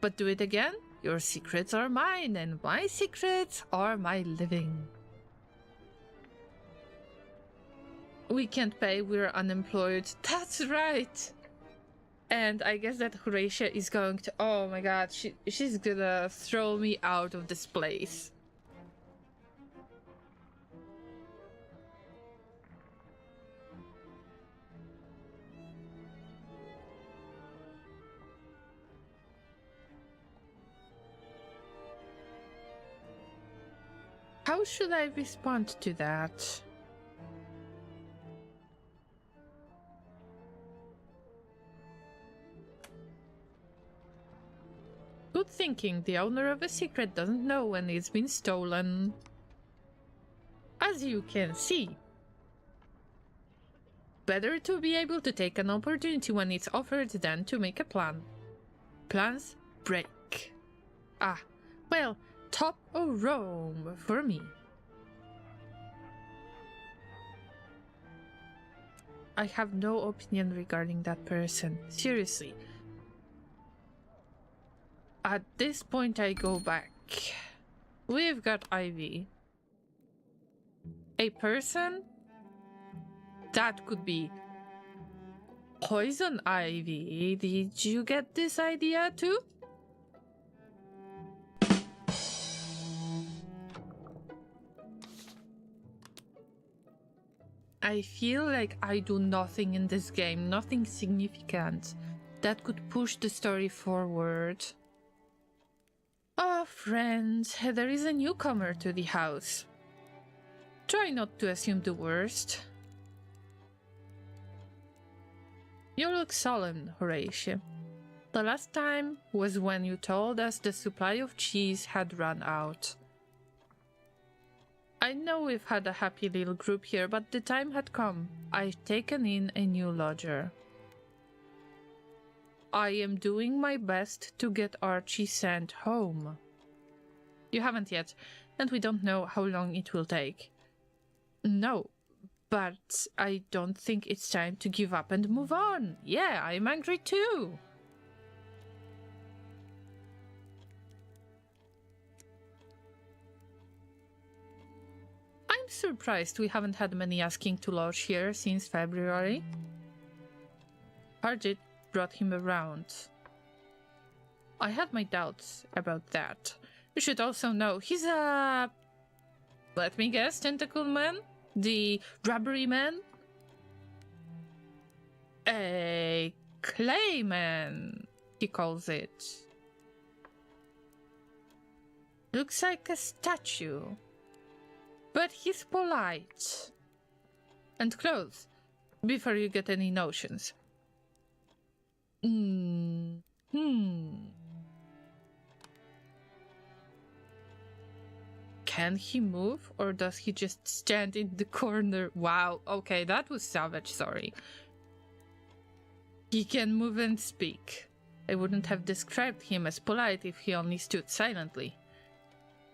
But do it again? Your secrets are mine and my secrets are my living. We can't pay, we're unemployed. That's right! And I guess that Horatia is going to... Oh my god, she's gonna throw me out of this place. How should I respond to that? Good thinking. The owner of a secret doesn't know when it's been stolen. As you can see. Better to be able to take an opportunity when it's offered than to make a plan. Plans break. Ah, well, top of Rome for me. I have no opinion regarding that person. Seriously. At this point, I go back. We've got Ivy. A person? That could be Poison Ivy. Did you get this idea too? I feel like I do nothing in this game, nothing significant that could push the story forward. Oh, friends, there is a newcomer to the house. Try not to assume the worst. You look solemn, Horatio. The last time was when you told us the supply of cheese had run out. I know we've had a happy little group here, but the time had come. I've taken in a new lodger. I am doing my best to get Archie sent home. You haven't yet, and we don't know how long it will take. No, but I don't think it's time to give up and move on. Yeah, I'm angry too. I'm surprised we haven't had many asking to lodge here since February. Harjit brought him around. I had my doubts about that. You should also know he's a... let me guess, tentacle man? The rubbery man? A clay man, he calls it. Looks like a statue. But he's polite. And close, before you get any notions. Can he move, or does he just stand in the corner? Wow, okay, that was savage, sorry. He can move and speak. I wouldn't have described him as polite if he only stood silently.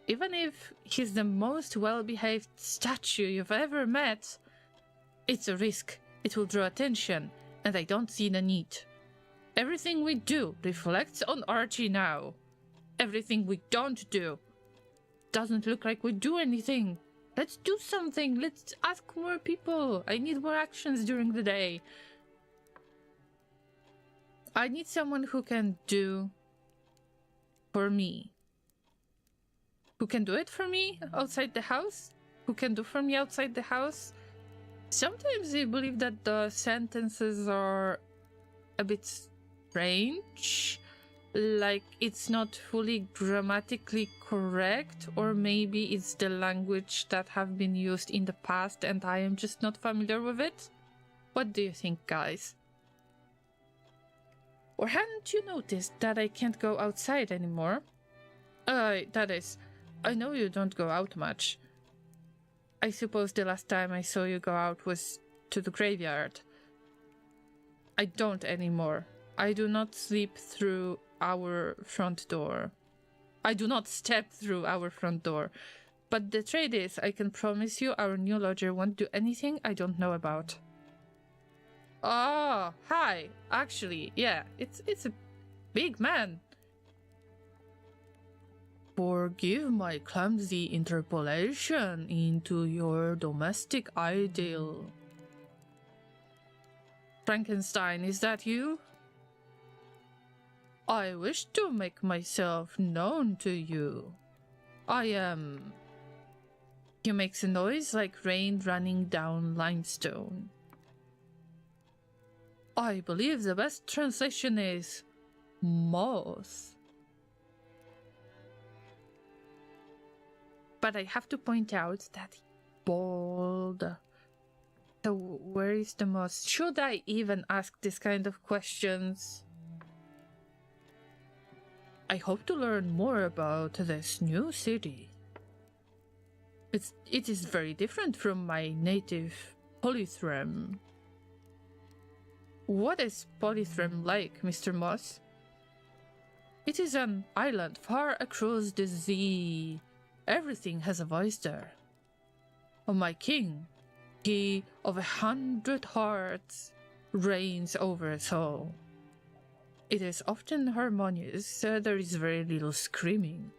Even if he's the most well-behaved statue you've ever met, it's a risk. It will draw attention, and I don't see the need. Everything we do reflects on Archie now. Everything we don't do doesn't look like we do anything. Let's do something. Let's ask more people. I need more actions during the day. I need someone who can do for me. Who can do it for me outside the house? Who can do for me outside the house? Sometimes I believe that the sentences are a bit strange. Like it's not fully grammatically correct, or maybe it's the language that have been used in the past and I am just not familiar with it. What do you think, guys? Or hadn't you noticed that I can't go outside anymore? That is, I know you don't go out much. I suppose the last time I saw you go out was to the graveyard. I don't anymore. I do not sleep through our front door. I do not step through our front door. But the trade is, I can promise you our new lodger won't do anything I don't know about. Oh, hi. Actually, yeah, it's a big man. Forgive my clumsy interpolation into your domestic idyll. Frankenstein, is that you? I wish to make myself known to you. I am... He makes a noise like rain running down limestone. I believe the best translation is moth. But I have to point out that he's bald. So where is the moth? Should I even ask this kind of questions? I hope to learn more about this new city. It is very different from my native Polythrem. What is Polythrem like, Mr. Moss? It is an island far across the sea. Everything has a voice there. Oh, my king, he of 100 hearts, reigns over us all. It is often harmonious, there is very little screaming.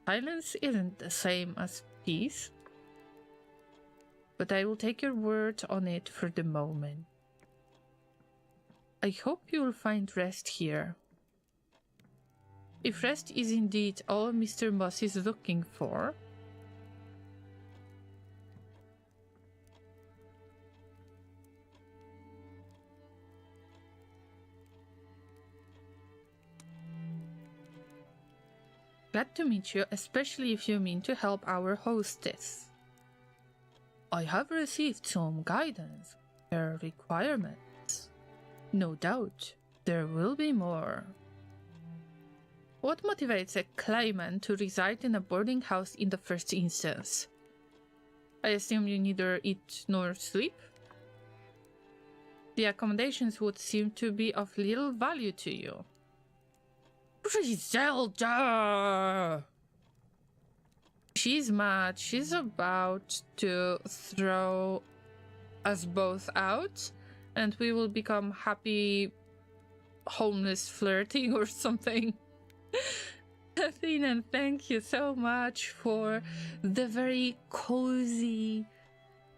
Silence isn't the same as peace, but I will take your word on it for the moment. I hope you will find rest here. If rest is indeed all Mr. Moss is looking for, glad to meet you, especially if you mean to help our hostess. I have received some guidance, her requirements. No doubt, there will be more. What motivates a clayman to reside in a boarding house in the first instance? I assume you neither eat nor sleep? The accommodations would seem to be of little value to you. Griselda! She's mad. She's about to throw us both out, and we will become happy homeless flirting or something. Athena, thank you so much for the very cozy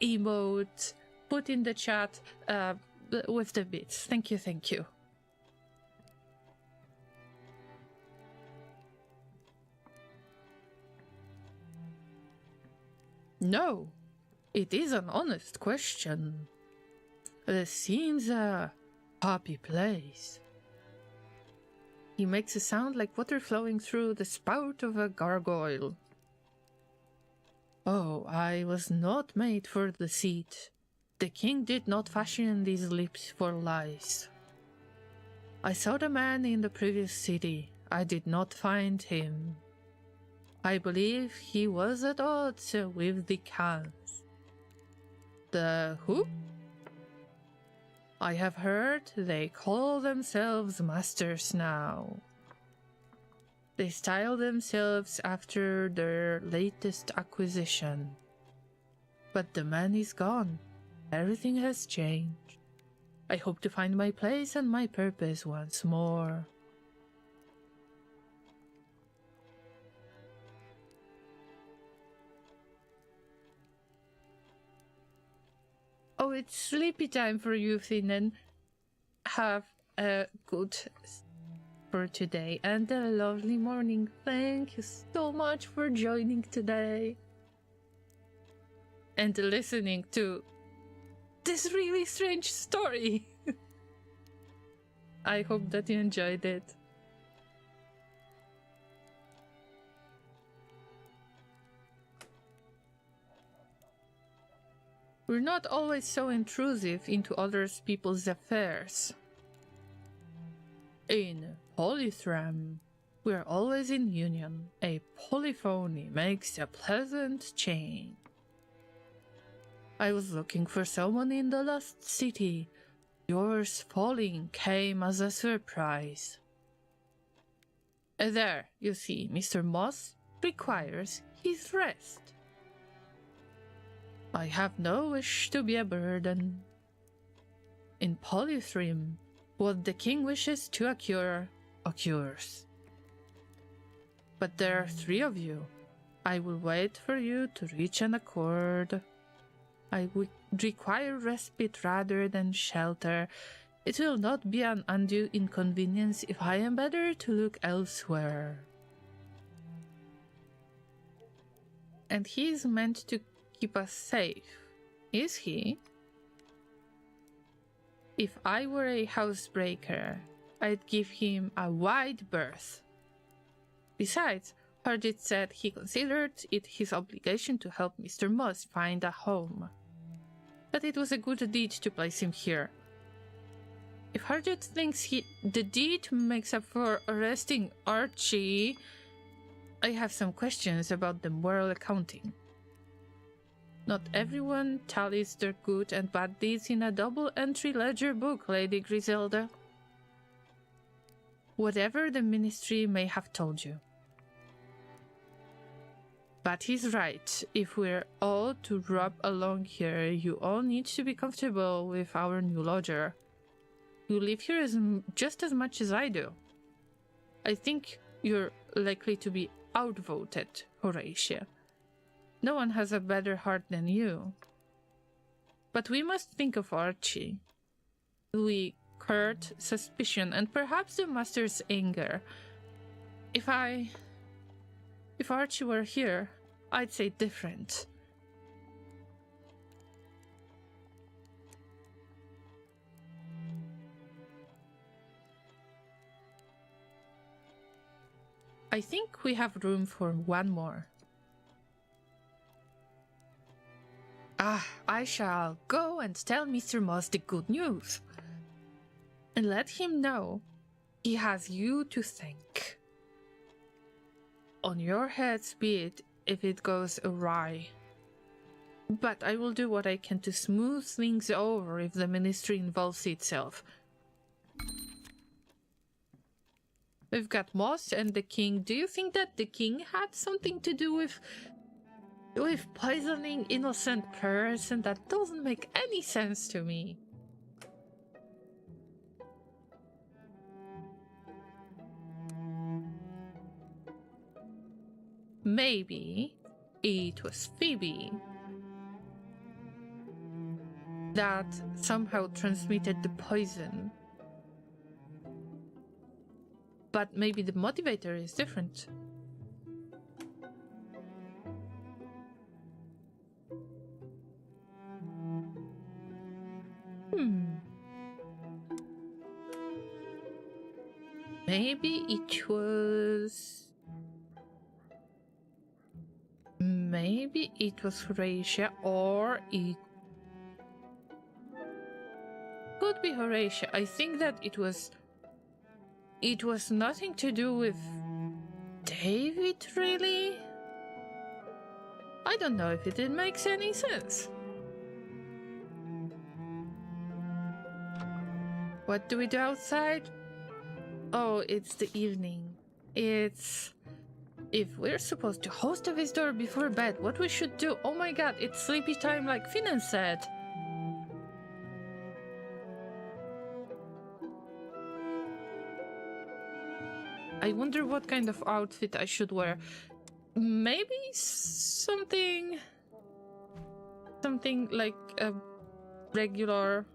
emote put in the chat with the bits. Thank you, thank you. No, it is an honest question. This seems a happy place. He makes a sound like water flowing through the spout of a gargoyle. Oh, I was not made for the seat. The king did not fashion these lips for lies. I saw the man in the previous city. I did not find him. I believe he was at odds with the Khans. The who? I have heard they call themselves masters now. They style themselves after their latest acquisition. But the man is gone. Everything has changed. I hope to find my place and my purpose once more. Oh, it's sleepy time for you, Finan. Have a good for today and a lovely morning. Thank you so much for joining today and listening to this really strange story. I hope that you enjoyed it. We're not always so intrusive into other people's affairs. In Polythram, we're always in union. A polyphony makes a pleasant change. I was looking for someone in the lost city. Yours falling came as a surprise. There, you see, Mr. Moss requires his rest. I have no wish to be a burden. In Polythrim, what the king wishes to occur, occurs. But there are 3 of you. I will wait for you to reach an accord. I would require respite rather than shelter. It will not be an undue inconvenience if I am better to look elsewhere. And he is meant to keep us safe, is he? If I were a housebreaker, I'd give him a wide berth. Besides, Harjit said he considered it his obligation to help Mr. Moss find a home. That it was a good deed to place him here. If Harjit thinks the deed makes up for arresting Archie, I have some questions about the moral accounting. Not everyone tallies their good and bad deeds in a double-entry ledger book, Lady Griselda. Whatever the ministry may have told you. But he's right. If we're all to rub along here, you all need to be comfortable with our new lodger. You live here just as much as I do. I think you're likely to be outvoted, Horatia. No one has a better heart than you. But we must think of Archie. We court suspicion and perhaps the master's anger. If Archie were here, I'd say different. I think we have room for one more. I shall go and tell Mr. Moss the good news. And let him know he has you to thank. On your heads be it if it goes awry. But I will do what I can to smooth things over if the ministry involves itself. We've got Moss and the king. Do you think that the king had something to do with poisoning innocent person? That doesn't make any sense to me. Maybe it was Phoebe that somehow transmitted the poison. But maybe the motivator is different. Maybe it was... Maybe it was Horatia, or it could be Horatia. I think that it was nothing to do with David, really. I don't know if it makes any sense. What do we do outside? Oh, it's the evening. It's... If we're supposed to host a visitor before bed, what we should do? Oh my god, it's sleepy time like Finan said. I wonder what kind of outfit I should wear. Maybe something like a regular...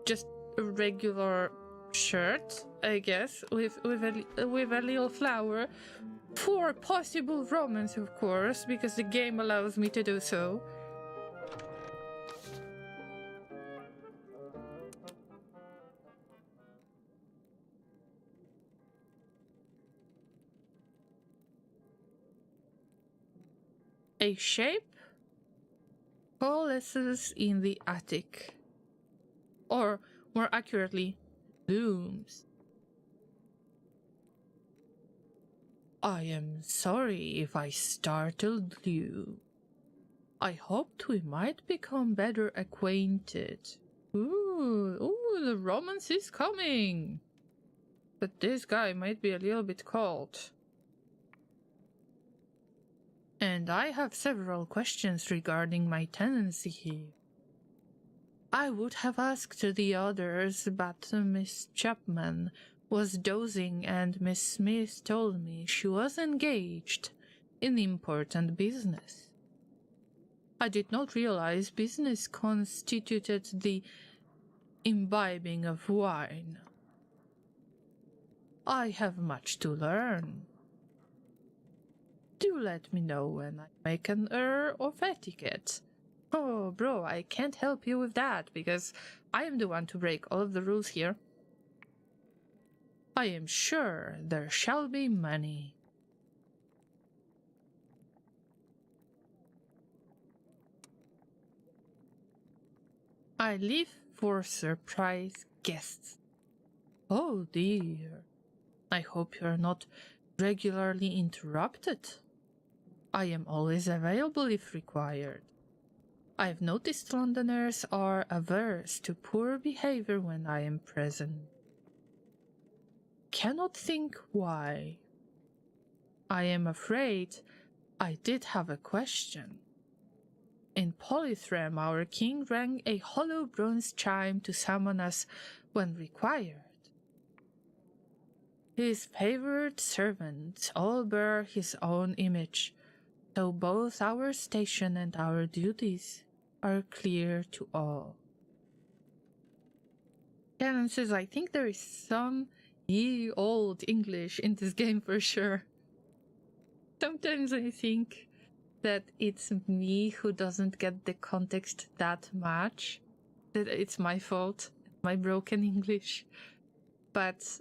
Just a regular shirt, I guess, with a little flower for possible romance, of course, because the game allows me to do so. A shape coalesces in the attic, or more accurately, looms. I am sorry if I startled you. I hoped we might become better acquainted. Ooh, the romance is coming. But this guy might be a little bit cold. And I have several questions regarding my tenancy here. I would have asked the others, but Miss Chapman was dozing and Miss Smith told me she was engaged in important business. I did not realize business constituted the imbibing of wine. I have much to learn. Do let me know when I make an error of etiquette. Oh, bro, I can't help you with that, because I am the one to break all of the rules here. I am sure there shall be money. I leave for surprise guests. Oh dear. I hope you are not regularly interrupted. I am always available if required. I've noticed Londoners are averse to poor behavior when I am present. Cannot think why. I am afraid I did have a question. In Polythrem, our king rang a hollow bronze chime to summon us when required. His favored servants all bear his own image, so both our station and our duties are clear to all. Canon says, I think there is some ye old English in this game for sure. Sometimes I think that it's me who doesn't get the context that much, that it's my fault, my broken English. But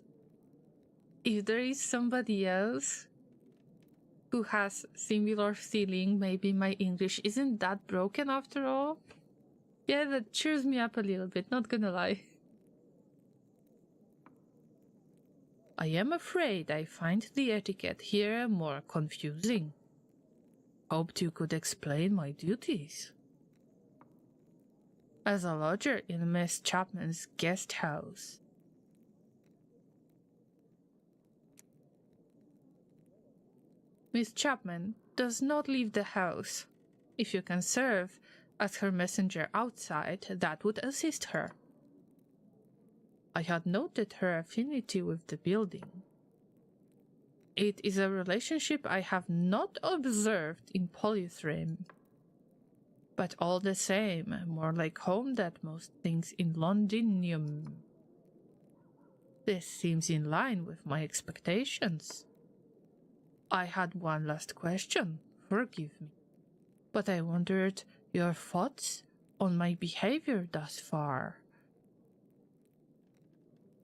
if there is somebody else who has similar feeling, maybe my English isn't that broken after all. Yeah, that cheers me up a little bit, not gonna lie. I am afraid I find the etiquette here more confusing. Hoped you could explain my duties. As a lodger in Miss Chapman's guest house. Miss Chapman does not leave the house. If you can serve as her messenger outside, that would assist her. I had noted her affinity with the building. It is a relationship I have not observed in Polythreme. But all the same, more like home than most things in Londinium. This seems in line with my expectations. I had one last question, forgive me. But I wondered your thoughts on my behavior thus far.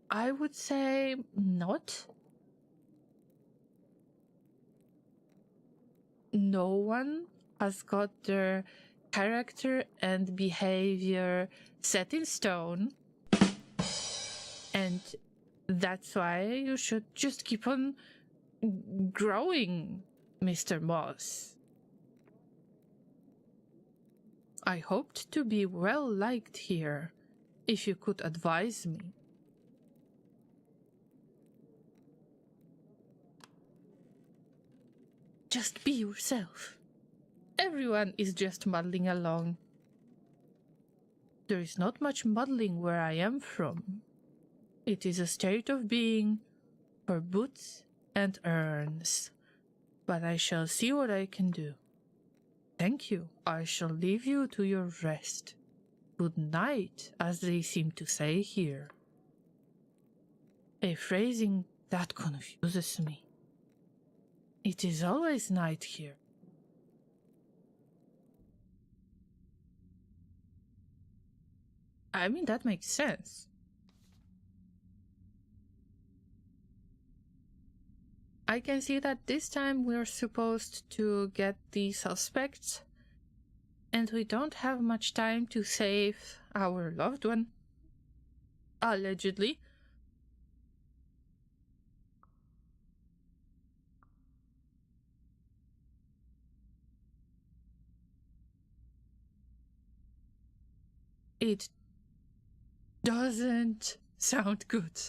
I would say not. No one has got their character and behavior set in stone. And that's why you should just keep on growing, Mr. Moss. I hoped to be well liked here, if you could advise me. Just be yourself. Everyone is just muddling along. There is not much muddling where I am from. It is a state of being for boots and urns. But I shall see what I can do. Thank you. I shall leave you to your rest. Good night, as they seem to say here. A phrasing that confuses me. It is always night here. I mean, that makes sense. I can see that this time we're supposed to get the suspects, and we don't have much time to save our loved one. Allegedly. It doesn't sound good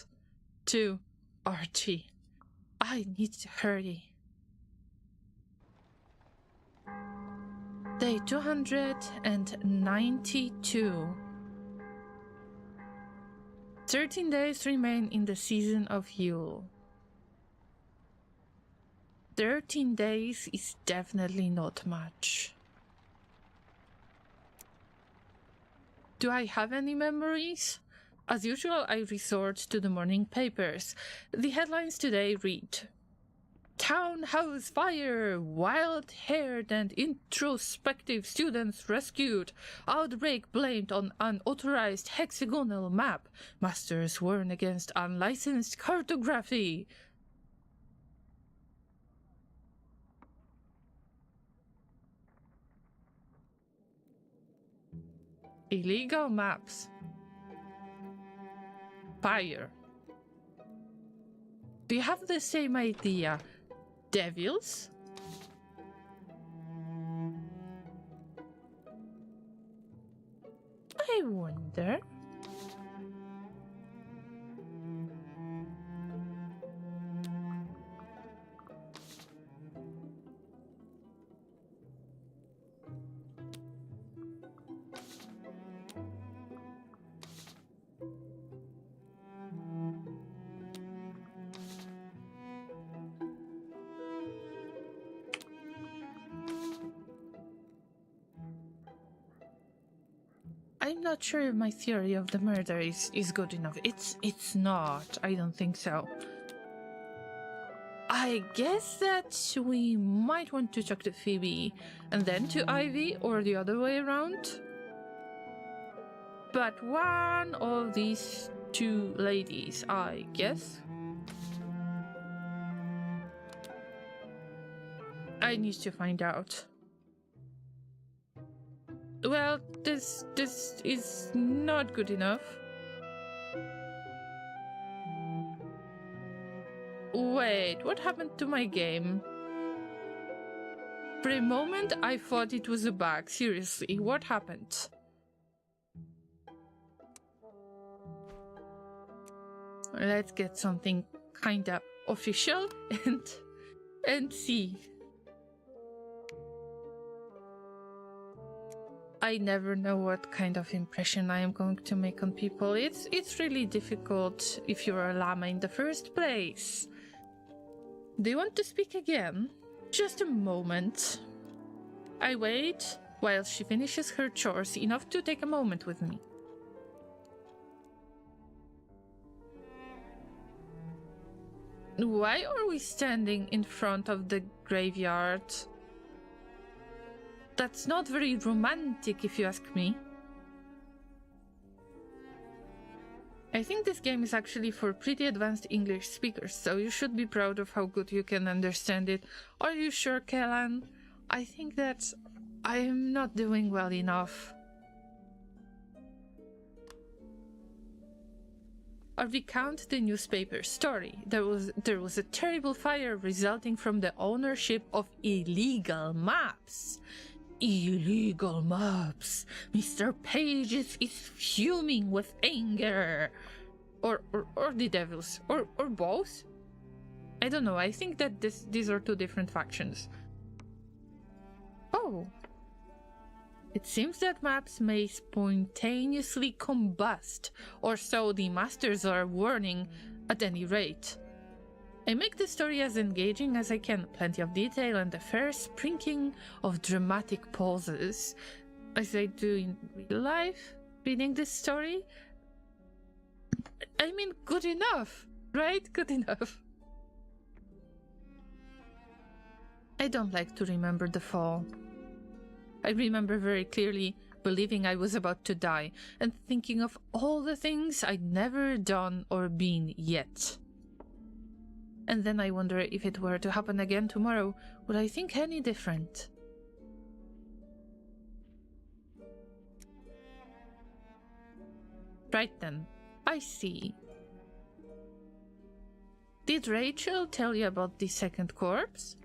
to Archie. I need to hurry. Day 292. 13 days remain in the season of Yule. 13 days is definitely not much. Do I have any memories? As usual, I resort to the morning papers. The headlines today read: Townhouse fire! Wild-haired and introspective students rescued. Outbreak blamed on unauthorized hexagonal map. Masters warn against unlicensed cartography. Illegal maps. Fire. Do you have the same idea? Devils? I wonder. I'm not sure if my theory of the murder is good enough. It's not. I don't think so. I guess that we might want to talk to Phoebe and then to Ivy, or the other way around. But one of these two ladies, I guess. I need to find out. Well, this is not good enough. Wait, what happened to my game? For a moment, I thought it was a bug. Seriously, what happened? Let's get something kinda official and see. I never know what kind of impression I am going to make on people. It's really difficult if you're a llama in the first place. Do you want to speak again? Just a moment. I wait while she finishes her chores enough to take a moment with me. Why are we standing in front of the graveyard? That's not very romantic, if you ask me. I think this game is actually for pretty advanced English speakers, so you should be proud of how good you can understand it. Are you sure, Kellan? I think that I am not doing well enough. I'll recount the newspaper story. There was a terrible fire resulting from the ownership of illegal maps. Illegal maps. Mr. Page is fuming with anger. Or the devils. Or both? I don't know. I think that these are two different factions. Oh. It seems that maps may spontaneously combust, or so the masters are warning at any rate. I make the story as engaging as I can, plenty of detail and a fair sprinkling of dramatic pauses, as I do in real life, reading this story. I mean, good enough, right? Good enough. I don't like to remember the fall. I remember very clearly believing I was about to die and thinking of all the things I'd never done or been yet. And then I wonder if it were to happen again tomorrow, would I think any different? Right then, I see. Did Rachel tell you about the second corpse?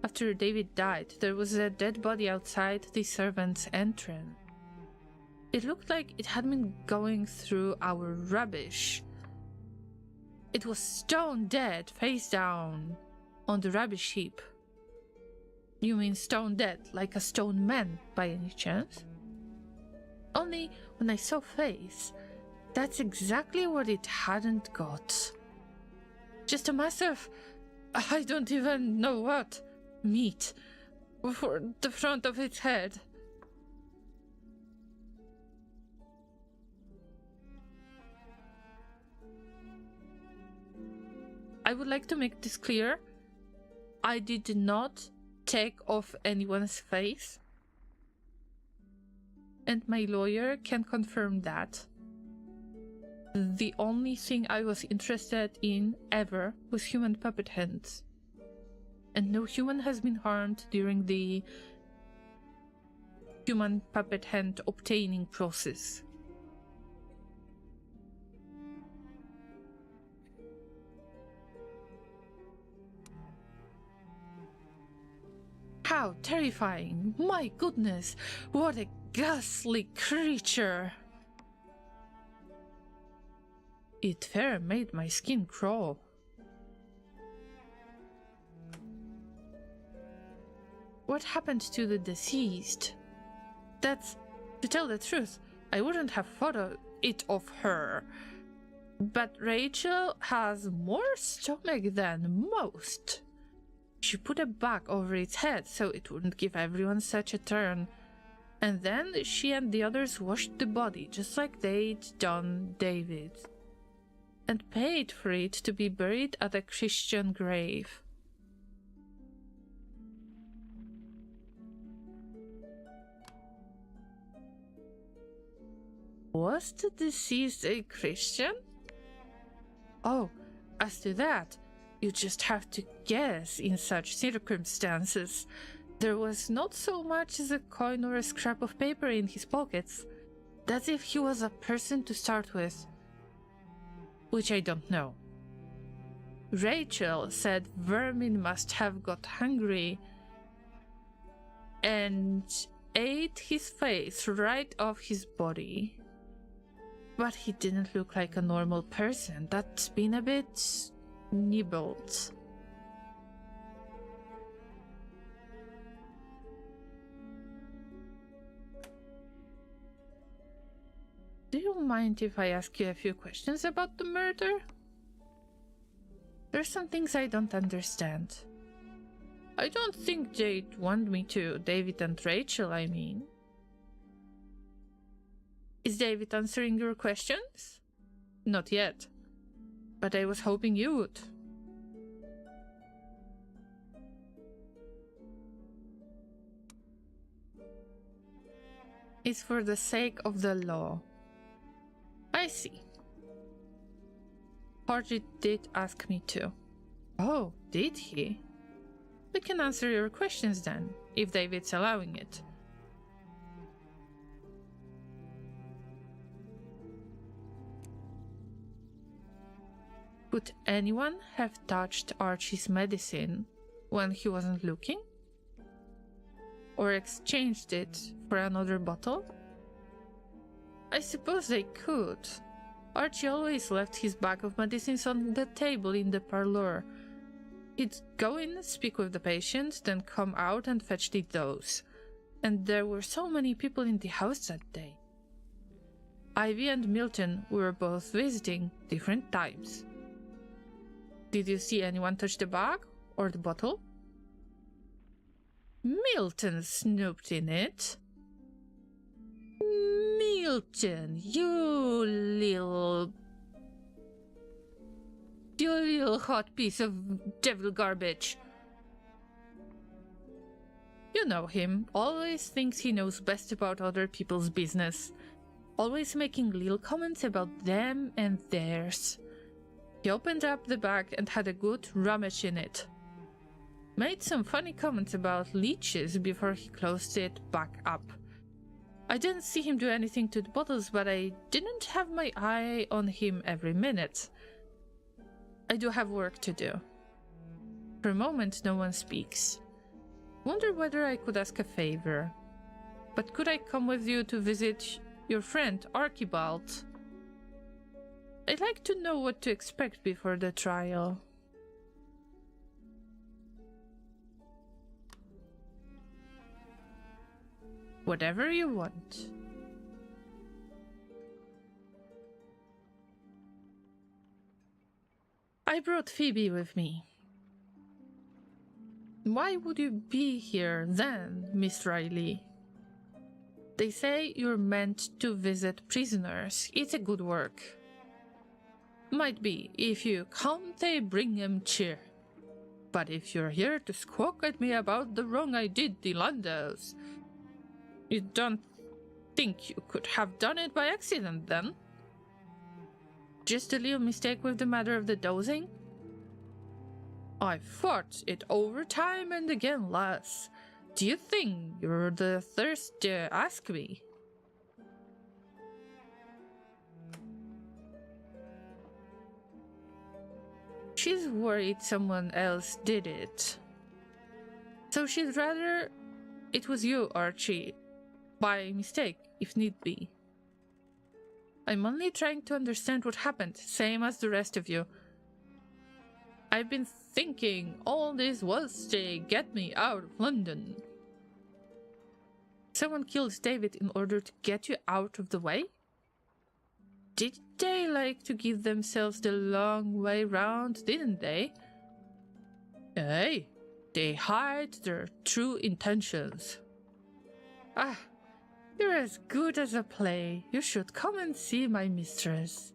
After David died, there was a dead body outside the servants' entrance. It looked like it had been going through our rubbish. It was stone dead, face down, on the rubbish heap. You mean stone dead, like a stone man, by any chance? Only when I saw face, that's exactly what it hadn't got. Just a mass of, I don't even know what, meat for the front of its head. I would like to make this clear. I did not take off anyone's face. And my lawyer can confirm that. The only thing I was interested in ever was human puppet hands. And no human has been harmed during the human puppet hand obtaining process. How terrifying! My goodness, what a ghastly creature! It fair made my skin crawl. What happened to the deceased? That's, to tell the truth, I wouldn't have thought it of her. But Rachel has more stomach than most. She put a bag over its head so it wouldn't give everyone such a turn. And then she and the others washed the body just like they'd done David. And paid for it to be buried at a Christian grave. Was the deceased a Christian? Oh, as to that, you just have to guess in such circumstances. There was not so much as a coin or a scrap of paper in his pockets. That's if he was a person to start with. Which I don't know. Rachel said vermin must have got hungry and ate his face right off his body. But he didn't look like a normal person. That's been a bit nibbled. Do you mind if I ask you a few questions about the murder? There's some things I don't understand. I don't think they'd want me to. David and Rachel, I mean. Is David answering your questions? Not yet. But I was hoping you would. It's for the sake of the law. I see. Archie did ask me to. Oh, did he? We can answer your questions then, if David's allowing it. Would anyone have touched Archie's medicine when he wasn't looking? Or exchanged it for another bottle? I suppose they could. Archie always left his bag of medicines on the table in the parlour. He'd go in, speak with the patient, then come out and fetch the dose. And there were so many people in the house that day. Ivy and Milton were both visiting different times. Did you see anyone touch the bag or the bottle? Milton snooped in it. Milton, you little hot piece of devil garbage. You know him, always thinks he knows best about other people's business. Always making little comments about them and theirs. He opened up the bag and had a good rummage in it. Made some funny comments about leeches before he closed it back up. I didn't see him do anything to the bottles, but I didn't have my eye on him every minute. I do have work to do. For a moment, no one speaks. Wonder whether I could ask a favor. But could I come with you to visit your friend, Archibald? I'd like to know what to expect before the trial. Whatever you want. I brought Phoebe with me. Why would you be here then, Miss Riley? They say you're meant to visit prisoners. It's a good work. Might be, if you come, they bring 'em cheer. But if you're here to squawk at me about the wrong I did, the Landos, you don't think you could have done it by accident, then? Just a little mistake with the matter of the dosing? I fought it over time and again, lass. Do you think you're the thirst to ask me? She's worried someone else did it. So she'd rather it was you, Archie. By mistake, if need be. I'm only trying to understand what happened, same as the rest of you. I've been thinking all this was to get me out of London. Someone killed David in order to get you out of the way? Did they like to give themselves the long way round, didn't they? Hey, they hide their true intentions. Ah, you're as good as a play. You should come and see my mistress.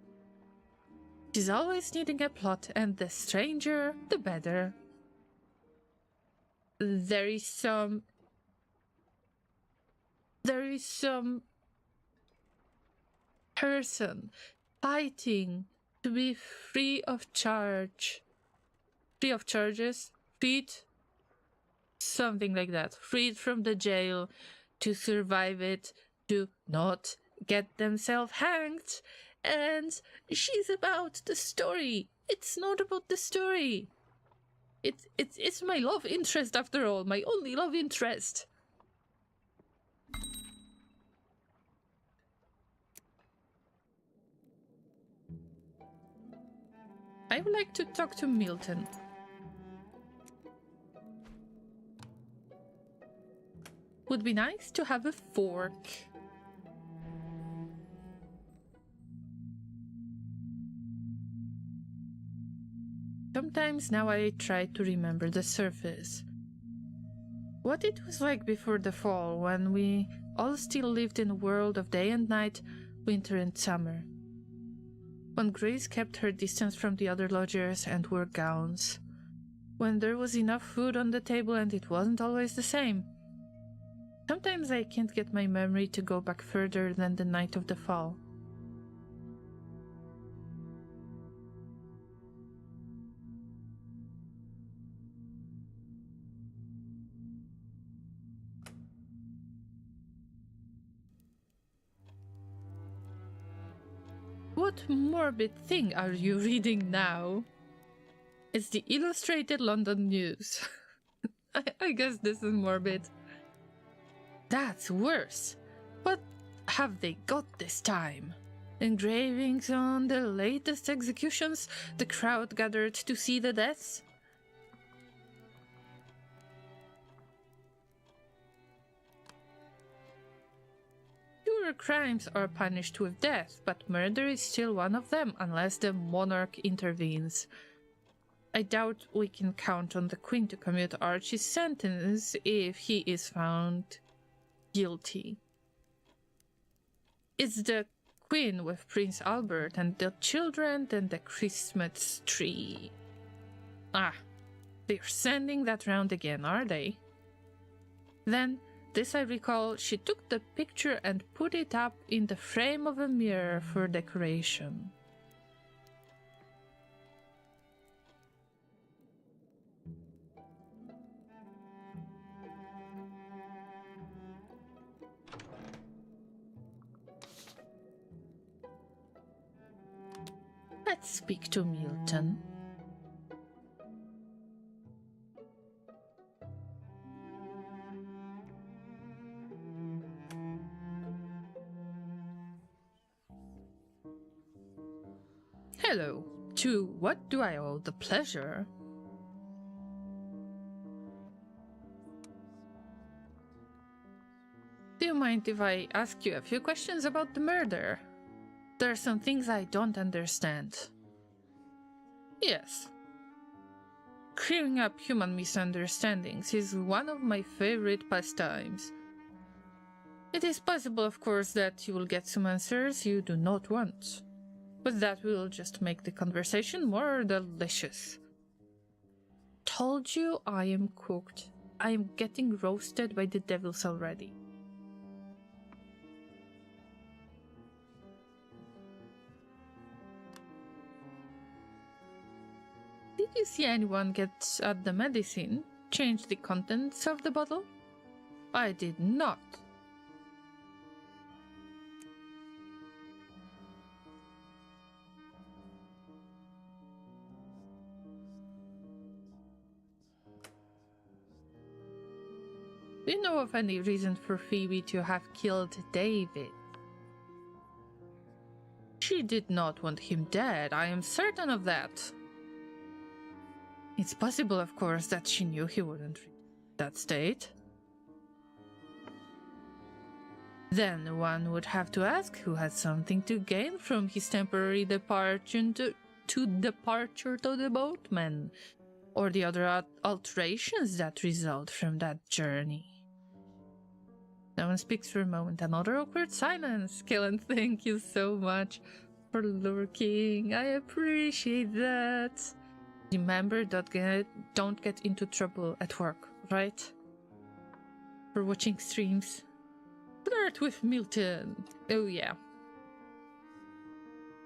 She's always needing a plot, and the stranger, the better. There is some person fighting to be free of charge. Free of charges? Freed? Something like that. Freed from the jail to survive it, to not get themselves hanged. And she's about the story It's not about the story. It's my love interest after all, my only love interest. I would like to talk to Milton. Would be nice to have a fork. Sometimes now I try to remember the surface. What it was like before the fall, when we all still lived in a world of day and night, winter and summer. When Grace kept her distance from the other lodgers and wore gowns. When there was enough food on the table and it wasn't always the same. Sometimes I can't get my memory to go back further than the night of the fall. What morbid thing are you reading now? It's the Illustrated London News. I guess this is morbid. That's worse. What have they got this time? Engravings on the latest executions, the crowd gathered to see the deaths? Fewer crimes are punished with death, but murder is still one of them unless the monarch intervenes. I doubt we can count on the Queen to commute Archie's sentence if he is found guilty. It's the Queen with Prince Albert and the children and the Christmas tree. Ah, they're sending that round again, are they? Then, this I recall, she took the picture and put it up in the frame of a mirror for decoration. Let's speak to Milton. Hello. To what do I owe the pleasure? Do you mind if I ask you a few questions about the murder? There are some things I don't understand. Yes. Clearing up human misunderstandings is one of my favorite pastimes. It is possible, of course, that you will get some answers you do not want. But that will just make the conversation more delicious. Told you I am cooked. I am getting roasted by the devils already. Did you see anyone get at the medicine? Change the contents of the bottle? I did not. Do you know of any reason for Phoebe to have killed David? She did not want him dead, I am certain of that. It's possible, of course, that she knew he wouldn't reach that state. Then one would have to ask who had something to gain from his temporary departure to the boatman, or the other alterations that result from that journey. No one speaks for a moment. Another awkward silence. Killen, thank you so much for lurking. I appreciate that. Remember, don't get into trouble at work, right? For watching streams. Flirt with Milton. Oh yeah.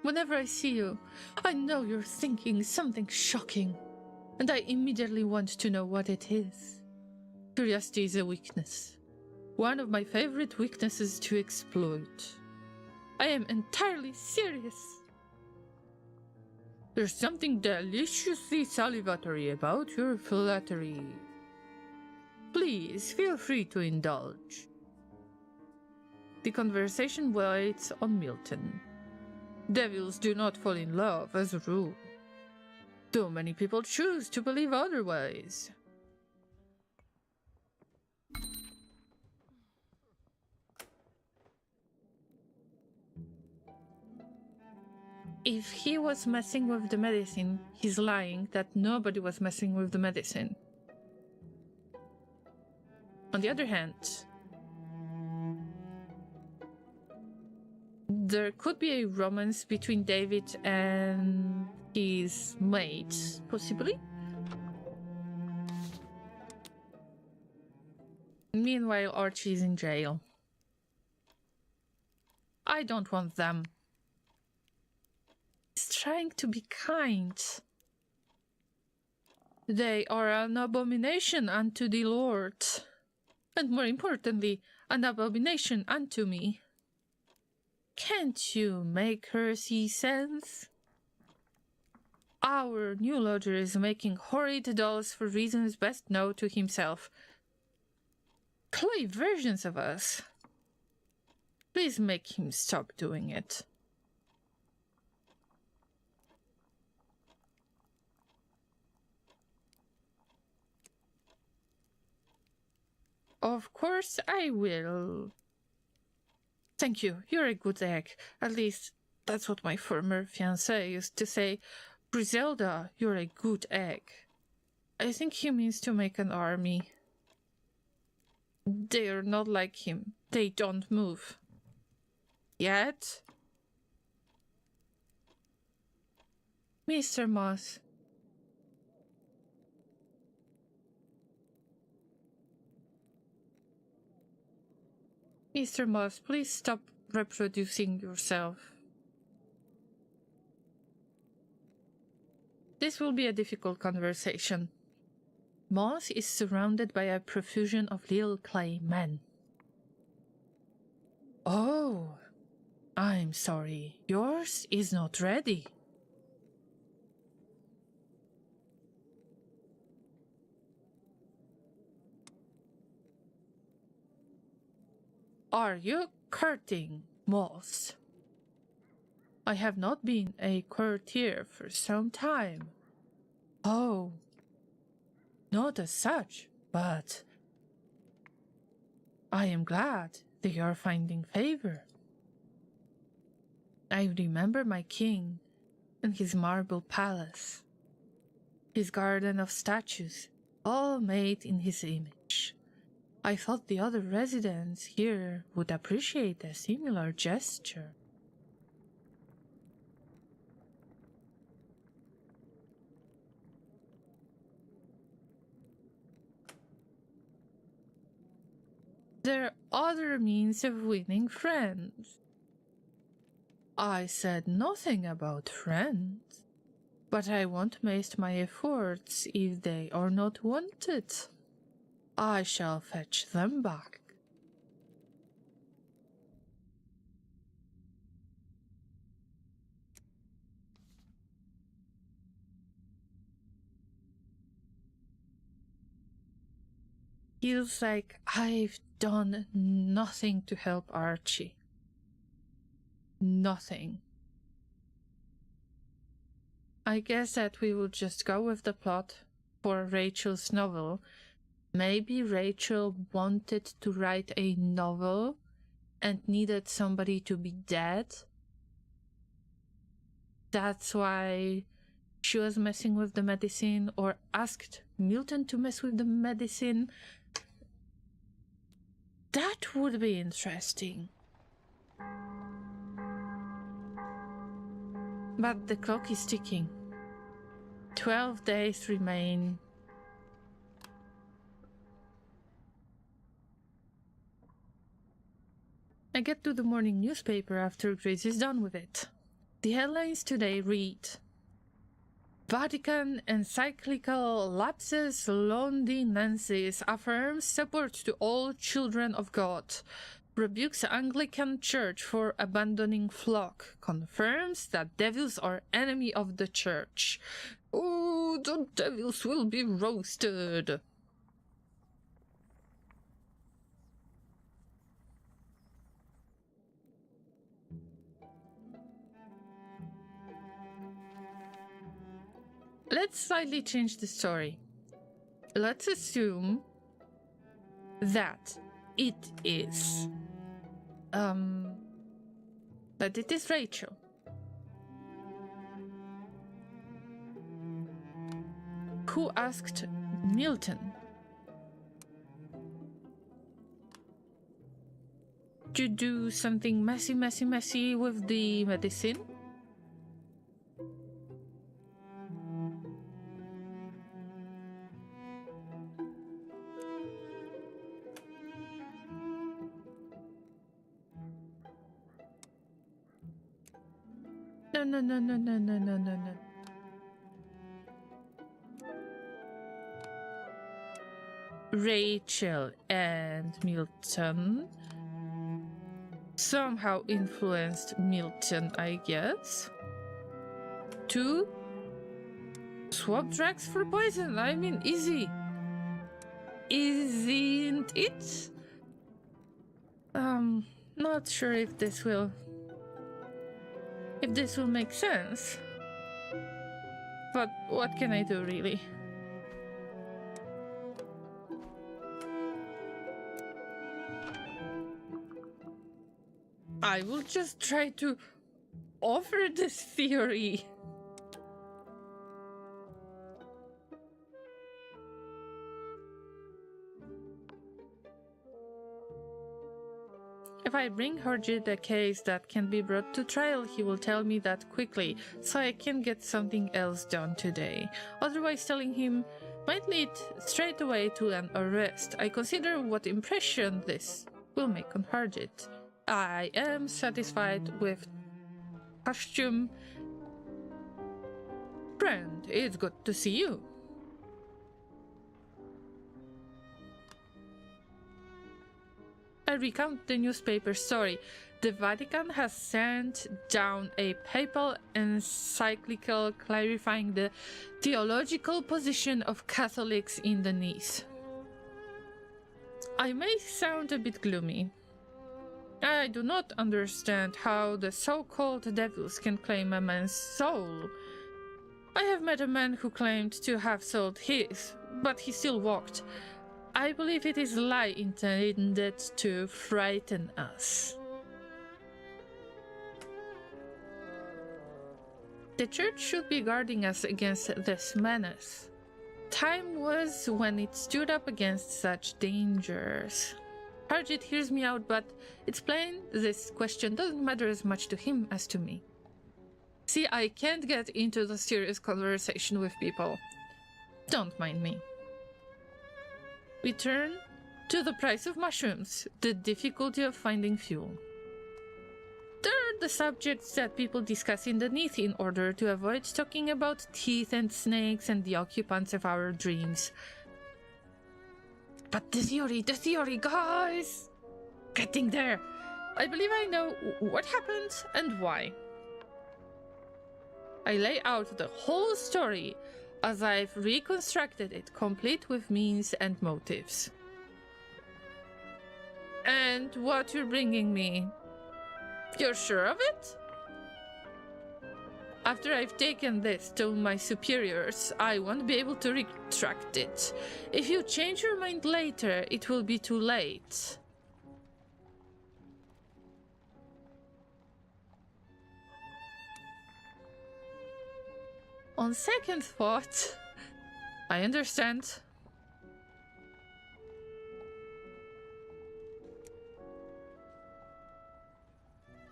Whenever I see you, I know you're thinking something shocking, and I immediately want to know what it is. Curiosity is a weakness. One of my favorite weaknesses to exploit. I am entirely serious. There's something deliciously salivatory about your flattery. Please feel free to indulge. The conversation waits on Milton. Devils do not fall in love as a rule, though many people choose to believe otherwise. If he was messing with the medicine, he's lying that nobody was messing with the medicine. On the other hand, there could be a romance between David and his mate, possibly. Meanwhile, Archie is in jail. I don't want them. He's trying to be kind. They are an abomination unto the Lord. And more importantly, an abomination unto me. Can't you make her see sense? Our new lodger is making horrid dolls for reasons best known to himself. Clay versions of us. Please make him stop doing it. Of course I will. Thank you, you're a good egg. At least, that's what my former fiancé used to say. Griselda, you're a good egg. I think he means to make an army. They're not like him. They don't move. Yet? Mr. Moss. Mr. Moss, please stop reproducing yourself. This will be a difficult conversation. Moss is surrounded by a profusion of little clay men. Oh, I'm sorry. Yours is not ready. Are you courting, Moss? I have not been a courtier for some time. Oh, not as such, but I am glad that you are finding favor. I remember my king and his marble palace, his garden of statues, all made in his image. I thought the other residents here would appreciate a similar gesture. There are other means of winning friends. I said nothing about friends, but I won't waste my efforts if they are not wanted. I shall fetch them back. Feels like I've done nothing to help Archie. Nothing. I guess that we will just go with the plot for Rachel's novel. Maybe Rachel wanted to write a novel and needed somebody to be dead. That's why she was messing with the medicine, or asked Milton to mess with the medicine. That would be interesting. But the clock is ticking. 12 days remain. I get to the morning newspaper after Grace is done with it. The headlines today read: Vatican encyclical Lapsus Londinensis affirms support to all children of God. rebukes Anglican Church for abandoning flock. Confirms that devils are enemy of the church. Oh, the devils will be roasted. Let's slightly change the story. Let's assume that it is Rachel. Who asked Milton to do something messy with the medicine? No. Rachel and Milton somehow influenced Milton, I guess, to swap drugs for poison. I mean, easy. Isn't it? Not sure if this will make sense. But what can I do, really? I will just try to offer this theory. If I bring Harjit a case that can be brought to trial, he will tell me that quickly, so I can get something else done today. Otherwise, telling him might lead straight away to an arrest. I consider what impression this will make on Harjit. I am satisfied with costume. Friend, it's good to see you. I recount the newspaper story. The Vatican has sent down a papal encyclical clarifying the theological position of Catholics in the East. I may sound a bit gloomy. I do not understand how the so-called devils can claim a man's soul. I have met a man who claimed to have sold his, but he still walked. I believe it is a lie intended to frighten us. The church should be guarding us against this menace. Time was when it stood up against such dangers. Harjit hears me out, but it's plain this question doesn't matter as much to him as to me. See, I can't get into the serious conversation with people. Don't mind me. We turn to the price of mushrooms, the difficulty of finding fuel. They're the subjects that people discuss in the Neath in order to avoid talking about teeth and snakes and the occupants of our dreams. But the theory, guys! Getting there! I believe I know what happened and why. I lay out the whole story as I've reconstructed it, complete with means and motives. And what you're bringing me, you're sure of it? After I've taken this to my superiors, I won't be able to retract it. If you change your mind later, it will be too late. On second thought, I understand.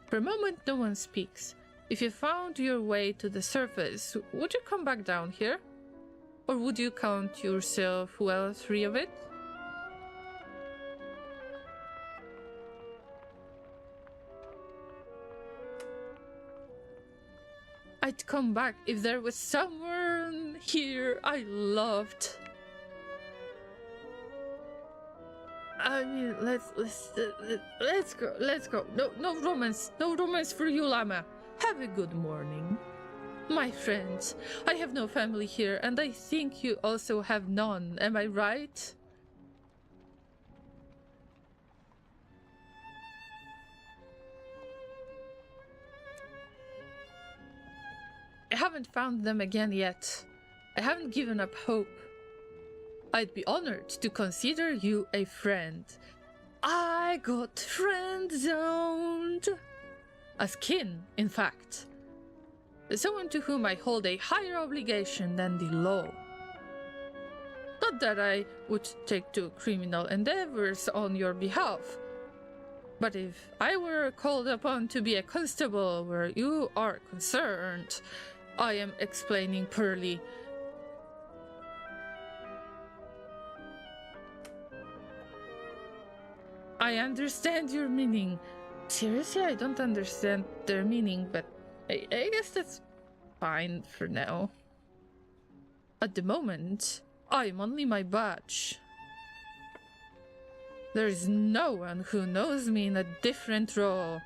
For a moment, no one speaks. If you found your way to the surface, would you come back down here? Or would you count yourself well free of it? I'd come back if there was someone here I loved. I mean, let's go. Let's go. No romance for you, Llama. Have a good morning. My friends, I have no family here, and I think you also have none. Am I right? I haven't found them again yet. I haven't given up hope. I'd be honored to consider you a friend. I got friend-zoned. As kin, in fact. Someone to whom I hold a higher obligation than the law. Not that I would take to criminal endeavors on your behalf. But if I were called upon to be a constable where you are concerned, I am explaining poorly. I understand your meaning. Seriously, I don't understand their meaning, but I guess that's fine for now. At the moment, I'm only my badge. There is no one who knows me in a different role.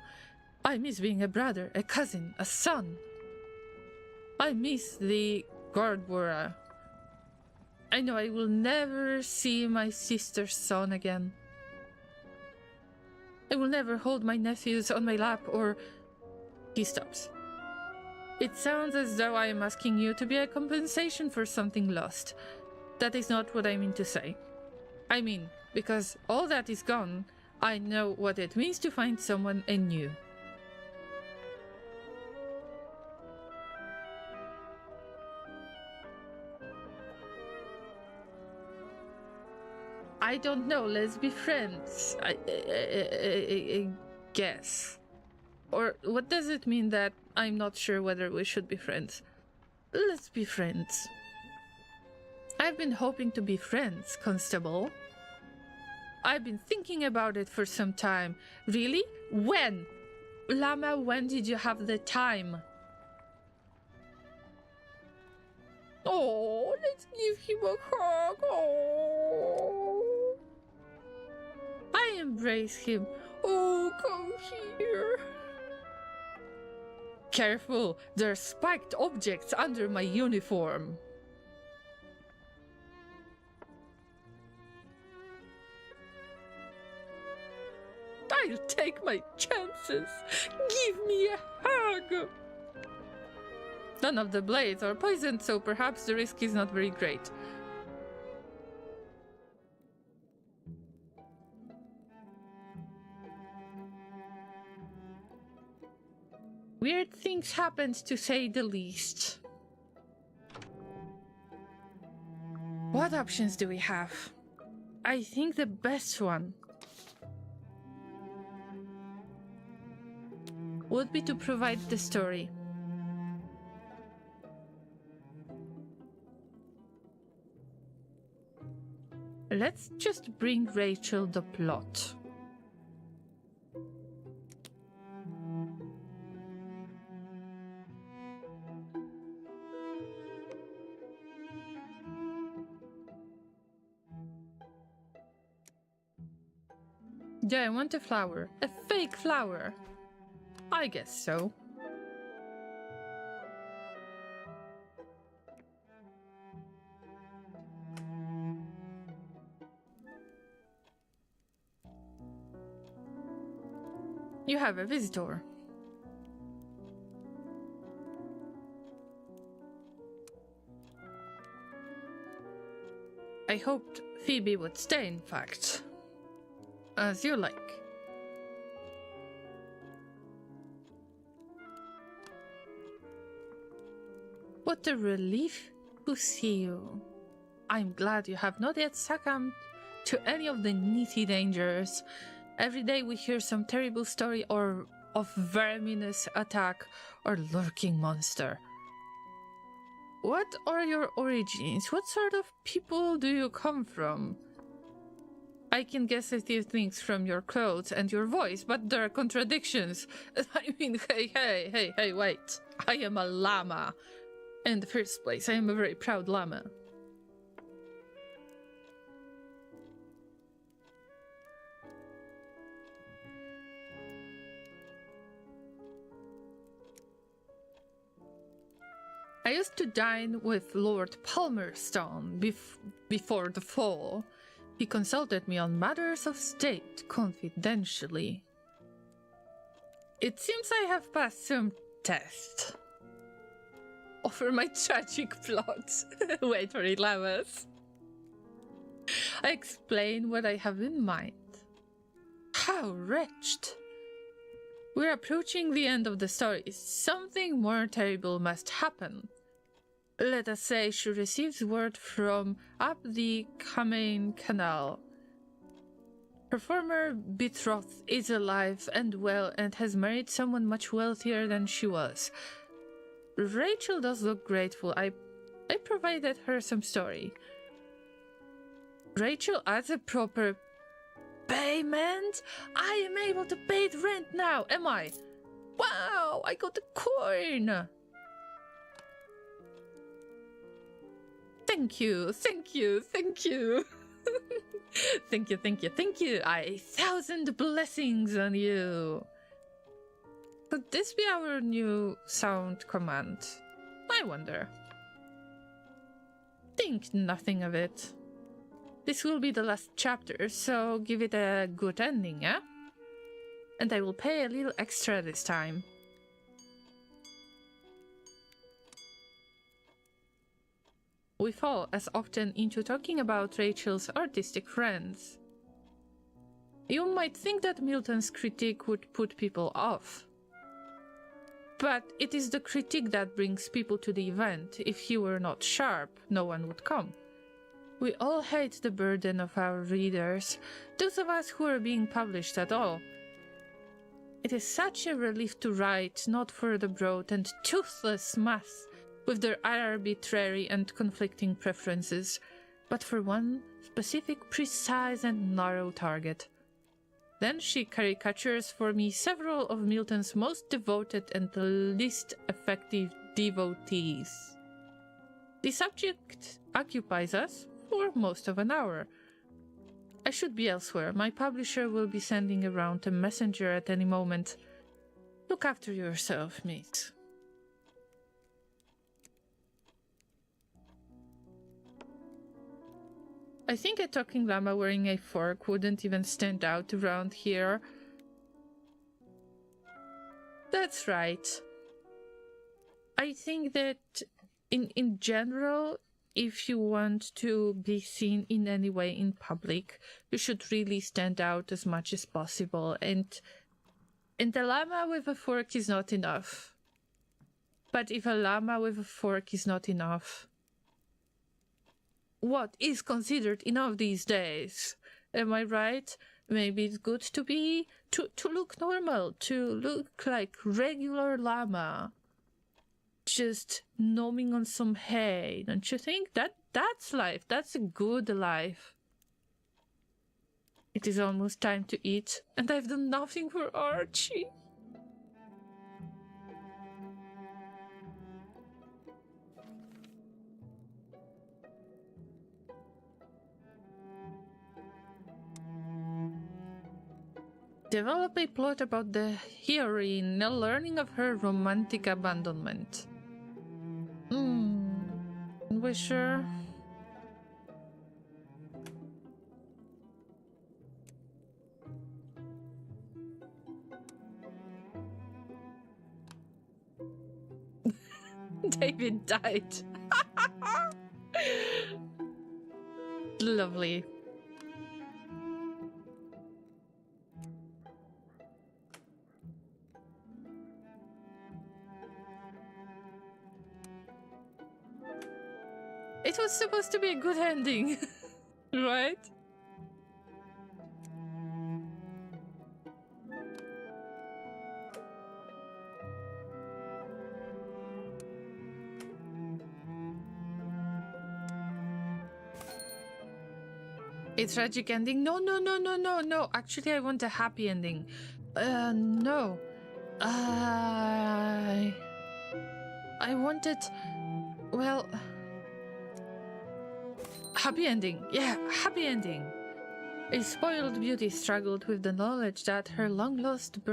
I miss being a brother, a cousin, a son. I miss the Guardbora. I know I will never see my sister's son again. I will never hold my nephews on my lap or... He stops. It sounds as though I am asking you to be a compensation for something lost. That is not what I mean to say. I mean, because all that is gone, I know what it means to find someone anew. I don't know, let's be friends. I guess. Or what does it mean that I'm not sure whether we should be friends? Let's be friends. I've been hoping to be friends, Constable. I've been thinking about it for some time. Really? When? Llama, when did you have the time? Oh, let's give him a hug. Oh. I embrace him. Oh, come here. Careful, there are spiked objects under my uniform. I'll take my chances. Give me a hug. None of the blades are poisoned, so perhaps the risk is not very great. Weird things happened, to say the least. What options do we have? I think the best one would be to provide the story. Let's just bring Rachel the plot. Yeah, I want a flower. A fake flower. I guess so. You have a visitor. I hoped Phoebe would stay, in fact. As you like. What a relief to see you. I'm glad you have not yet succumbed to any of the nitty dangers. Every day we hear some terrible story or of verminous attack or lurking monster. What are your origins? What sort of people do you come from? I can guess a few things from your clothes and your voice, but there are contradictions. I mean, hey, wait. I am a llama. In the first place, I am a very proud llama. used to dine with Lord Palmerston before the fall. He consulted me on matters of state confidentially. It seems I have passed some test. Offer my tragic plot. Wait for it, Lamas. I explain what I have in mind. How wretched. We're approaching the end of the story. Something more terrible must happen. Let us say she receives word from up the Camain Canal. Her former betrothed is alive and well and has married someone much wealthier than she was. Rachel does look grateful. I provided her some story. Rachel adds a proper payment? I am able to pay the rent now, am I? Wow, I got a coin! Thank you, thank you, thank you. Thank you, thank you, thank you. 1,000 blessings on you. Could this be our new sound command? I wonder. Think nothing of it. This will be the last chapter, so give it a good ending, yeah? And I will pay a little extra this time. We fall as often into talking about Rachel's artistic friends. You might think that Milton's critique would put people off. But it is the critique that brings people to the event. If he were not sharp, no one would come. We all hate the burden of our readers, those of us who are being published at all. It is such a relief to write, not for the broad and toothless mass with their arbitrary and conflicting preferences, but for one specific, precise and narrow target. Then she caricatures for me several of Milton's most devoted and least effective devotees. The subject occupies us for most of an hour. I should be elsewhere. My publisher will be sending around a messenger at any moment. Look after yourself, mate. I think a talking llama wearing a fork wouldn't even stand out around here. That's right. I think that in general, if you want to be seen in any way in public, you should really stand out as much as possible. And a llama with a fork is not enough. But if a llama with a fork is not enough, what is considered enough these days? Am I right? Maybe it's good to look normal, to look like regular llama. Just gnawing on some hay, don't you think? That's life. That's a good life. It is almost time to eat, and I've done nothing for Archie. Develop a plot about the heroine learning of her romantic abandonment. We sure? David died. Lovely. It was supposed to be a good ending, right? A tragic ending? No. Actually, I want a happy ending. No. I wanted... Well... Happy ending. Yeah, happy ending. A spoiled beauty struggled with the knowledge that her long-lost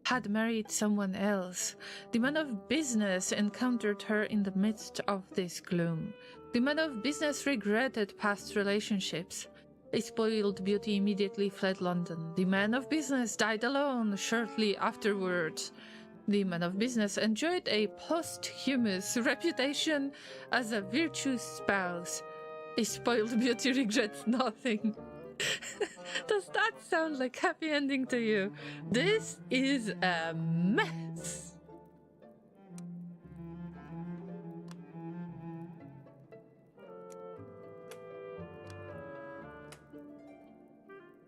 had married someone else. The man of business encountered her in the midst of this gloom. The man of business regretted past relationships. A spoiled beauty immediately fled London. The man of business died alone shortly afterwards. The man of business enjoyed a posthumous reputation as a virtuous spouse. A spoiled beauty regrets nothing. Does that sound like happy ending to you? This is a mess.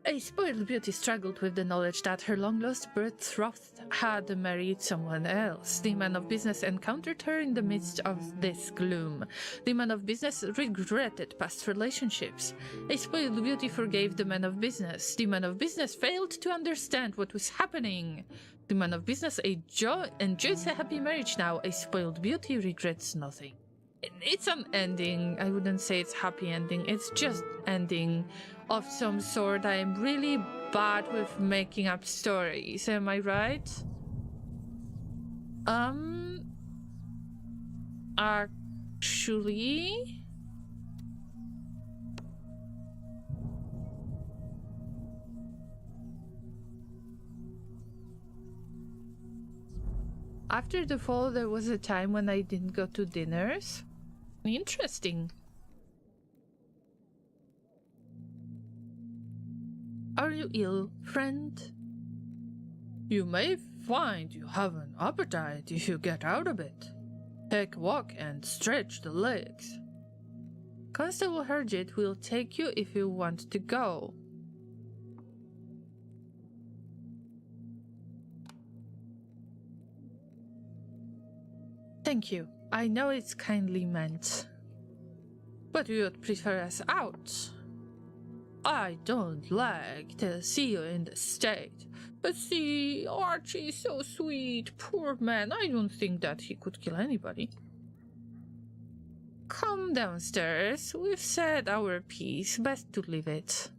A spoiled beauty struggled with the knowledge that her long-lost betrothed had married someone else. The man of business encountered her in the midst of this gloom. The man of business regretted past relationships. A spoiled beauty forgave the man of business. The man of business failed to understand what was happening. The man of business enjoys a happy marriage now. A spoiled beauty regrets nothing. It's an ending. I wouldn't say it's happy ending. It's just ending of some sort. I am really bad with making up stories. Am I right? Actually... After the fall, there was a time when I didn't go to dinners. Interesting. Are you ill, friend? You may find you have an appetite if you get out a bit. Take a walk and stretch the legs. Constable Hergit will take you if you want to go. Thank you. I know it's kindly meant. But you would prefer us out. I don't like to see you in this state. But see, Archie is so sweet. Poor man, I don't think that he could kill anybody. Come downstairs. We've said our piece. Best to leave it.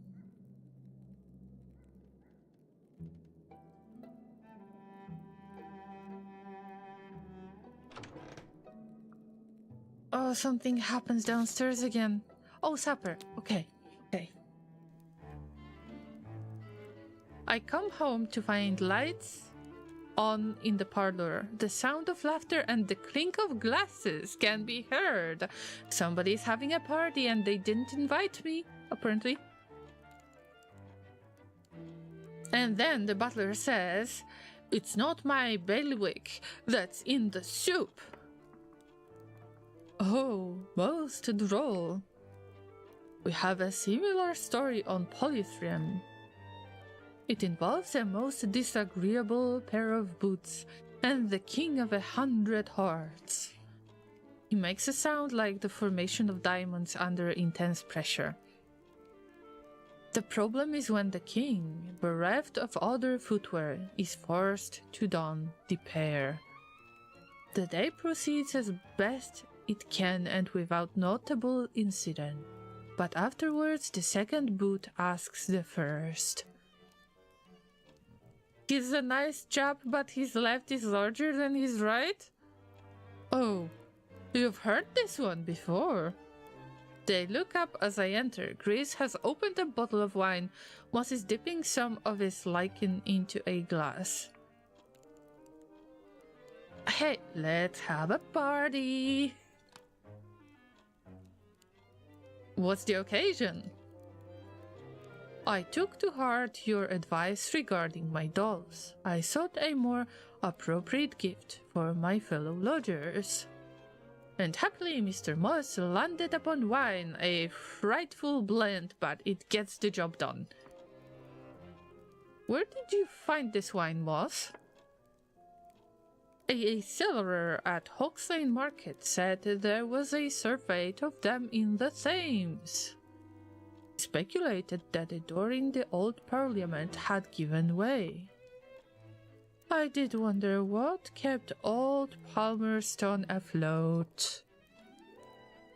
Oh, something happens downstairs again. Oh, supper. Okay. I come home to find lights on in the parlor. The sound of laughter and the clink of glasses can be heard. Somebody's having a party and they didn't invite me, apparently. And then the butler says, "It's not my bailiwick that's in the soup." Oh, most droll. We have a similar story on Polythrem. It involves a most disagreeable pair of boots and the king of 100 hearts. He makes a sound like the formation of diamonds under intense pressure. The problem is when the king, bereft of other footwear, is forced to don the pair. The day proceeds as best it can and without notable incident, but afterwards the second boot asks the first. He's a nice chap, but his left is larger than his right? Oh, you've heard this one before. They look up as I enter. Grace has opened a bottle of wine. Moss is dipping some of his lichen into a glass. Hey, let's have a party. What's the occasion? I took to heart your advice regarding my dolls. I sought a more appropriate gift for my fellow lodgers. And happily Mr. Moss landed upon wine, a frightful blend, but it gets the job done. Where did you find this wine, Moss? A cellarer at Hoxlane Market said there was a surfeit of them in the Thames. Speculated that the door in the old Parliament had given way. I did wonder what kept old Palmerston afloat.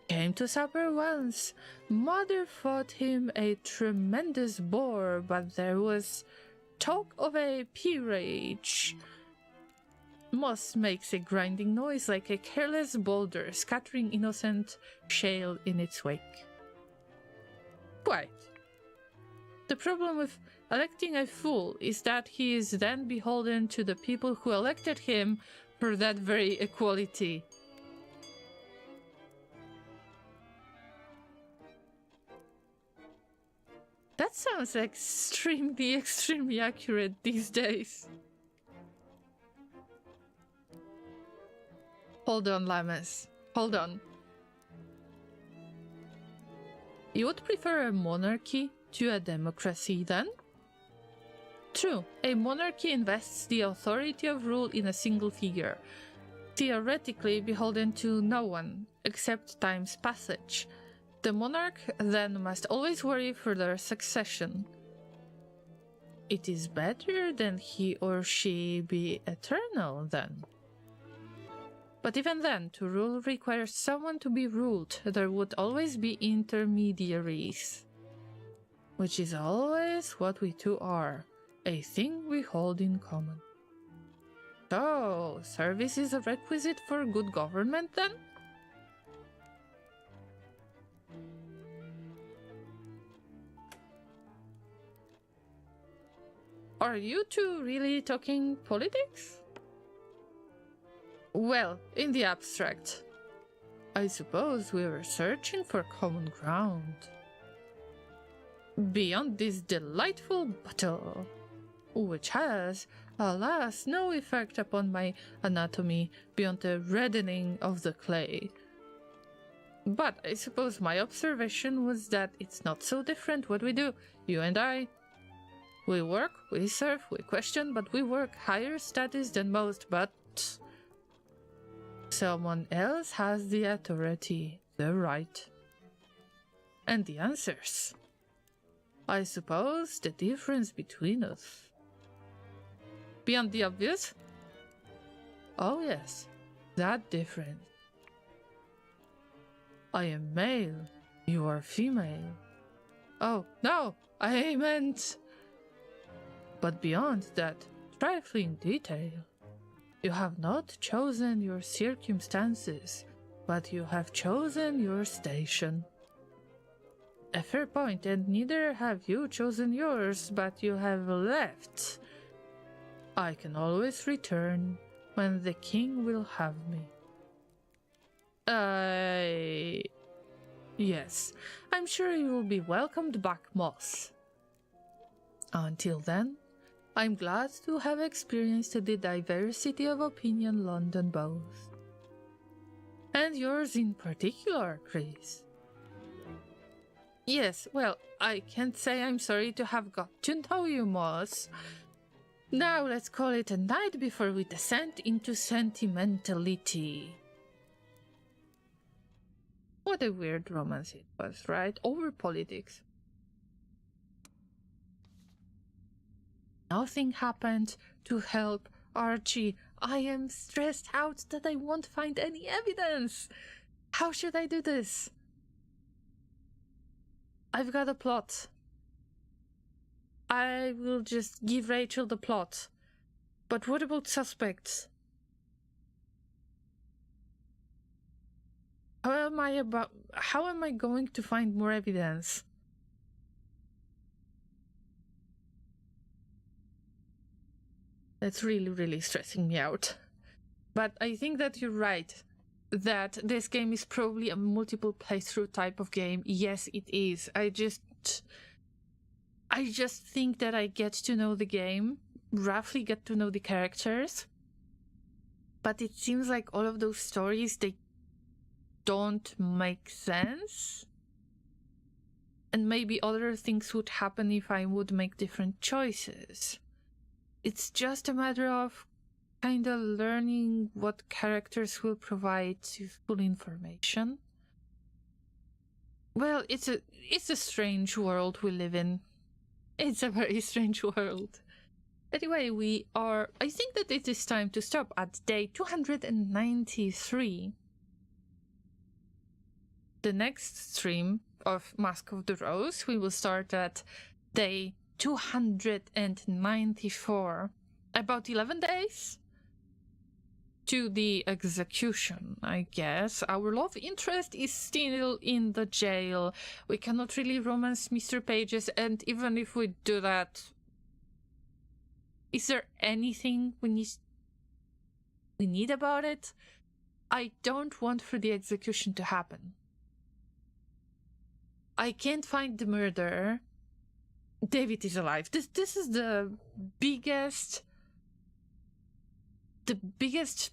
Came to supper once. Mother thought him a tremendous bore, but there was Talk of a peerage. Moss makes a grinding noise like a careless boulder scattering innocent shale in its wake. Quite. The problem with electing a fool is that he is then beholden to the people who elected him for that very equality. That sounds extremely accurate these days. Hold on, Lammas. Hold on. You would prefer a monarchy to a democracy, then? True, a monarchy invests the authority of rule in a single figure, theoretically beholden to no one, except time's passage. The monarch then must always worry for their succession. It is better than he or she be eternal, then. But even then, to rule requires someone to be ruled. There would always be intermediaries. Which is always what we two are, a thing we hold in common. So, service is a requisite for good government, then? Are you two really talking politics? Well, in the abstract. I suppose we were searching for common ground. Beyond this delightful battle, which has, alas, no effect upon my anatomy beyond the reddening of the clay. But I suppose my observation was that it's not so different what we do, you and I. We work, we serve, we question, but we work higher status than most, but someone else has the authority, the right, and the answers. I suppose the difference between us. Beyond the obvious? Oh yes, that difference. I am male, you are female. Oh, no, I meant... But beyond that trifling detail, you have not chosen your circumstances, but you have chosen your station. A fair point, and neither have you chosen yours, but you have left. I can always return when the king will have me. Yes, I'm sure you will be welcomed back, Moss. Until then, I'm glad to have experienced the diversity of opinion London boasts. And yours in particular, Chris. Yes, well, I can't say I'm sorry to have got to know you, Moss. Now let's call it a night before we descend into sentimentality. What a weird romance it was, right? Over politics. Nothing happened to help Archie. I am stressed out that I won't find any evidence. How should I do this? I've got a plot. I will just give Rachel the plot. But what about suspects? How am I going to find more evidence? That's really stressing me out. But I think that you're right. That this game is probably a multiple playthrough type of game. Yes, it is. I just think that I get to know the game, roughly get to know the characters. But it seems like all of those stories, they don't make sense. And maybe other things would happen if I would make different choices. It's just a matter of kind of learning what characters will provide useful information. Well, it's a strange world we live in. It's a very strange world. Anyway, I think that it is time to stop at day 293. The next stream of Mask of the Rose, we will start at day 294. About 11 days to the execution, I guess. Our love interest is still in the jail. We cannot really romance Mr. Pages, and even if we do that, is there anything we need about it? I don't want for the execution to happen. I can't find the murderer. David is alive. This is the biggest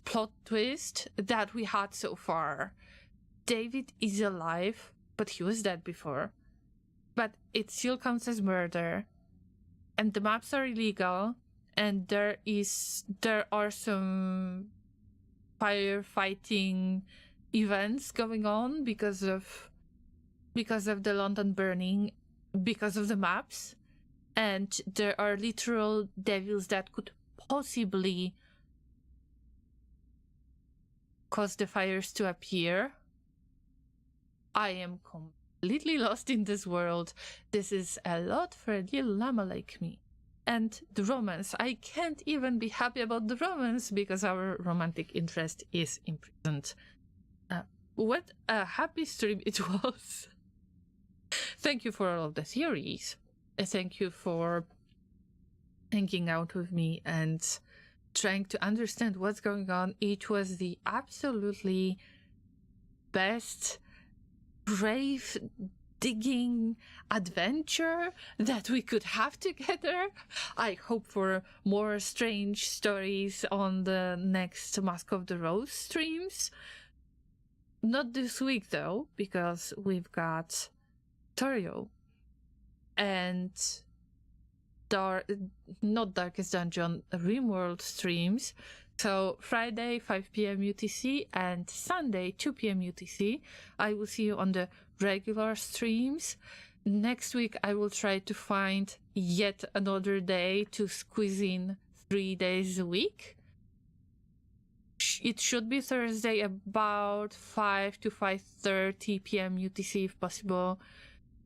plot twist that we had so far. David is alive, but he was dead before. But it still counts as murder. And the maps are illegal, and there are some firefighting events going on because of the London burning, because of the maps, and there are literal devils that could possibly cause the fires to appear. I am completely lost in this world. This is a lot for a little llama like me. And the romance, I can't even be happy about the romance because our romantic interest is imprisoned. What a happy stream it was. Thank you for all of the theories. Thank you for hanging out with me and trying to understand what's going on. It was the absolutely best grave digging adventure that we could have together. I hope for more strange stories on the next Mask of the Rose streams. Not this week though, because we've got Torio and not Darkest Dungeon, RimWorld streams. So Friday 5 p.m. UTC and Sunday 2 p.m. UTC. I will see you on the regular streams. Next week I will try to find yet another day to squeeze in 3 days a week. It should be Thursday about 5 to 5:30 p.m. UTC if possible.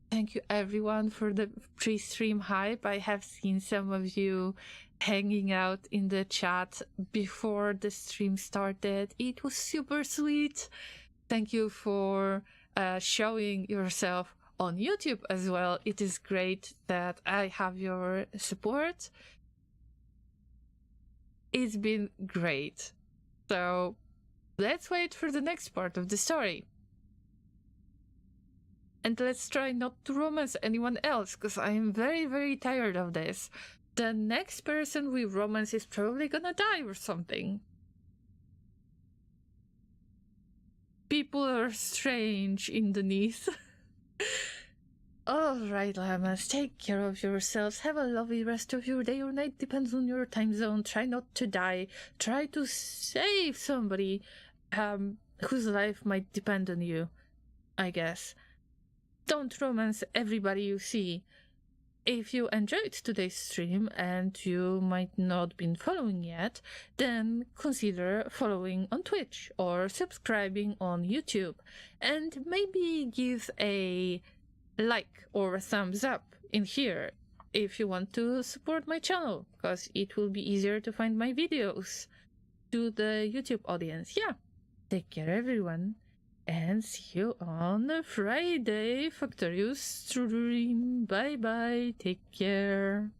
Thank you everyone for the pre-stream hype. I have seen some of you hanging out in the chat before the stream started. It was super sweet. Thank you for showing yourself on YouTube as well. It is great that I have your support. It's been great. So let's wait for the next part of the story. And let's try not to romance anyone else, because I am very, very tired of this. The next person we romance is probably gonna die or something. People are strange underneath. Alright, llamas, take care of yourselves. Have a lovely rest of your day or night, depends on your time zone. Try not to die. Try to save somebody whose life might depend on you, I guess. Don't romance everybody you see. If you enjoyed today's stream and you might not been following yet, then consider following on Twitch or subscribing on YouTube, and maybe give a like or a thumbs up in here if you want to support my channel, because it will be easier to find my videos to the YouTube audience. Yeah, take care everyone. And see you on Friday. Factorious stream. Bye bye. Take care.